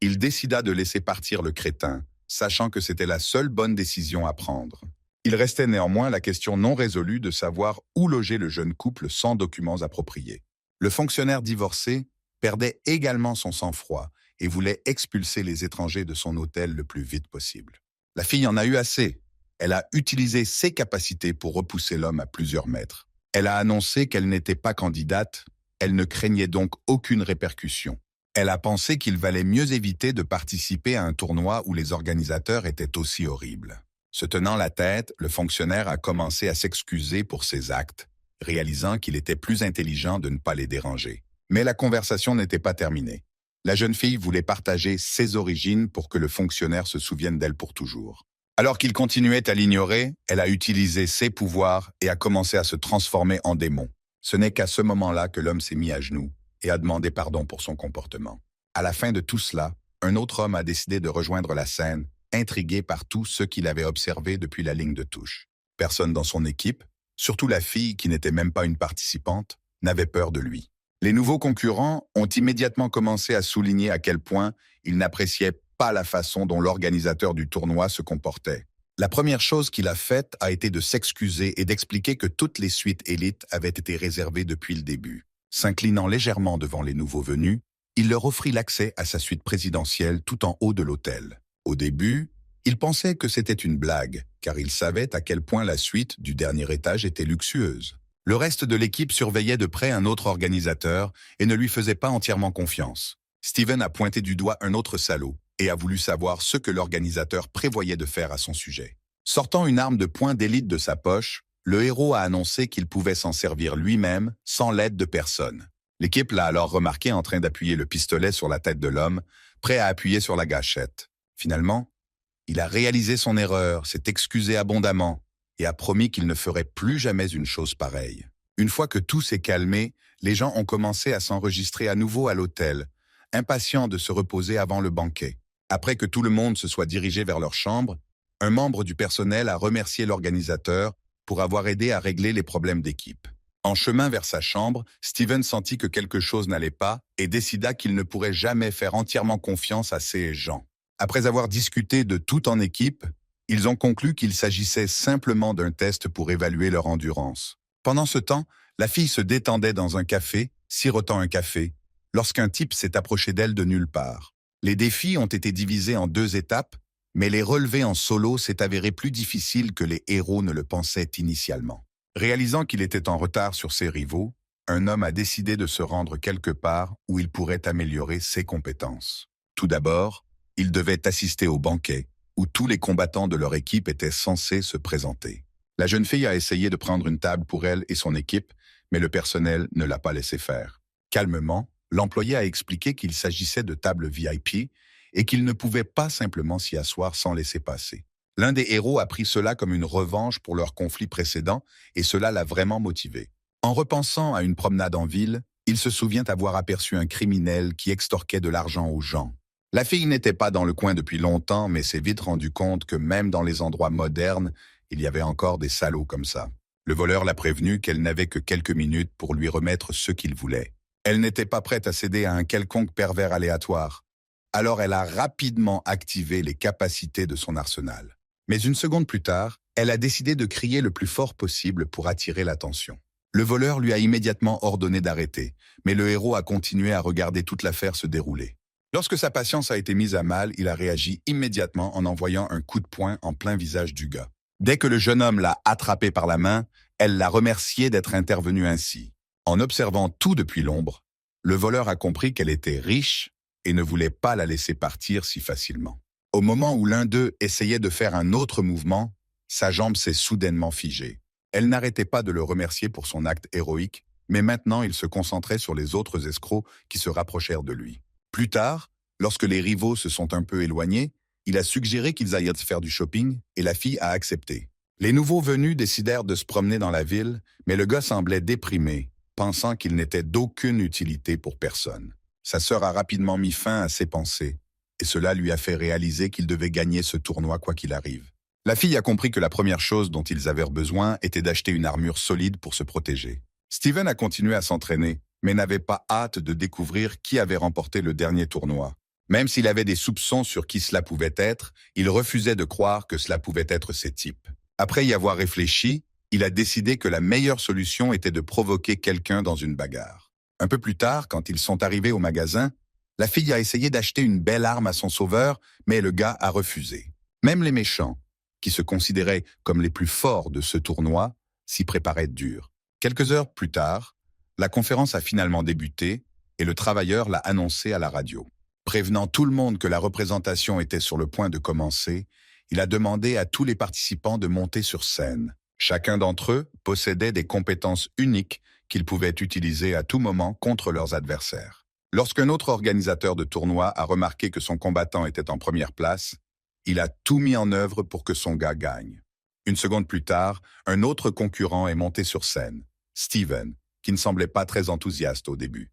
il décida de laisser partir le crétin, sachant que c'était la seule bonne décision à prendre. Il restait néanmoins la question non résolue de savoir où loger le jeune couple sans documents appropriés. Le fonctionnaire divorcé perdait également son sang-froid et voulait expulser les étrangers de son hôtel le plus vite possible. La fille en a eu assez. Elle a utilisé ses capacités pour repousser l'homme à plusieurs mètres. Elle a annoncé qu'elle n'était pas candidate, elle ne craignait donc aucune répercussion. Elle a pensé qu'il valait mieux éviter de participer à un tournoi où les organisateurs étaient aussi horribles. Se tenant la tête, le fonctionnaire a commencé à s'excuser pour ses actes, réalisant qu'il était plus intelligent de ne pas les déranger. Mais la conversation n'était pas terminée. La jeune fille voulait partager ses origines pour que le fonctionnaire se souvienne d'elle pour toujours. Alors qu'il continuait à l'ignorer, elle a utilisé ses pouvoirs et a commencé à se transformer en démon. Ce n'est qu'à ce moment-là que l'homme s'est mis à genoux et a demandé pardon pour son comportement. À la fin de tout cela, un autre homme a décidé de rejoindre la scène, intrigué par tout ce qu'il avait observé depuis la ligne de touche. Personne dans son équipe, surtout la fille qui n'était même pas une participante, n'avait peur de lui. Les nouveaux concurrents ont immédiatement commencé à souligner à quel point ils n'appréciaient pas la façon dont l'organisateur du tournoi se comportait. La première chose qu'il a faite a été de s'excuser et d'expliquer que toutes les suites élites avaient été réservées depuis le début. S'inclinant légèrement devant les nouveaux venus, il leur offrit l'accès à sa suite présidentielle tout en haut de l'hôtel. Au début, il pensait que c'était une blague, car il savait à quel point la suite du dernier étage était luxueuse. Le reste de l'équipe surveillait de près un autre organisateur et ne lui faisait pas entièrement confiance. Steven a pointé du doigt un autre salaud et a voulu savoir ce que l'organisateur prévoyait de faire à son sujet. Sortant une arme de poing d'élite de sa poche, le héros a annoncé qu'il pouvait s'en servir lui-même sans l'aide de personne. L'équipe l'a alors remarqué en train d'appuyer le pistolet sur la tête de l'homme, prêt à appuyer sur la gâchette. Finalement, il a réalisé son erreur, s'est excusé abondamment et a promis qu'il ne ferait plus jamais une chose pareille. Une fois que tout s'est calmé, les gens ont commencé à s'enregistrer à nouveau à l'hôtel, impatients de se reposer avant le banquet. Après que tout le monde se soit dirigé vers leur chambre, un membre du personnel a remercié l'organisateur pour avoir aidé à régler les problèmes d'équipe. En chemin vers sa chambre, Steven sentit que quelque chose n'allait pas et décida qu'il ne pourrait jamais faire entièrement confiance à ces gens. Après avoir discuté de tout en équipe, ils ont conclu qu'il s'agissait simplement d'un test pour évaluer leur endurance. Pendant ce temps, la fille se détendait dans un café, sirotant un café, lorsqu'un type s'est approché d'elle de nulle part. Les défis ont été divisés en 2 étapes, mais les relever en solo s'est avéré plus difficile que les héros ne le pensaient initialement. Réalisant qu'il était en retard sur ses rivaux, un homme a décidé de se rendre quelque part où il pourrait améliorer ses compétences. Tout d'abord, il devait assister au banquet, où tous les combattants de leur équipe étaient censés se présenter. La jeune fille a essayé de prendre une table pour elle et son équipe, mais le personnel ne l'a pas laissé faire. Calmement, l'employé a expliqué qu'il s'agissait de tables VIP et qu'il ne pouvait pas simplement s'y asseoir sans laisser passer. L'un des héros a pris cela comme une revanche pour leur conflit précédent et cela l'a vraiment motivé. En repensant à une promenade en ville, il se souvient avoir aperçu un criminel qui extorquait de l'argent aux gens. La fille n'était pas dans le coin depuis longtemps, mais s'est vite rendu compte que même dans les endroits modernes, il y avait encore des salauds comme ça. Le voleur l'a prévenu qu'elle n'avait que quelques minutes pour lui remettre ce qu'il voulait. Elle n'était pas prête à céder à un quelconque pervers aléatoire. Alors elle a rapidement activé les capacités de son arsenal. Mais une seconde plus tard, elle a décidé de crier le plus fort possible pour attirer l'attention. Le voleur lui a immédiatement ordonné d'arrêter, mais le héros a continué à regarder toute l'affaire se dérouler. Lorsque sa patience a été mise à mal, il a réagi immédiatement en envoyant un coup de poing en plein visage du gars. Dès que le jeune homme l'a attrapé par la main, elle l'a remercié d'être intervenu ainsi. En observant tout depuis l'ombre, le voleur a compris qu'elle était riche et ne voulait pas la laisser partir si facilement. Au moment où l'un d'eux essayait de faire un autre mouvement, sa jambe s'est soudainement figée. Elle n'arrêtait pas de le remercier pour son acte héroïque, mais maintenant il se concentrait sur les autres escrocs qui se rapprochèrent de lui. Plus tard, lorsque les rivaux se sont un peu éloignés, il a suggéré qu'ils aillent faire du shopping et la fille a accepté. Les nouveaux venus décidèrent de se promener dans la ville, mais le gars semblait déprimé, pensant qu'il n'était d'aucune utilité pour personne. Sa sœur a rapidement mis fin à ses pensées, et cela lui a fait réaliser qu'il devait gagner ce tournoi quoi qu'il arrive. La fille a compris que la première chose dont ils avaient besoin était d'acheter une armure solide pour se protéger. Steven a continué à s'entraîner, mais n'avait pas hâte de découvrir qui avait remporté le dernier tournoi. Même s'il avait des soupçons sur qui cela pouvait être, il refusait de croire que cela pouvait être ces types. Après y avoir réfléchi, il a décidé que la meilleure solution était de provoquer quelqu'un dans une bagarre. Un peu plus tard, quand ils sont arrivés au magasin, la fille a essayé d'acheter une belle arme à son sauveur, mais le gars a refusé. Même les méchants, qui se considéraient comme les plus forts de ce tournoi, s'y préparaient dur. Quelques heures plus tard, la conférence a finalement débuté et le travailleur l'a annoncé à la radio. Prévenant tout le monde que la représentation était sur le point de commencer, il a demandé à tous les participants de monter sur scène. Chacun d'entre eux possédait des compétences uniques qu'ils pouvaient utiliser à tout moment contre leurs adversaires. Lorsqu'un autre organisateur de tournoi a remarqué que son combattant était en première place, il a tout mis en œuvre pour que son gars gagne. Une seconde plus tard, un autre concurrent est monté sur scène, Steven, qui ne semblait pas très enthousiaste au début.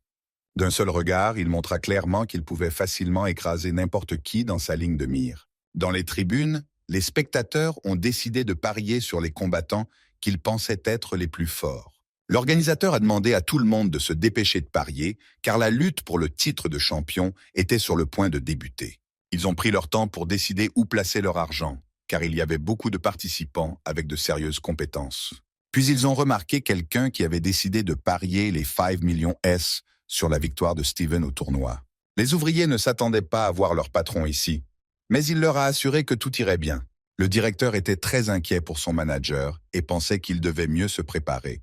D'un seul regard, il montra clairement qu'il pouvait facilement écraser n'importe qui dans sa ligne de mire. Dans les tribunes, les spectateurs ont décidé de parier sur les combattants qu'ils pensaient être les plus forts. L'organisateur a demandé à tout le monde de se dépêcher de parier, car la lutte pour le titre de champion était sur le point de débuter. Ils ont pris leur temps pour décider où placer leur argent, car il y avait beaucoup de participants avec de sérieuses compétences. Puis ils ont remarqué quelqu'un qui avait décidé de parier les 5 millions S sur la victoire de Steven au tournoi. Les ouvriers ne s'attendaient pas à voir leur patron ici, mais il leur a assuré que tout irait bien. Le directeur était très inquiet pour son manager et pensait qu'il devait mieux se préparer.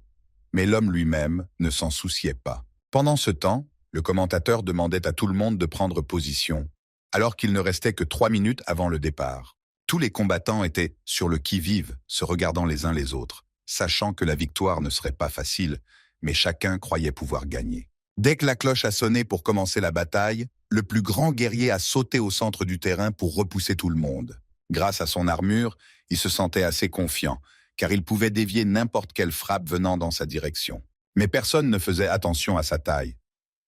Mais l'homme lui-même ne s'en souciait pas. Pendant ce temps, le commentateur demandait à tout le monde de prendre position, alors qu'il ne restait que 3 minutes avant le départ. Tous les combattants étaient sur le qui-vive, se regardant les uns les autres, sachant que la victoire ne serait pas facile, mais chacun croyait pouvoir gagner. Dès que la cloche a sonné pour commencer la bataille, le plus grand guerrier a sauté au centre du terrain pour repousser tout le monde. Grâce à son armure, il se sentait assez confiant, car il pouvait dévier n'importe quelle frappe venant dans sa direction. Mais personne ne faisait attention à sa taille.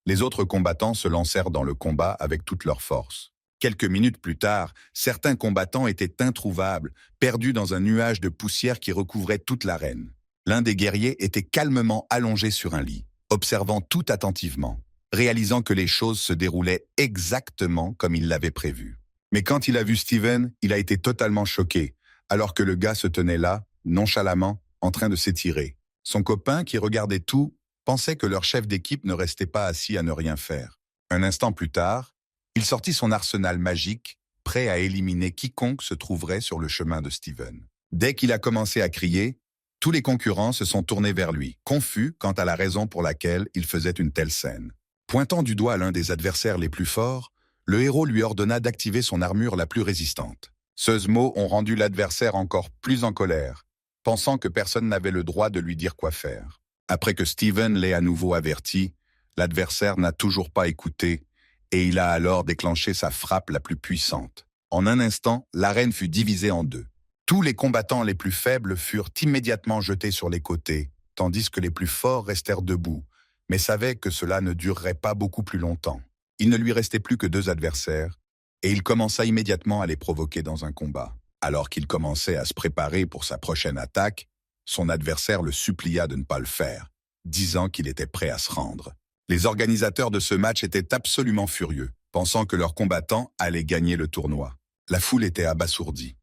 Les autres combattants se lancèrent dans le combat avec toute leur force. Quelques minutes plus tard, certains combattants étaient introuvables, perdus dans un nuage de poussière qui recouvrait toute l'arène. L'un des guerriers était calmement allongé sur un lit, observant tout attentivement, réalisant que les choses se déroulaient exactement comme il l'avait prévu. Mais quand il a vu Steven, il a été totalement choqué, alors que le gars se tenait là, nonchalamment, en train de s'étirer. Son copain, qui regardait tout, pensait que leur chef d'équipe ne restait pas assis à ne rien faire. Un instant plus tard, il sortit son arsenal magique, prêt à éliminer quiconque se trouverait sur le chemin de Steven. Dès qu'il a commencé à crier, tous les concurrents se sont tournés vers lui, confus quant à la raison pour laquelle il faisait une telle scène. Pointant du doigt l'un des adversaires les plus forts, le héros lui ordonna d'activer son armure la plus résistante. Ces mots ont rendu l'adversaire encore plus en colère, pensant que personne n'avait le droit de lui dire quoi faire. Après que Steven l'ait à nouveau averti, l'adversaire n'a toujours pas écouté et il a alors déclenché sa frappe la plus puissante. En un instant, l'arène fut divisée en deux. Tous les combattants les plus faibles furent immédiatement jetés sur les côtés, tandis que les plus forts restèrent debout, mais savaient que cela ne durerait pas beaucoup plus longtemps. Il ne lui restait plus que 2 adversaires, et il commença immédiatement à les provoquer dans un combat. Alors qu'il commençait à se préparer pour sa prochaine attaque, son adversaire le supplia de ne pas le faire, disant qu'il était prêt à se rendre. Les organisateurs de ce match étaient absolument furieux, pensant que leur combattant allait gagner le tournoi. La foule était abasourdie.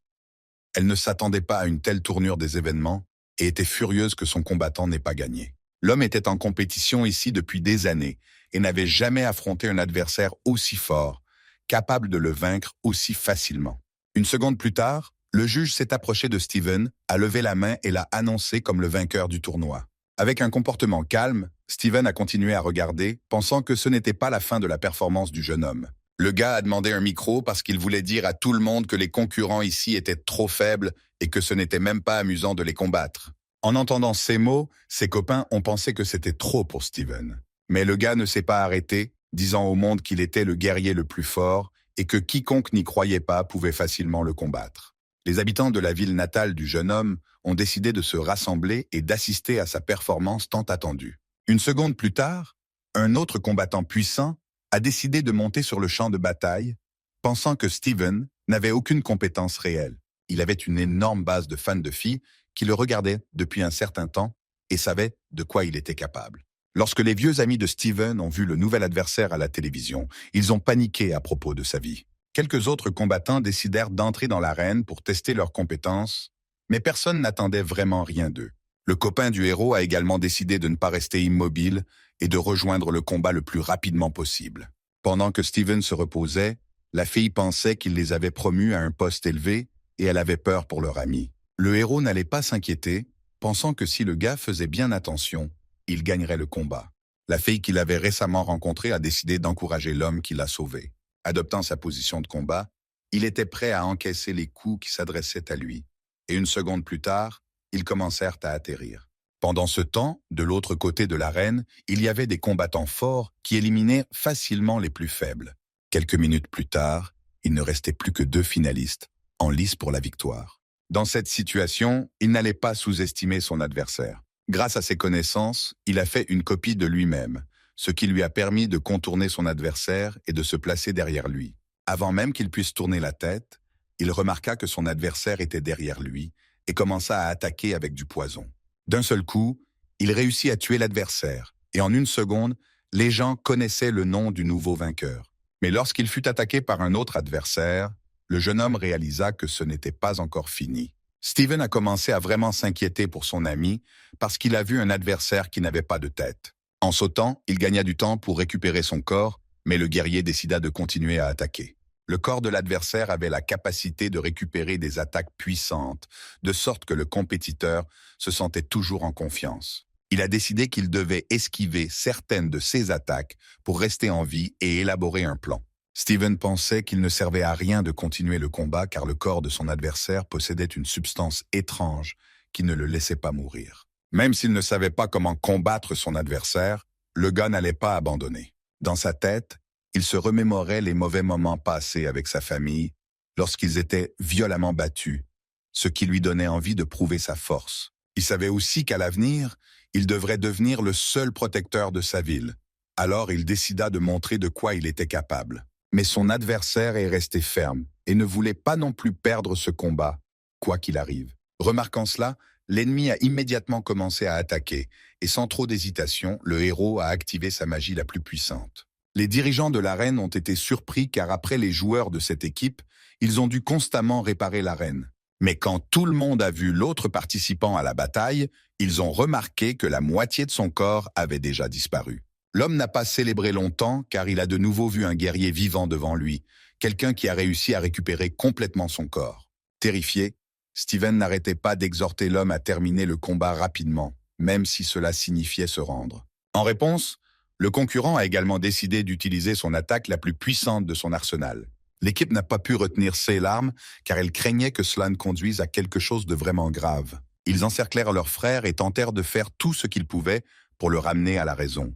Elle ne s'attendait pas à une telle tournure des événements et était furieuse que son combattant n'ait pas gagné. L'homme était en compétition ici depuis des années et n'avait jamais affronté un adversaire aussi fort, capable de le vaincre aussi facilement. Une seconde plus tard, le juge s'est approché de Steven, a levé la main et l'a annoncé comme le vainqueur du tournoi. Avec un comportement calme, Steven a continué à regarder, pensant que ce n'était pas la fin de la performance du jeune homme. Le gars a demandé un micro parce qu'il voulait dire à tout le monde que les concurrents ici étaient trop faibles et que ce n'était même pas amusant de les combattre. En entendant ces mots, ses copains ont pensé que c'était trop pour Steven. Mais le gars ne s'est pas arrêté, disant au monde qu'il était le guerrier le plus fort et que quiconque n'y croyait pas pouvait facilement le combattre. Les habitants de la ville natale du jeune homme ont décidé de se rassembler et d'assister à sa performance tant attendue. Une seconde plus tard, un autre combattant puissant a décidé de monter sur le champ de bataille, pensant que Steven n'avait aucune compétence réelle. Il avait une énorme base de fans de filles qui le regardaient depuis un certain temps et savaient de quoi il était capable. Lorsque les vieux amis de Steven ont vu le nouvel adversaire à la télévision, ils ont paniqué à propos de sa vie. Quelques autres combattants décidèrent d'entrer dans l'arène pour tester leurs compétences, mais personne n'attendait vraiment rien d'eux. Le copain du héros a également décidé de ne pas rester immobile et de rejoindre le combat le plus rapidement possible. Pendant que Steven se reposait, la fille pensait qu'il les avait promus à un poste élevé et elle avait peur pour leur ami. Le héros n'allait pas s'inquiéter, pensant que si le gars faisait bien attention, il gagnerait le combat. La fille qu'il avait récemment rencontrée a décidé d'encourager l'homme qui l'a sauvé. Adoptant sa position de combat, il était prêt à encaisser les coups qui s'adressaient à lui. Et une seconde plus tard, ils commencèrent à atterrir. Pendant ce temps, de l'autre côté de l'arène, il y avait des combattants forts qui éliminaient facilement les plus faibles. Quelques minutes plus tard, il ne restait plus que 2 finalistes, en lice pour la victoire. Dans cette situation, il n'allait pas sous-estimer son adversaire. Grâce à ses connaissances, il a fait une copie de lui-même, ce qui lui a permis de contourner son adversaire et de se placer derrière lui. Avant même qu'il puisse tourner la tête, il remarqua que son adversaire était derrière lui et commença à attaquer avec du poison. D'un seul coup, il réussit à tuer l'adversaire, et en une seconde, les gens connaissaient le nom du nouveau vainqueur. Mais lorsqu'il fut attaqué par un autre adversaire, Le jeune homme réalisa que ce n'était pas encore fini. Steven a commencé à vraiment s'inquiéter pour son ami parce qu'il a vu un adversaire qui n'avait pas de tête. En sautant, il gagna du temps pour récupérer son corps, mais le guerrier décida de continuer à attaquer. Le corps de l'adversaire avait la capacité de récupérer des attaques puissantes, de sorte que le compétiteur se sentait toujours en confiance. Il a décidé qu'il devait esquiver certaines de ces attaques pour rester en vie et élaborer un plan. Steven pensait qu'il ne servait à rien de continuer le combat car le corps de son adversaire possédait une substance étrange qui ne le laissait pas mourir. Même s'il ne savait pas comment combattre son adversaire, le gars n'allait pas abandonner. Dans sa tête, il se remémorait les mauvais moments passés avec sa famille lorsqu'ils étaient violemment battus, ce qui lui donnait envie de prouver sa force. Il savait aussi qu'à l'avenir, il devrait devenir le seul protecteur de sa ville. Alors il décida de montrer de quoi il était capable. Mais son adversaire est resté ferme et ne voulait pas non plus perdre ce combat, quoi qu'il arrive. Remarquant cela, l'ennemi a immédiatement commencé à attaquer, et sans trop d'hésitation, le héros a activé sa magie la plus puissante. Les dirigeants de l'arène ont été surpris car après les joueurs de cette équipe, ils ont dû constamment réparer l'arène. Mais quand tout le monde a vu l'autre participant à la bataille, ils ont remarqué que la moitié de son corps avait déjà disparu. L'homme n'a pas célébré longtemps car il a de nouveau vu un guerrier vivant devant lui, quelqu'un qui a réussi à récupérer complètement son corps. Terrifié, Steven n'arrêtait pas d'exhorter l'homme à terminer le combat rapidement, même si cela signifiait se rendre. En réponse, le concurrent a également décidé d'utiliser son attaque la plus puissante de son arsenal. L'équipe n'a pas pu retenir ses larmes car elle craignait que cela ne conduise à quelque chose de vraiment grave. Ils encerclèrent leur frère et tentèrent de faire tout ce qu'ils pouvaient pour le ramener à la raison.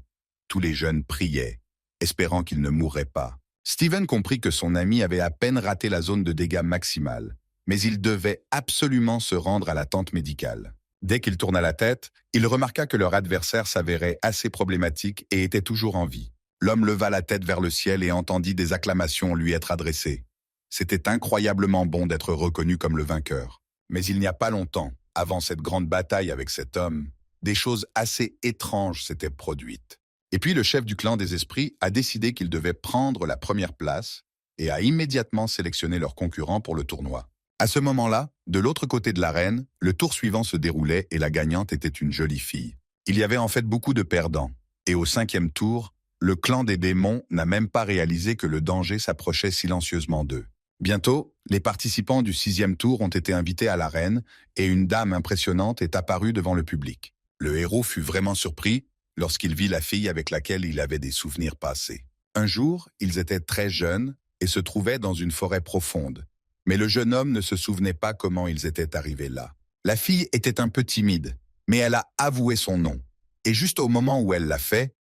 Tous les jeunes priaient, espérant qu'il ne mourrait pas. Steven comprit que son ami avait à peine raté la zone de dégâts maximale, mais il devait absolument se rendre à la tente médicale. Dès qu'il tourna la tête, il remarqua que leur adversaire s'avérait assez problématique et était toujours en vie. L'homme leva la tête vers le ciel et entendit des acclamations lui être adressées. C'était incroyablement bon d'être reconnu comme le vainqueur. Mais il n'y a pas longtemps, avant cette grande bataille avec cet homme, des choses assez étranges s'étaient produites. Et puis le chef du clan des esprits a décidé qu'il devait prendre la première place et a immédiatement sélectionné leur concurrent pour le tournoi. À ce moment-là, de l'autre côté de l'arène, le tour suivant se déroulait et la gagnante était une jolie fille. Il y avait en fait beaucoup de perdants. Et au 5e tour, le clan des démons n'a même pas réalisé que le danger s'approchait silencieusement d'eux. Bientôt, les participants du 6e tour ont été invités à l'arène et une dame impressionnante est apparue devant le public. Le héros fut vraiment surpris lorsqu'il vit la fille avec laquelle il avait des souvenirs passés. Un jour, ils étaient très jeunes et se trouvaient dans une forêt profonde. Mais le jeune homme ne se souvenait pas comment ils étaient arrivés là. La fille était un peu timide, mais elle a avoué son nom. Et juste au moment où elle l'a fait,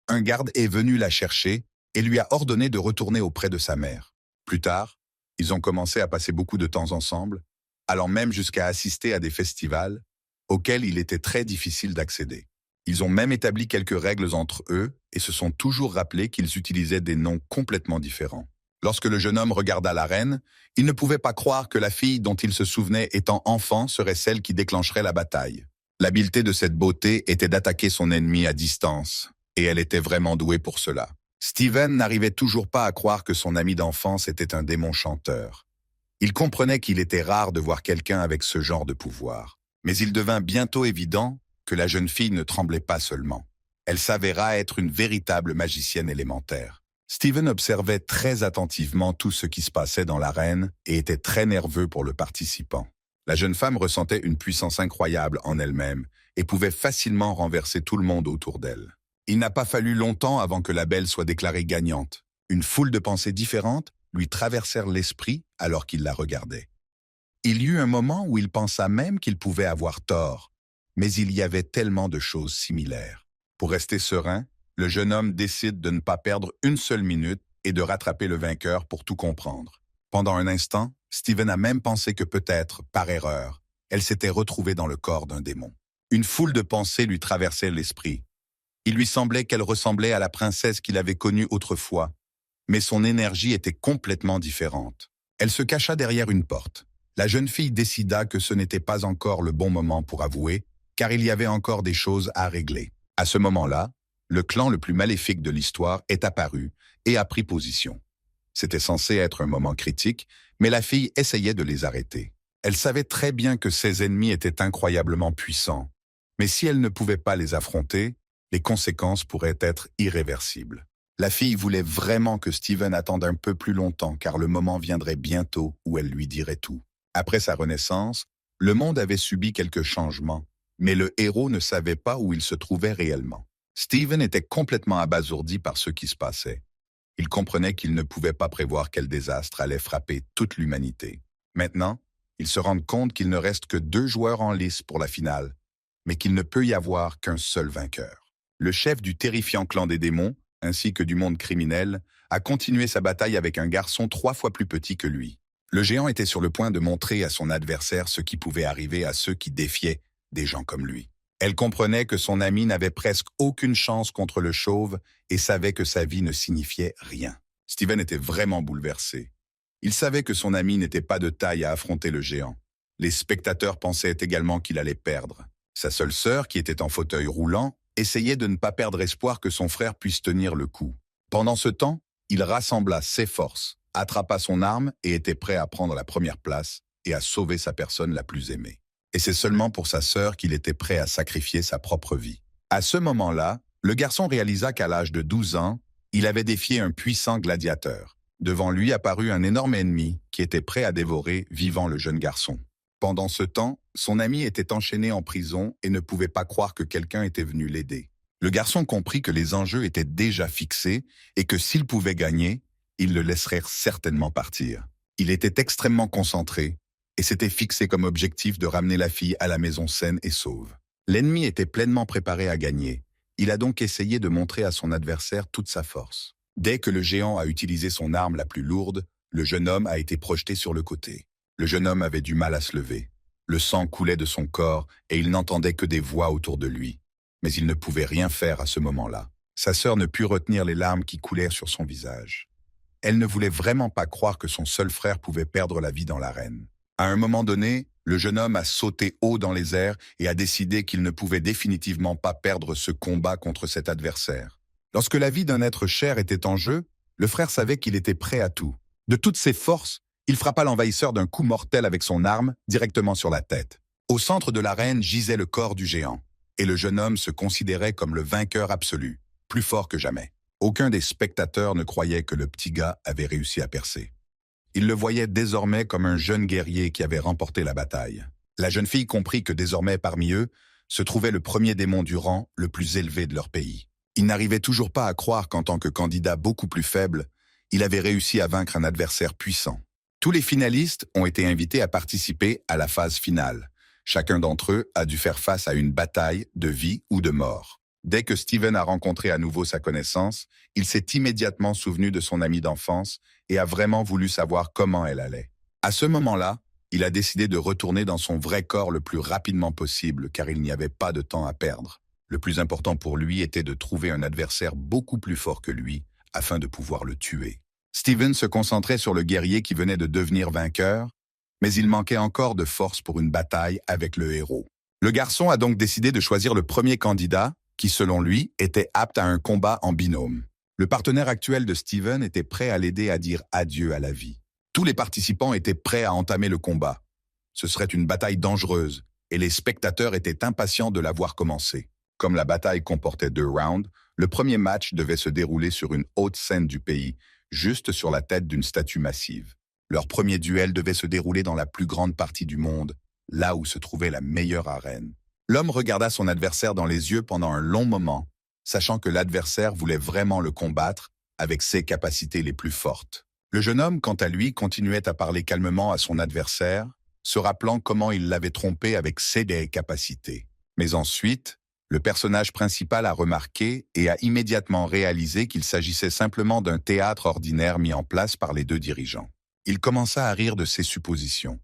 un garde est venu la chercher et lui a ordonné de retourner auprès de sa mère. Plus tard, ils ont commencé à passer beaucoup de temps ensemble, allant même jusqu'à assister à des festivals auxquels il était très difficile d'accéder. Ils ont même établi quelques règles entre eux et se sont toujours rappelés qu'ils utilisaient des noms complètement différents. Lorsque le jeune homme regarda la reine, il ne pouvait pas croire que la fille dont il se souvenait étant enfant serait celle qui déclencherait la bataille. L'habileté de cette beauté était d'attaquer son ennemi à distance, et elle était vraiment douée pour cela. Steven n'arrivait toujours pas à croire que son ami d'enfance était un démon chanteur. Il comprenait qu'il était rare de voir quelqu'un avec ce genre de pouvoir. Mais il devint bientôt évident que la jeune fille ne tremblait pas seulement. Elle s'avéra être une véritable magicienne élémentaire. Steven observait très attentivement tout ce qui se passait dans l'arène et était très nerveux pour le participant. La jeune femme ressentait une puissance incroyable en elle-même et pouvait facilement renverser tout le monde autour d'elle. Il n'a pas fallu longtemps avant que la belle soit déclarée gagnante. Une foule de pensées différentes lui traversèrent l'esprit alors qu'il la regardait. Il y eut un moment où il pensa même qu'il pouvait avoir tort, mais il y avait tellement de choses similaires. Pour rester serein, le jeune homme décide de ne pas perdre une seule minute et de rattraper le vainqueur pour tout comprendre. Pendant un instant, Steven a même pensé que peut-être, par erreur, elle s'était retrouvée dans le corps d'un démon. Une foule de pensées lui traversait l'esprit. Il lui semblait qu'elle ressemblait à la princesse qu'il avait connue autrefois, mais son énergie était complètement différente. Elle se cacha derrière une porte. La jeune fille décida que ce n'était pas encore le bon moment pour avouer, car il y avait encore des choses à régler. À ce moment-là, le clan le plus maléfique de l'histoire est apparu et a pris position. C'était censé être un moment critique, mais la fille essayait de les arrêter. Elle savait très bien que ses ennemis étaient incroyablement puissants, mais si elle ne pouvait pas les affronter, les conséquences pourraient être irréversibles. La fille voulait vraiment que Steven attende un peu plus longtemps car le moment viendrait bientôt où elle lui dirait tout. Après sa renaissance, le monde avait subi quelques changements, mais le héros ne savait pas où il se trouvait réellement. Steven était complètement abasourdi par ce qui se passait. Il comprenait qu'il ne pouvait pas prévoir quel désastre allait frapper toute l'humanité. Maintenant, il se rend compte qu'il ne reste que 2 joueurs en lice pour la finale, mais qu'il ne peut y avoir qu'un seul vainqueur. Le chef du terrifiant clan des démons, ainsi que du monde criminel, a continué sa bataille avec un garçon 3 fois plus petit que lui. Le géant était sur le point de montrer à son adversaire ce qui pouvait arriver à ceux qui défiaient des gens comme lui. Elle comprenait que son ami n'avait presque aucune chance contre le chauve et savait que sa vie ne signifiait rien. Steven était vraiment bouleversé. Il savait que son ami n'était pas de taille à affronter le géant. Les spectateurs pensaient également qu'il allait perdre. Sa seule sœur, qui était en fauteuil roulant, essayait de ne pas perdre espoir que son frère puisse tenir le coup. Pendant ce temps, il rassembla ses forces, attrapa son arme et était prêt à prendre la première place et à sauver sa personne la plus aimée. Et c'est seulement pour sa sœur qu'il était prêt à sacrifier sa propre vie. À ce moment-là, le garçon réalisa qu'à l'âge de 12 ans, il avait défié un puissant gladiateur. Devant lui apparut un énorme ennemi qui était prêt à dévorer vivant le jeune garçon. Pendant ce temps, son ami était enchaîné en prison et ne pouvait pas croire que quelqu'un était venu l'aider. Le garçon comprit que les enjeux étaient déjà fixés et que s'il pouvait gagner, il le laisserait certainement partir. Il était extrêmement concentré et s'était fixé comme objectif de ramener la fille à la maison saine et sauve. L'ennemi était pleinement préparé à gagner. Il a donc essayé de montrer à son adversaire toute sa force. Dès que le géant a utilisé son arme la plus lourde, le jeune homme a été projeté sur le côté. Le jeune homme avait du mal à se lever. Le sang coulait de son corps et il n'entendait que des voix autour de lui. Mais il ne pouvait rien faire à ce moment-là. Sa sœur ne put retenir les larmes qui coulèrent sur son visage. Elle ne voulait vraiment pas croire que son seul frère pouvait perdre la vie dans l'arène. À un moment donné, le jeune homme a sauté haut dans les airs et a décidé qu'il ne pouvait définitivement pas perdre ce combat contre cet adversaire. Lorsque la vie d'un être cher était en jeu, le frère savait qu'il était prêt à tout. De toutes ses forces, il frappa l'envahisseur d'un coup mortel avec son arme directement sur la tête. Au centre de l'arène gisait le corps du géant, et le jeune homme se considérait comme le vainqueur absolu, plus fort que jamais. Aucun des spectateurs ne croyait que le petit gars avait réussi à percer. Il le voyait désormais comme un jeune guerrier qui avait remporté la bataille. La jeune fille comprit que désormais parmi eux se trouvait le premier démon du rang le plus élevé de leur pays. Il n'arrivait toujours pas à croire qu'en tant que candidat beaucoup plus faible, il avait réussi à vaincre un adversaire puissant. Tous les finalistes ont été invités à participer à la phase finale. Chacun d'entre eux a dû faire face à une bataille de vie ou de mort. Dès que Steven a rencontré à nouveau sa connaissance, il s'est immédiatement souvenu de son amie d'enfance et a vraiment voulu savoir comment elle allait. À ce moment-là, il a décidé de retourner dans son vrai corps le plus rapidement possible car il n'y avait pas de temps à perdre. Le plus important pour lui était de trouver un adversaire beaucoup plus fort que lui afin de pouvoir le tuer. Steven se concentrait sur le guerrier qui venait de devenir vainqueur, mais il manquait encore de force pour une bataille avec le héros. Le garçon a donc décidé de choisir le premier candidat qui, selon lui, était apte à un combat en binôme. Le partenaire actuel de Steven était prêt à l'aider à dire adieu à la vie. Tous les participants étaient prêts à entamer le combat. Ce serait une bataille dangereuse, et les spectateurs étaient impatients de la voir commencer. Comme la bataille comportait 2 rounds, le premier match devait se dérouler sur une haute scène du pays, juste sur la tête d'une statue massive. Leur premier duel devait se dérouler dans la plus grande partie du monde, là où se trouvait la meilleure arène. L'homme regarda son adversaire dans les yeux pendant un long moment, sachant que l'adversaire voulait vraiment le combattre avec ses capacités les plus fortes. Le jeune homme, quant à lui, continuait à parler calmement à son adversaire, se rappelant comment il l'avait trompé avec ses capacités. Mais ensuite, le personnage principal a remarqué et a immédiatement réalisé qu'il s'agissait simplement d'un théâtre ordinaire mis en place par les 2 dirigeants. Il commença à rire de ses suppositions,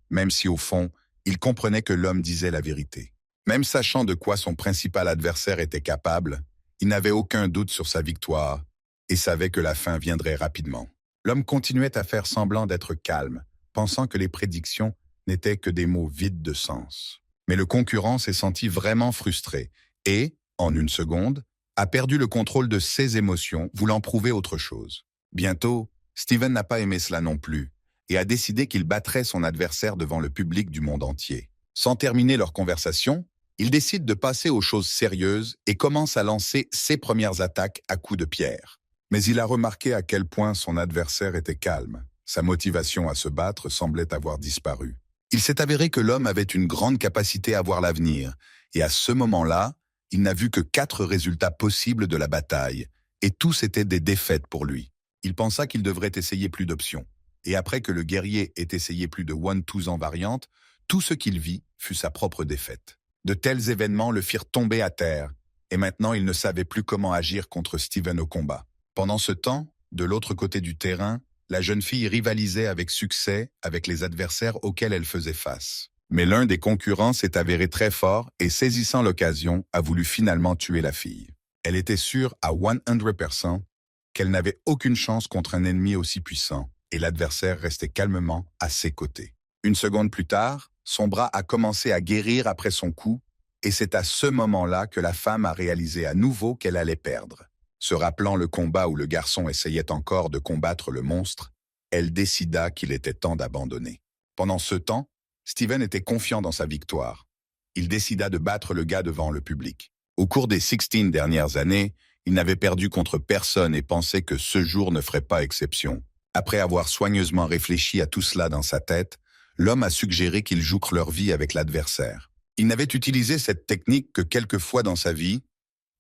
même si au fond, il comprenait que l'homme disait la vérité. Même sachant de quoi son principal adversaire était capable, il n'avait aucun doute sur sa victoire et savait que la fin viendrait rapidement. L'homme continuait à faire semblant d'être calme, pensant que les prédictions n'étaient que des mots vides de sens. Mais le concurrent s'est senti vraiment frustré et, en une seconde, a perdu le contrôle de ses émotions, voulant prouver autre chose. Bientôt, Steven n'a pas aimé cela non plus, et a décidé qu'il battrait son adversaire devant le public du monde entier. Sans terminer leur conversation, il décide de passer aux choses sérieuses et commence à lancer ses premières attaques à coups de pierre. Mais il a remarqué à quel point son adversaire était calme. Sa motivation à se battre semblait avoir disparu. Il s'est avéré que l'homme avait une grande capacité à voir l'avenir, et à ce moment-là, il n'a vu que 4 résultats possibles de la bataille, et tous étaient des défaites pour lui. Il pensa qu'il devrait essayer plus d'options. Et après que le guerrier ait essayé plus de 1-2 en variante, tout ce qu'il vit fut sa propre défaite. De tels événements le firent tomber à terre, et maintenant il ne savait plus comment agir contre Steven au combat. Pendant ce temps, de l'autre côté du terrain, la jeune fille rivalisait avec succès avec les adversaires auxquels elle faisait face. Mais l'un des concurrents s'est avéré très fort et, saisissant l'occasion, a voulu finalement tuer la fille. Elle était sûre à 100% qu'elle n'avait aucune chance contre un ennemi aussi puissant, et l'adversaire restait calmement à ses côtés. Une seconde plus tard, son bras a commencé à guérir après son coup, et c'est à ce moment-là que la femme a réalisé à nouveau qu'elle allait perdre. Se rappelant le combat où le garçon essayait encore de combattre le monstre, elle décida qu'il était temps d'abandonner. Pendant ce temps, Steven était confiant dans sa victoire. Il décida de battre le gars devant le public. Au cours des 16 dernières années, il n'avait perdu contre personne et pensait que ce jour ne ferait pas exception. Après avoir soigneusement réfléchi à tout cela dans sa tête, l'homme a suggéré qu'ils jouent leur vie avec l'adversaire. Il n'avait utilisé cette technique que quelques fois dans sa vie,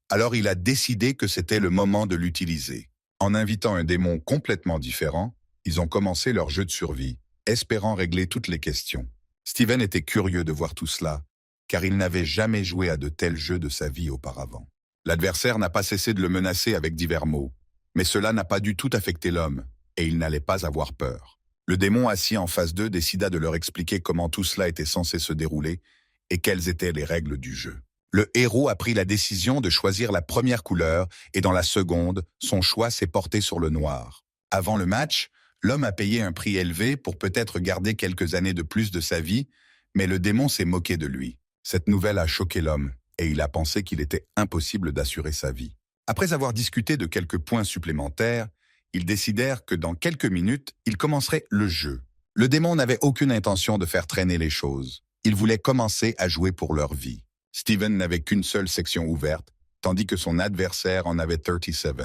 alors il a décidé que c'était le moment de l'utiliser. En invitant un démon complètement différent, ils ont commencé leur jeu de survie, espérant régler toutes les questions. Steven était curieux de voir tout cela, car il n'avait jamais joué à de tels jeux de sa vie auparavant. L'adversaire n'a pas cessé de le menacer avec divers mots, mais cela n'a pas du tout affecté l'homme, et il n'allait pas avoir peur. Le démon assis en face d'eux décida de leur expliquer comment tout cela était censé se dérouler et quelles étaient les règles du jeu. Le héros a pris la décision de choisir la première couleur et dans la seconde, son choix s'est porté sur le noir. Avant le match, l'homme a payé un prix élevé pour peut-être garder quelques années de plus de sa vie, mais le démon s'est moqué de lui. Cette nouvelle a choqué l'homme et il a pensé qu'il était impossible d'assurer sa vie. Après avoir discuté de quelques points supplémentaires, ils décidèrent que dans quelques minutes, ils commenceraient le jeu. Le démon n'avait aucune intention de faire traîner les choses. Il voulait commencer à jouer pour leur vie. Steven n'avait qu'une seule section ouverte, tandis que son adversaire en avait 37.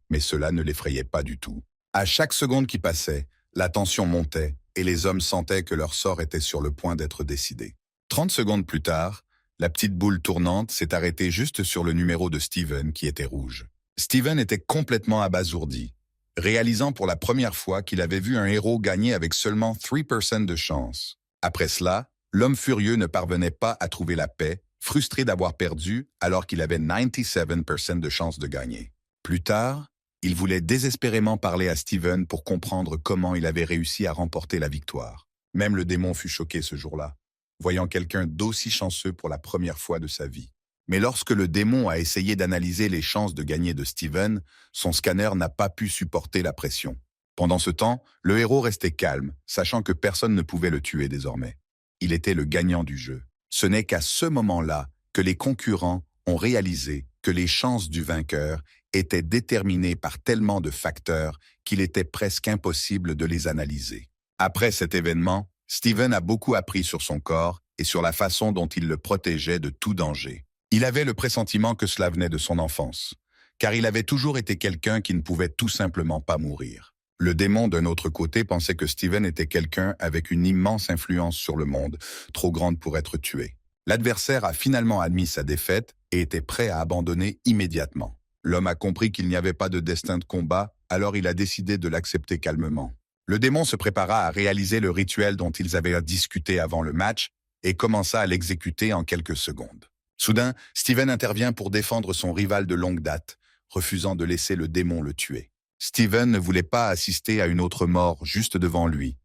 Mais cela ne l'effrayait pas du tout. À chaque seconde qui passait, la tension montait et les hommes sentaient que leur sort était sur le point d'être décidé. 30 secondes plus tard, la petite boule tournante s'est arrêtée juste sur le numéro de Steven qui était rouge. Steven était complètement abasourdi, réalisant pour la première fois qu'il avait vu un héros gagner avec seulement 3% de chance. Après cela, l'homme furieux ne parvenait pas à trouver la paix, frustré d'avoir perdu alors qu'il avait 97% de chance de gagner. Plus tard, il voulait désespérément parler à Steven pour comprendre comment il avait réussi à remporter la victoire. Même le démon fut choqué ce jour-là, voyant quelqu'un d'aussi chanceux pour la première fois de sa vie. Mais lorsque le démon a essayé d'analyser les chances de gagner de Steven, son scanner n'a pas pu supporter la pression. Pendant ce temps, le héros restait calme, sachant que personne ne pouvait le tuer désormais. Il était le gagnant du jeu. Ce n'est qu'à ce moment-là que les concurrents ont réalisé que les chances du vainqueur étaient déterminées par tellement de facteurs qu'il était presque impossible de les analyser. Après cet événement, Steven a beaucoup appris sur son corps et sur la façon dont il le protégeait de tout danger. Il avait le pressentiment que cela venait de son enfance, car il avait toujours été quelqu'un qui ne pouvait tout simplement pas mourir. Le démon, d'un autre côté, pensait que Steven était quelqu'un avec une immense influence sur le monde, trop grande pour être tué. L'adversaire a finalement admis sa défaite et était prêt à abandonner immédiatement. L'homme a compris qu'il n'y avait pas de destin de combat, alors il a décidé de l'accepter calmement. Le démon se prépara à réaliser le rituel dont ils avaient discuté avant le match et commença à l'exécuter en quelques secondes. Soudain, Steven intervient pour défendre son rival de longue date, refusant de laisser le démon le tuer. Steven ne voulait pas assister à une autre mort juste devant lui,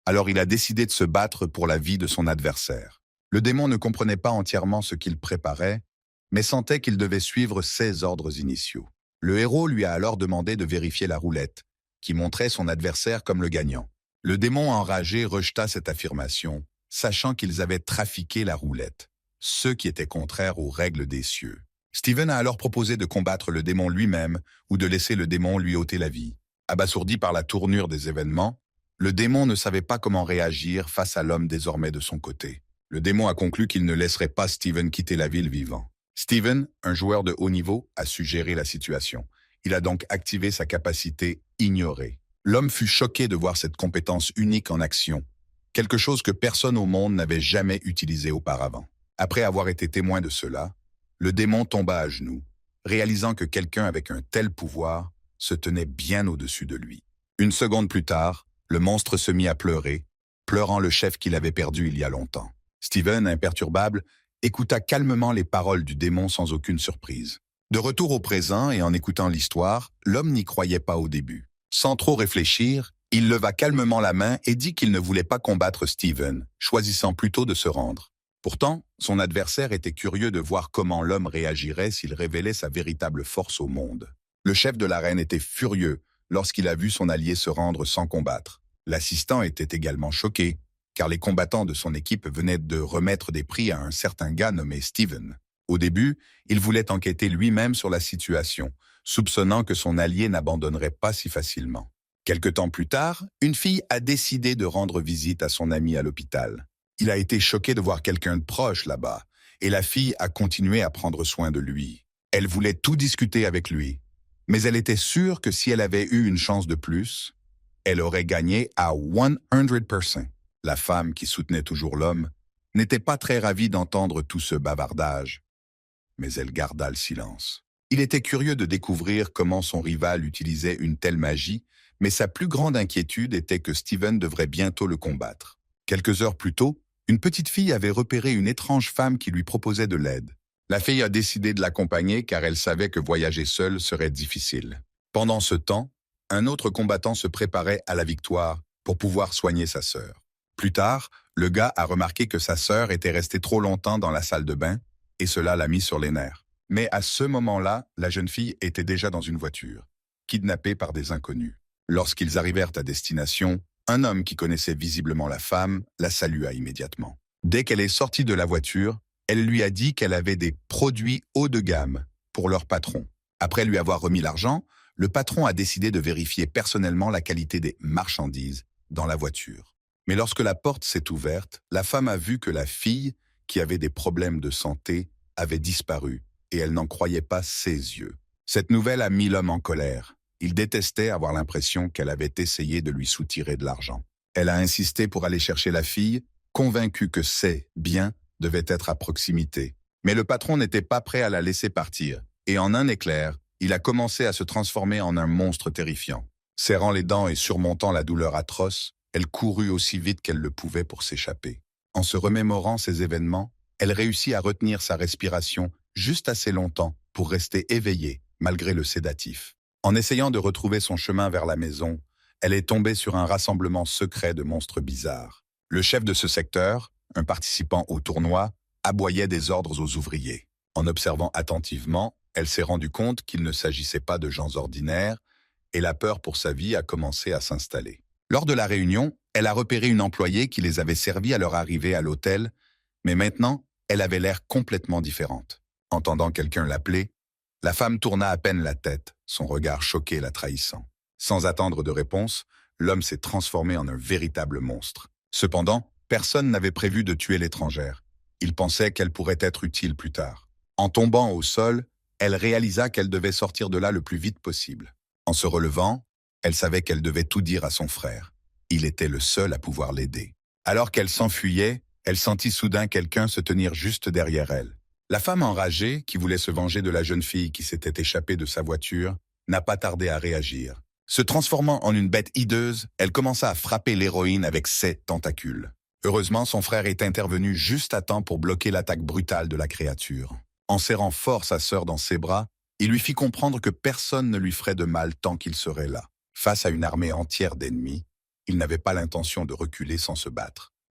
alors il a décidé de se battre pour la vie de son adversaire. Le démon ne comprenait pas entièrement ce qu'il préparait, mais sentait qu'il devait suivre ses ordres initiaux. Le héros lui a alors demandé de vérifier la roulette, qui montrait son adversaire comme le gagnant. Le démon enragé rejeta cette affirmation, sachant qu'ils avaient trafiqué la roulette, ce qui était contraire aux règles des cieux. Steven a alors proposé de combattre le démon lui-même ou de laisser le démon lui ôter la vie. Abasourdi par la tournure des événements, le démon ne savait pas comment réagir face à l'homme désormais de son côté. Le démon a conclu qu'il ne laisserait pas Steven quitter la ville vivant. Steven, un joueur de haut niveau, a su gérer la situation. Il a donc activé sa capacité ignorée. L'homme fut choqué de voir cette compétence unique en action, quelque chose que personne au monde n'avait jamais utilisé auparavant. Après avoir été témoin de cela, le démon tomba à genoux, réalisant que quelqu'un avec un tel pouvoir se tenait bien au-dessus de lui. Une seconde plus tard, le monstre se mit à pleurer, pleurant le chef qu'il avait perdu il y a longtemps. Steven, imperturbable, écouta calmement les paroles du démon sans aucune surprise. De retour au présent et en écoutant l'histoire, l'homme n'y croyait pas au début. Sans trop réfléchir, il leva calmement la main et dit qu'il ne voulait pas combattre Steven, choisissant plutôt de se rendre. Pourtant, son adversaire était curieux de voir comment l'homme réagirait s'il révélait sa véritable force au monde. Le chef de l'arène était furieux lorsqu'il a vu son allié se rendre sans combattre. L'assistant était également choqué, car les combattants de son équipe venaient de remettre des prix à un certain gars nommé Steven. Au début, il voulait enquêter lui-même sur la situation, soupçonnant que son allié n'abandonnerait pas si facilement. Quelque temps plus tard, une fille a décidé de rendre visite à son ami à l'hôpital. Il a été choqué de voir quelqu'un de proche là-bas, et la fille a continué à prendre soin de lui. Elle voulait tout discuter avec lui, mais elle était sûre que si elle avait eu une chance de plus, elle aurait gagné à 100%. La femme, qui soutenait toujours l'homme, n'était pas très ravie d'entendre tout ce bavardage, mais elle garda le silence. Il était curieux de découvrir comment son rival utilisait une telle magie, mais sa plus grande inquiétude était que Steven devrait bientôt le combattre. Quelques heures plus tôt, une petite fille avait repéré une étrange femme qui lui proposait de l'aide. La fille a décidé de l'accompagner car elle savait que voyager seule serait difficile. Pendant ce temps, un autre combattant se préparait à la victoire pour pouvoir soigner sa sœur. Plus tard, le gars a remarqué que sa sœur était restée trop longtemps dans la salle de bain et cela l'a mis sur les nerfs. Mais à ce moment-là, la jeune fille était déjà dans une voiture, kidnappée par des inconnus. Lorsqu'ils arrivèrent à destination, un homme qui connaissait visiblement la femme la salua immédiatement. Dès qu'elle est sortie de la voiture, elle lui a dit qu'elle avait des produits haut de gamme pour leur patron. Après lui avoir remis l'argent, le patron a décidé de vérifier personnellement la qualité des marchandises dans la voiture. Mais lorsque la porte s'est ouverte, la femme a vu que la fille, qui avait des problèmes de santé, avait disparu et elle n'en croyait pas ses yeux. Cette nouvelle a mis l'homme en colère. Il détestait avoir l'impression qu'elle avait essayé de lui soutirer de l'argent. Elle a insisté pour aller chercher la fille, convaincue que ses biens devaient être à proximité. Mais le patron n'était pas prêt à la laisser partir, et en un éclair, il a commencé à se transformer en un monstre terrifiant. Serrant les dents et surmontant la douleur atroce, elle courut aussi vite qu'elle le pouvait pour s'échapper. En se remémorant ces événements, elle réussit à retenir sa respiration juste assez longtemps pour rester éveillée, malgré le sédatif. En essayant de retrouver son chemin vers la maison, elle est tombée sur un rassemblement secret de monstres bizarres. Le chef de ce secteur, un participant au tournoi, aboyait des ordres aux ouvriers. En observant attentivement, elle s'est rendue compte qu'il ne s'agissait pas de gens ordinaires et la peur pour sa vie a commencé à s'installer. Lors de la réunion, elle a repéré une employée qui les avait servis à leur arrivée à l'hôtel, mais maintenant, elle avait l'air complètement différente. Entendant quelqu'un l'appeler, la femme tourna à peine la tête, son regard choqué la trahissant. Sans attendre de réponse, l'homme s'est transformé en un véritable monstre. Cependant, personne n'avait prévu de tuer l'étrangère. Il pensait qu'elle pourrait être utile plus tard. En tombant au sol, elle réalisa qu'elle devait sortir de là le plus vite possible. En se relevant, elle savait qu'elle devait tout dire à son frère. Il était le seul à pouvoir l'aider. Alors qu'elle s'enfuyait, elle sentit soudain quelqu'un se tenir juste derrière elle. La femme enragée, qui voulait se venger de la jeune fille qui s'était échappée de sa voiture, n'a pas tardé à réagir. Se transformant en une bête hideuse, elle commença à frapper l'héroïne avec ses tentacules. Heureusement, son frère est intervenu juste à temps pour bloquer l'attaque brutale de la créature. En serrant fort sa sœur dans ses bras, il lui fit comprendre que personne ne lui ferait de mal tant qu'il serait là. Face à une armée entière d'ennemis, il n'avait pas l'intention de reculer sans se battre.